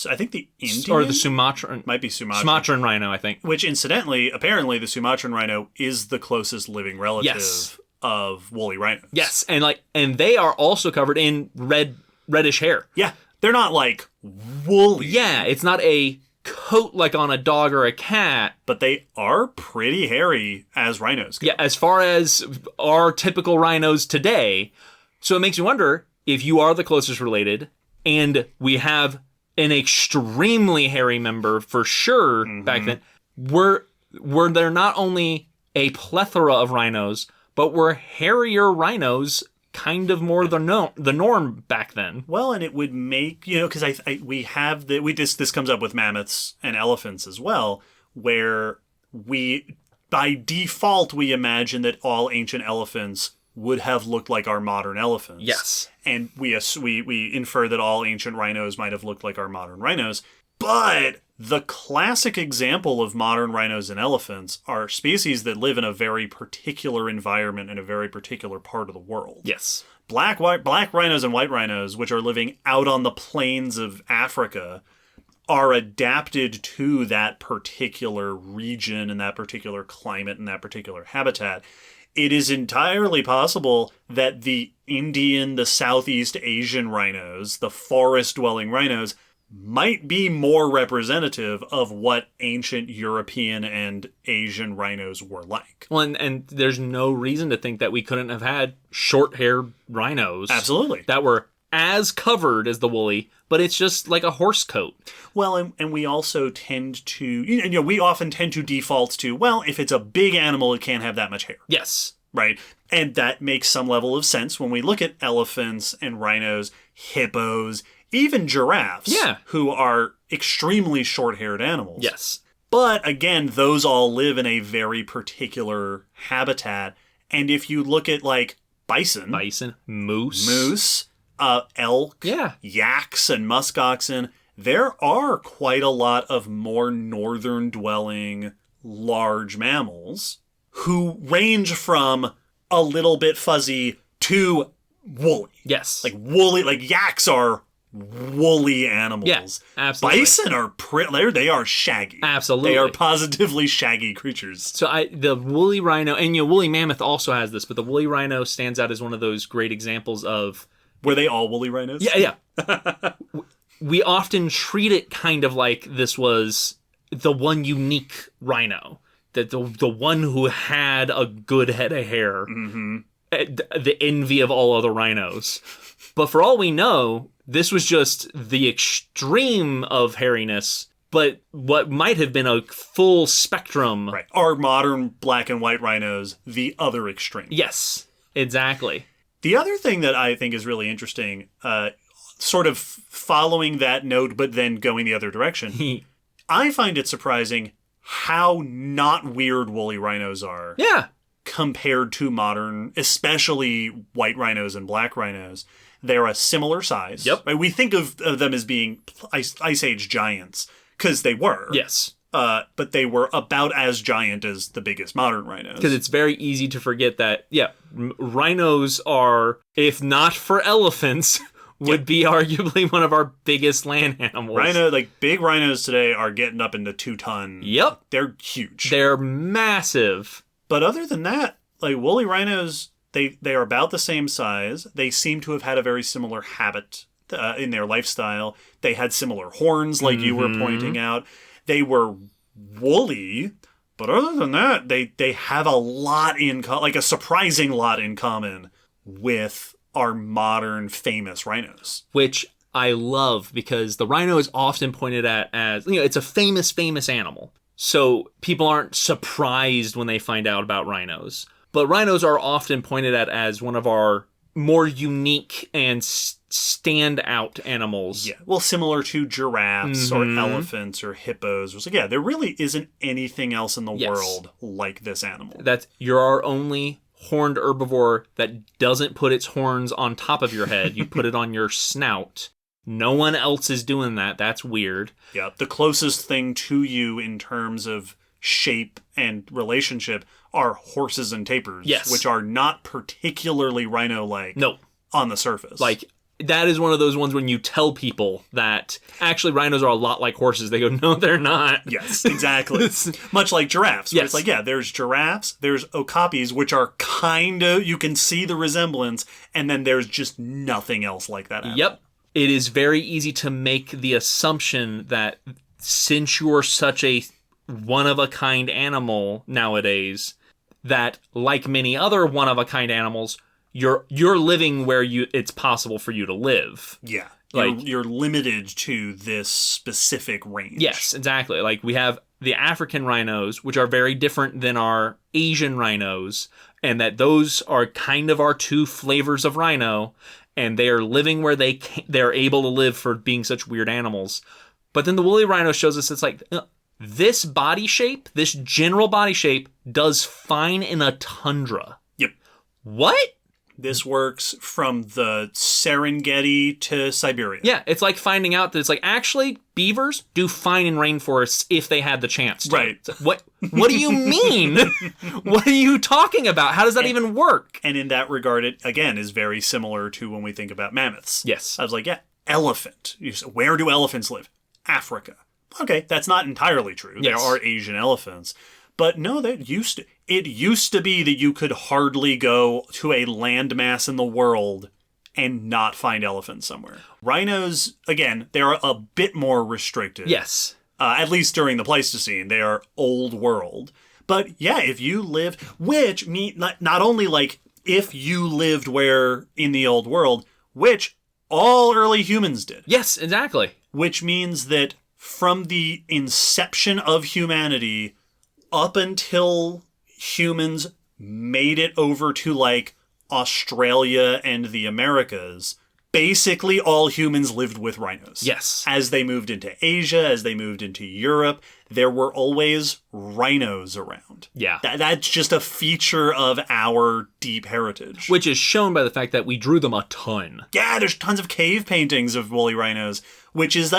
I think the Indian? Or the Sumatran... Might be Sumatran. Sumatran rhino, I think. Which, incidentally, apparently the Sumatran rhino is the closest living relative of woolly rhinos. Yes, and they are also covered in reddish hair. Yeah, they're not, like, woolly. Yeah, it's not a coat like on a dog or a cat. But they are pretty hairy as rhinos go. Yeah, as far as our typical rhinos today. So it makes me wonder if you are the closest related, and we have an extremely hairy member for sure back then. Were there not only a plethora of rhinos, but were hairier rhinos kind of more the norm back then? Well, and it would make, because we have this comes up with mammoths and elephants as well, where by default we imagine that all ancient elephants would have looked like our modern elephants. Yes. And we infer that all ancient rhinos might have looked like our modern rhinos. But the classic example of modern rhinos and elephants are species that live in a very particular environment in a very particular part of the world. Yes. Black rhinos and white rhinos, which are living out on the plains of Africa, are adapted to that particular region and that particular climate and that particular habitat. It is entirely possible that the Indian, the Southeast Asian rhinos, the forest-dwelling rhinos, might be more representative of what ancient European and Asian rhinos were like. Well, and there's no reason to think that we couldn't have had short-haired rhinos. Absolutely. That were as covered as the woolly, but it's just like a horse coat. Well, and we also tend to, we often tend to default to, well, if it's a big animal, it can't have that much hair. Yes. Right? And that makes some level of sense when we look at elephants and rhinos, hippos, even giraffes, who are extremely short-haired animals. Yes. But again, those all live in a very particular habitat. And if you look at, like, bison, moose, elk, yaks, and muskoxen, there are quite a lot of more northern-dwelling large mammals who range from a little bit fuzzy to woolly. Yes. Like woolly, like yaks are woolly animals. Yeah, absolutely. Bison are they are shaggy. Absolutely. They are positively shaggy creatures. So the woolly rhino, and woolly mammoth also has this, but the woolly rhino stands out as one of those great examples of... Were they all woolly rhinos? Yeah. We often treat it kind of like this was the one unique rhino. That the one who had a good head of hair. Mm-hmm. The envy of all other rhinos. But for all we know, this was just the extreme of hairiness, but what might have been a full spectrum. Right. Our modern black and white rhinos, the other extreme. Yes, exactly. The other thing that I think is really interesting, sort of following that note, but then going the other direction, I find it surprising how not weird woolly rhinos are. Yeah. Compared to modern, especially white rhinos and black rhinos. They're a similar size. Yep. Right? We think of them as being Ice Age giants, because they were. Yes. But they were about as giant as the biggest modern rhinos. Because it's very easy to forget that, rhinos are, if not for elephants, would be arguably one of our biggest land animals. Big rhinos today are getting up into 2-ton. Yep. They're huge. They're massive. But other than that, like woolly rhinos, they are about the same size. They seem to have had a very similar habit in their lifestyle. They had similar horns, like you were pointing out. They were woolly, but other than that, they have a lot in like a surprising lot in common with our modern famous rhinos. Which I love, because the rhino is often pointed at as, it's a famous animal. So people aren't surprised when they find out about rhinos. But rhinos are often pointed at as one of our more unique and stand-out animals. Yeah, well, similar to giraffes or elephants or hippos. There really isn't anything else in the world like this animal. You're our only horned herbivore that doesn't put its horns on top of your head. You put it on your snout. No one else is doing that. That's weird. Yeah, the closest thing to you in terms of shape and relationship are horses and tapirs, which are not particularly rhino-like on the surface. Like, that is one of those ones when you tell people that actually rhinos are a lot like horses, they go, no, they're not. Yes, exactly. Much like giraffes. Yes. It's like, there's giraffes, there's okapis, which are kind of, you can see the resemblance, and then there's just nothing else like that animal. Yep. It is very easy to make the assumption that since you're such a one-of-a-kind animal nowadays, that like many other one-of-a-kind animals, you're living where it's possible for you to live. Yeah. Like, you're limited to this specific range. Yes, exactly. Like, we have the African rhinos, which are very different than our Asian rhinos, and that those are kind of our two flavors of rhino, and they are living where they're able to live for being such weird animals. But then the woolly rhino shows us it's like, this body shape, this general body shape, does fine in a tundra. Yep. What? This works from the Serengeti to Siberia. Yeah, it's like finding out that it's like, actually, beavers do fine in rainforests if they had the chance to. Right. What do you mean? What are you talking about? How does that even work? And in that regard, it, again, is very similar to when we think about mammoths. Yes. I was like, elephant. Where do elephants live? Africa. Okay, that's not entirely true. Yes. There are Asian elephants. But no, it used to be that you could hardly go to a landmass in the world and not find elephants somewhere. Rhinos, again, they are a bit more restricted. Yes. At least during the Pleistocene, they are old world. But yeah, if you lived, which not only like if you lived where in the old world, which all early humans did. Yes, exactly. Which means that from the inception of humanity up until humans made it over to like Australia and the Americas, basically all humans lived with rhinos. Yes. As they moved into Asia, as they moved into Europe, there were always rhinos around. Yeah. That's just a feature of our deep heritage. Which is shown by the fact that we drew them a ton. Yeah, there's tons of cave paintings of woolly rhinos, which is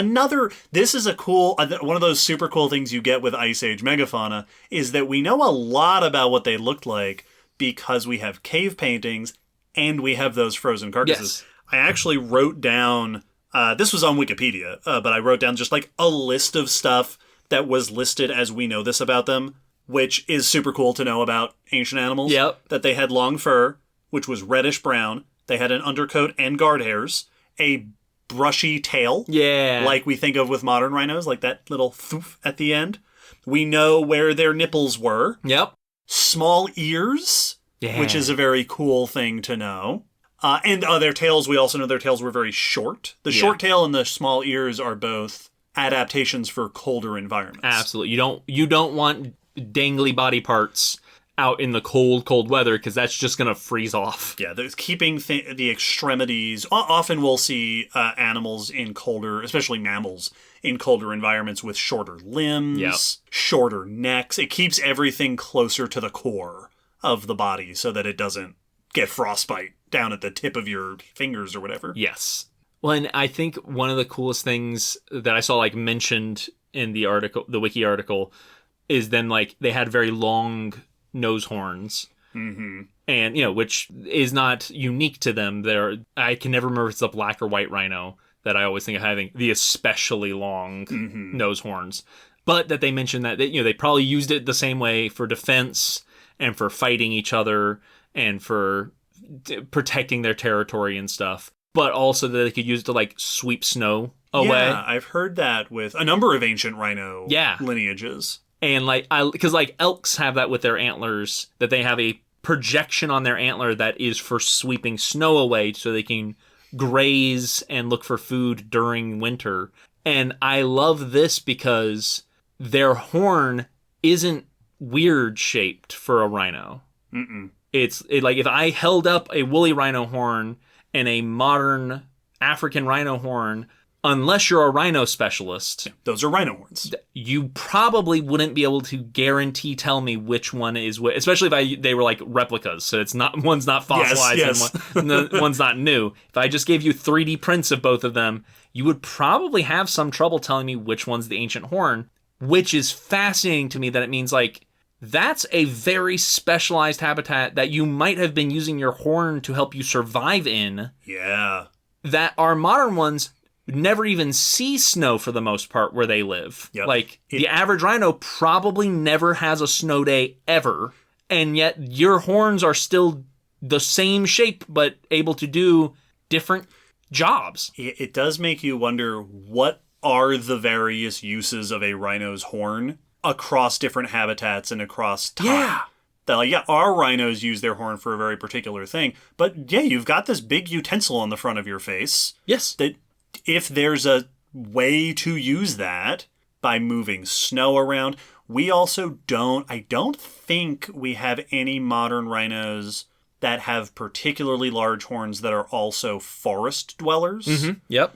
this is a cool, one of those super cool things you get with Ice Age megafauna, is that we know a lot about what they looked like, because we have cave paintings and we have those frozen carcasses. Yes. I actually wrote down, this was on Wikipedia, but I wrote down just like a list of stuff that was listed as we know this about them, which is super cool to know about ancient animals. Yep. That they had long fur, which was reddish brown. They had an undercoat and guard hairs, a brushy tail, Yeah. like we think of with modern rhinos, like that little thoof at the end. We know where their nipples were. Yep. Small ears, Yeah. which is a very cool thing to know. And their tails, we also know their tails were very short. The short tail and the small ears are both adaptations for colder environments. Absolutely. You don't want dangly body parts out in the cold weather, because that's just going to freeze off. Yeah, there's keeping the extremities. Often we'll see animals in colder, especially mammals, in colder environments with shorter limbs, shorter necks. It keeps everything closer to the core of the body so that it doesn't get frostbite down at the tip of your fingers or whatever. Yes. Well, and I think one of the coolest things that I saw like mentioned in the article, the wiki article, is then like they had very long nose horns. Mm-hmm. And, which is not unique to them. I can never remember if it's a black or white rhino that I always think of having the especially long nose horns. But that they mentioned that, they probably used it the same way for defense and for fighting each other and for protecting their territory and stuff. But also that they could use it to, like, sweep snow away. Yeah, I've heard that with a number of ancient rhino lineages. And, because, elks have that with their antlers, that they have a projection on their antler that is for sweeping snow away so they can graze and look for food during winter. And I love this because their horn isn't weird shaped for a rhino. Mm-mm. It's like if I held up a woolly rhino horn and a modern African rhino horn, unless you're a rhino specialist, those are rhino horns. You probably wouldn't be able to tell me which one is which, especially if they were like replicas. So it's not, one's not fossilized and one's not new. If I just gave you 3D prints of both of them, you would probably have some trouble telling me which one's the ancient horn, which is fascinating to me that it means like that's a very specialized habitat that you might have been using your horn to help you survive in. Yeah. That our modern ones never even see snow for the most part where they live. Yep. Like, the average rhino probably never has a snow day ever, and yet your horns are still the same shape but able to do different jobs. It does make you wonder, what are the various uses of a rhino's horn across different habitats and across time? Yeah. That, our rhinos use their horn for a very particular thing, but you've got this big utensil on the front of your face. Yes. That if there's a way to use that by moving snow around, we also I don't think we have any modern rhinos that have particularly large horns that are also forest dwellers. Mm-hmm. Yep.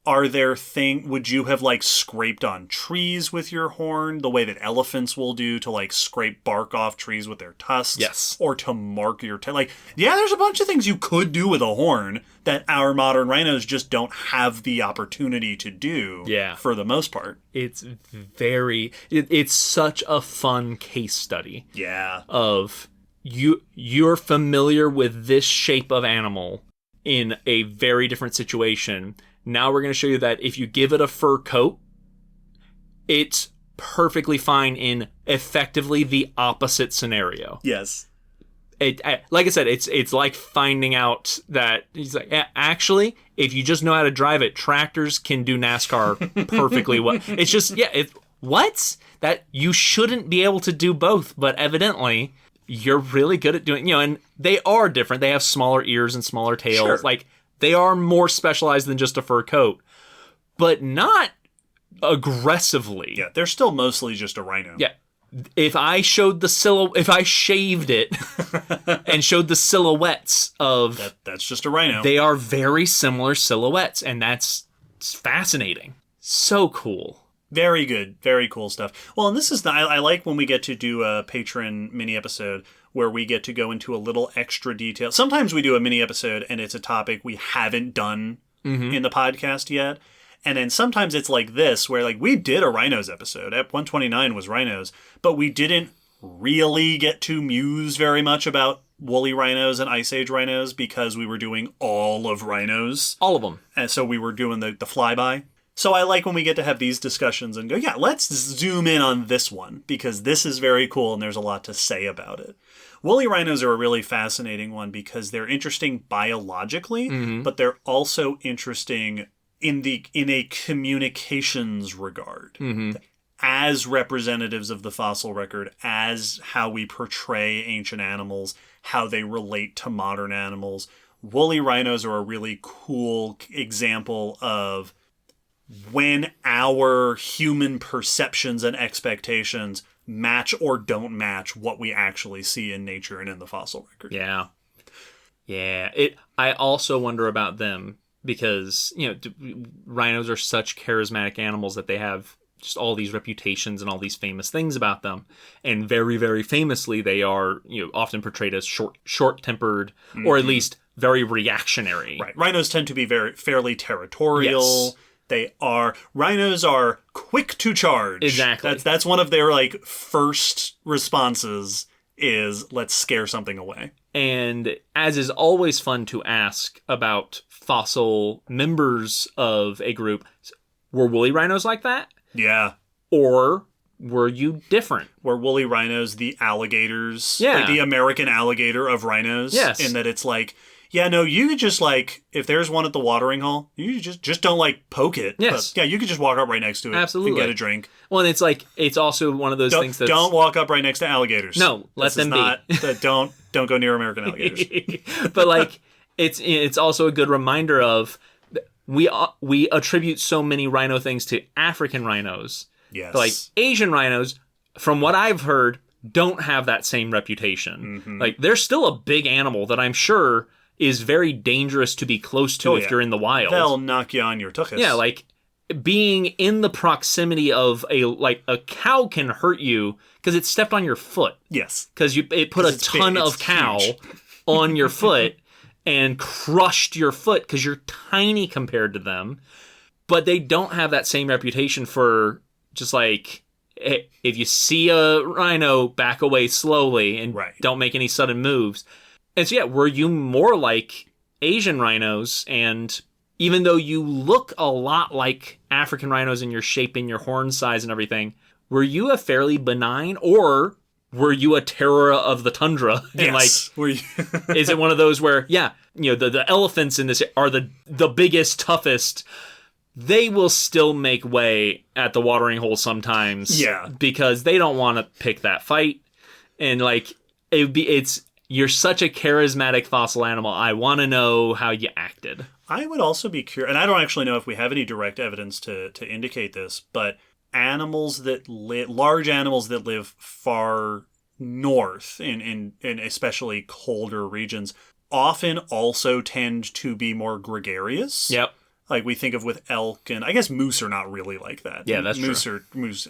Would you have scraped on trees with your horn the way that elephants will do to scrape bark off trees with their tusks? Yes. Or to mark your there's a bunch of things you could do with a horn that our modern rhinos just don't have the opportunity to do. Yeah. For the most part. It's it's such a fun case study. Yeah. Of you're familiar with this shape of animal in a very different situation. Now we're going to show you that if you give it a fur coat, it's perfectly fine in effectively the opposite scenario. Yes. Like I said, it's like finding out that he's like, actually, if you just know how to drive it, tractors can do NASCAR perfectly well. It's just, what? That you shouldn't be able to do both, but evidently you're really good at doing, and they are different. They have smaller ears and smaller tails. Sure. They are more specialized than just a fur coat, but not aggressively. Yeah, they're still mostly just a rhino. Yeah. If I showed if I shaved it and showed the silhouettes of... That's just a rhino. They are very similar silhouettes, and that's fascinating. So cool. Very good. Very cool stuff. Well, and this is I like when we get to do a Patron mini episode where we get to go into a little extra detail. Sometimes we do a mini episode and it's a topic we haven't done in the podcast yet. And then sometimes it's like this, where we did a rhinos episode. Ep 129 was rhinos, but we didn't really get to muse very much about woolly rhinos and Ice Age rhinos because we were doing all of rhinos. All of them. And so we were doing the flyby. So I like when we get to have these discussions and go, yeah, let's zoom in on this one because this is very cool and there's a lot to say about it. Woolly rhinos are a really fascinating one because they're interesting biologically, but they're also interesting in a communications regard. As representatives of the fossil record, as how we portray ancient animals, how they relate to modern animals. Woolly rhinos are a really cool example of when our human perceptions and expectations match or don't match what we actually see in nature and in the fossil record. Yeah. Yeah. I also wonder about them because, rhinos are such charismatic animals that they have just all these reputations and all these famous things about them. And very, very famously, they are, often portrayed as short-tempered or at least very reactionary. Right. Rhinos tend to be fairly territorial. Yes. Rhinos are quick to charge. Exactly. That's one of their first responses is let's scare something away. And as is always fun to ask about fossil members of a group, were woolly rhinos like that? Yeah. Or were you different? Were woolly rhinos the alligators? Yeah. The American alligator of rhinos? Yes. In that it's you could just if there's one at the watering hole, you just don't poke it. Yes. But, you could just walk up right next to it. Absolutely. And get a drink. Well, and it's also one of those things that don't walk up right next to alligators. No, let them be. Don't go near American alligators. But it's also a good reminder of we attribute so many rhino things to African rhinos. Yes. But Asian rhinos, from what I've heard, don't have that same reputation. They're still a big animal that I'm sure is very dangerous to be close to if you're in the wild. They'll knock you on your tuchus. Yeah, being in the proximity of a cow can hurt you because it stepped on your foot. Yes. Because it put a ton of cow on your foot and crushed your foot because you're tiny compared to them. But they don't have that same reputation for just if you see a rhino, back away slowly and don't make any sudden moves. And so, were you more like Asian rhinos? And even though you look a lot like African rhinos in your shape and your horn size and everything, were you a fairly benign, or were you a terror of the tundra? Yes. And is it one of those where, the elephants in this are the biggest, toughest? They will still make way at the watering hole sometimes. Yeah. Because they don't want to pick that fight. And you're such a charismatic fossil animal. I want to know how you acted. I would also be curious, and I don't actually know if we have any direct evidence to indicate this, but large animals that live far north in especially colder regions often also tend to be more gregarious. Yep. We think of with elk, and I guess moose are not really like that. Yeah, that's true. Moose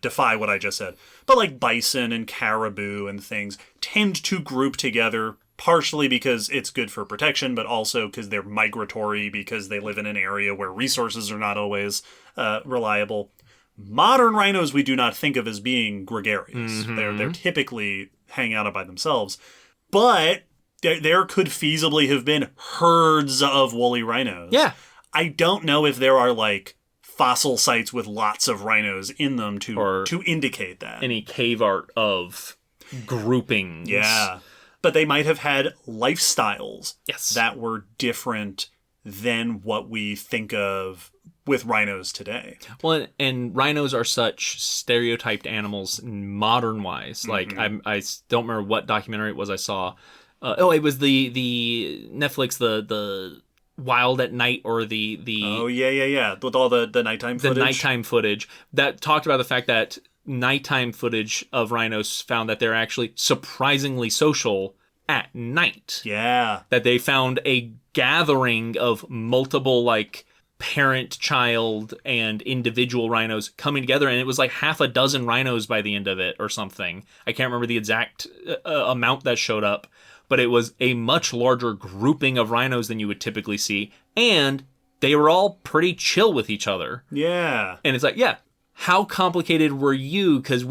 defy what I just said. But bison and caribou and things tend to group together, partially because it's good for protection, but also because they're migratory, because they live in an area where resources are not always reliable. Modern rhinos we do not think of as being gregarious. They're typically hang out by themselves. But there could feasibly have been herds of woolly rhinos. Yeah. I don't know if there are fossil sites with lots of rhinos in them to indicate that. Any cave art of groupings. Yeah. But they might have had lifestyles that were different than what we think of with rhinos today. Well, and rhinos are such stereotyped animals modern-wise. I don't remember what documentary it was I saw. It was the Netflix, the Wild at Night, or the Oh, yeah. With all the nighttime footage. The nighttime footage that talked about the fact that nighttime footage of rhinos found that they're actually surprisingly social at night. Yeah. That they found a gathering of multiple parent, child, and individual rhinos coming together, and it was half a dozen rhinos by the end of it or something. I can't remember the exact amount that showed up, but it was a much larger grouping of rhinos than you would typically see, and they were all pretty chill with each other. Yeah. And it's how complicated were you? Because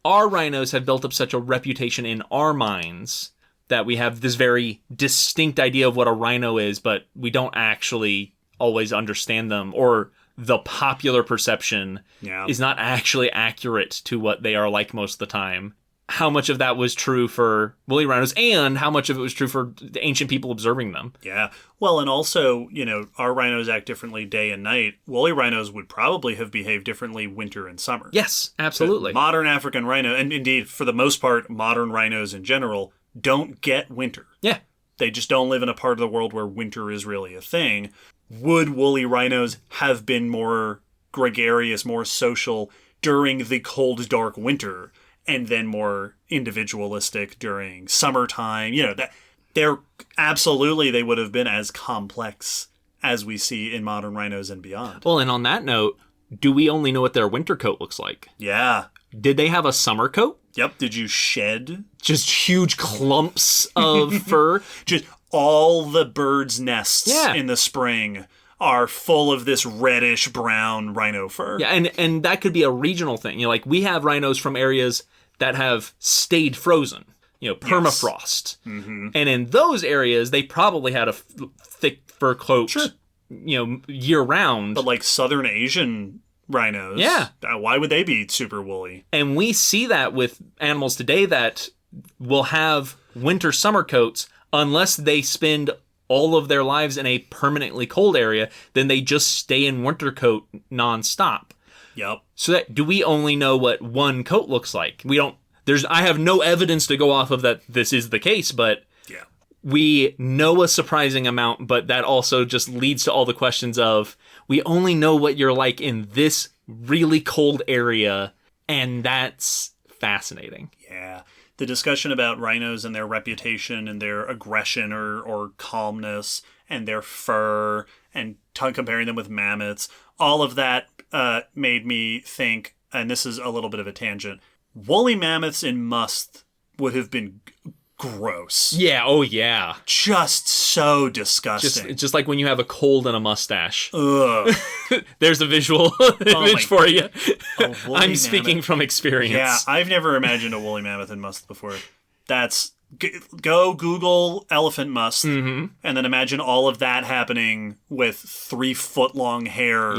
our rhinos have built up such a reputation in our minds that we have this very distinct idea of what a rhino is, but we don't actually always understand them, or the popular perception is not actually accurate to what they are like most of the time. How much of that was true for woolly rhinos, and how much of it was true for the ancient people observing them? Yeah. Well, and also, our rhinos act differently day and night. Woolly rhinos would probably have behaved differently winter and summer. Yes, absolutely. The modern African rhino, and indeed, for the most part, modern rhinos in general, don't get winter. Yeah. They just don't live in a part of the world where winter is really a thing. Would woolly rhinos have been more gregarious, more social during the cold, dark winter, and then more individualistic during summertime? They're absolutely, they would have been as complex as we see in modern rhinos and beyond. Well, and on that note, do we only know what their winter coat looks like? Yeah. Did they have a summer coat? Yep. Did you shed? Just huge clumps of fur? Just all the birds' nests in the spring are full of this reddish brown rhino fur. Yeah, and that could be a regional thing. Like we have rhinos from areas that have stayed frozen, permafrost. Yes. Mm-hmm. And in those areas, they probably had a thick fur coat, year round. But like southern Asian rhinos, why would they be super woolly? And we see that with animals today that will have winter summer coats unless they spend all of their lives in a permanently cold area, then they just stay in winter coat nonstop. Yep. So do we only know what one coat looks like? I have no evidence to go off of that this is the case, but we know a surprising amount, but that also just leads to all the questions of, we only know what you're like in this really cold area, and that's fascinating. Yeah. The discussion about rhinos and their reputation and their aggression or calmness and their fur and comparing them with mammoths, all of that made me think, and this is a little bit of a tangent, woolly mammoths in must would have been gross. Yeah, oh yeah. Just so disgusting. Just like when you have a cold and a mustache. Ugh. There's a visual image for you. I'm speaking mammoth. from experience. Yeah, I've never imagined a woolly mammoth in must before. Go Google elephant must, and then imagine all of that happening with 3-foot long hair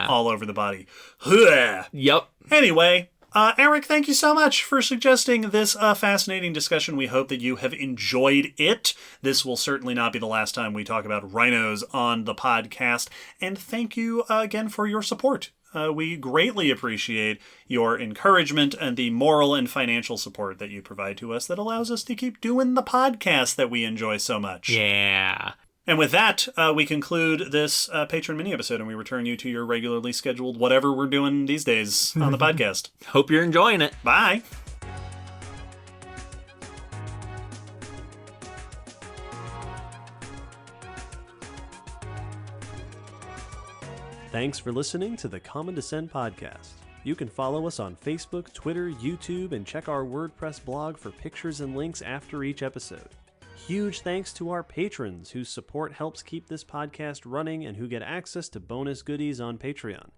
all over the body. Ugh. Yep. Anyway, Eric, thank you so much for suggesting this fascinating discussion. We hope that you have enjoyed it. This will certainly not be the last time we talk about rhinos on the podcast. And thank you again for your support. We greatly appreciate your encouragement and the moral and financial support that you provide to us that allows us to keep doing the podcast that we enjoy so much. Yeah. And with that, we conclude this Patron mini-episode, and we return you to your regularly scheduled whatever we're doing these days on the podcast. Hope you're enjoying it. Bye. Thanks for listening to the Common Descent Podcast. You can follow us on Facebook, Twitter, YouTube, and check our WordPress blog for pictures and links after each episode. Huge thanks to our patrons whose support helps keep this podcast running and who get access to bonus goodies on Patreon.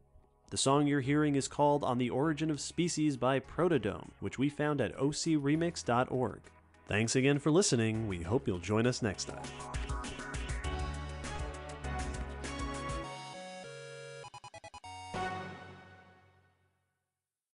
The song you're hearing is called On the Origin of Species by Protodome, which we found at ocremix.org. Thanks again for listening. We hope you'll join us next time.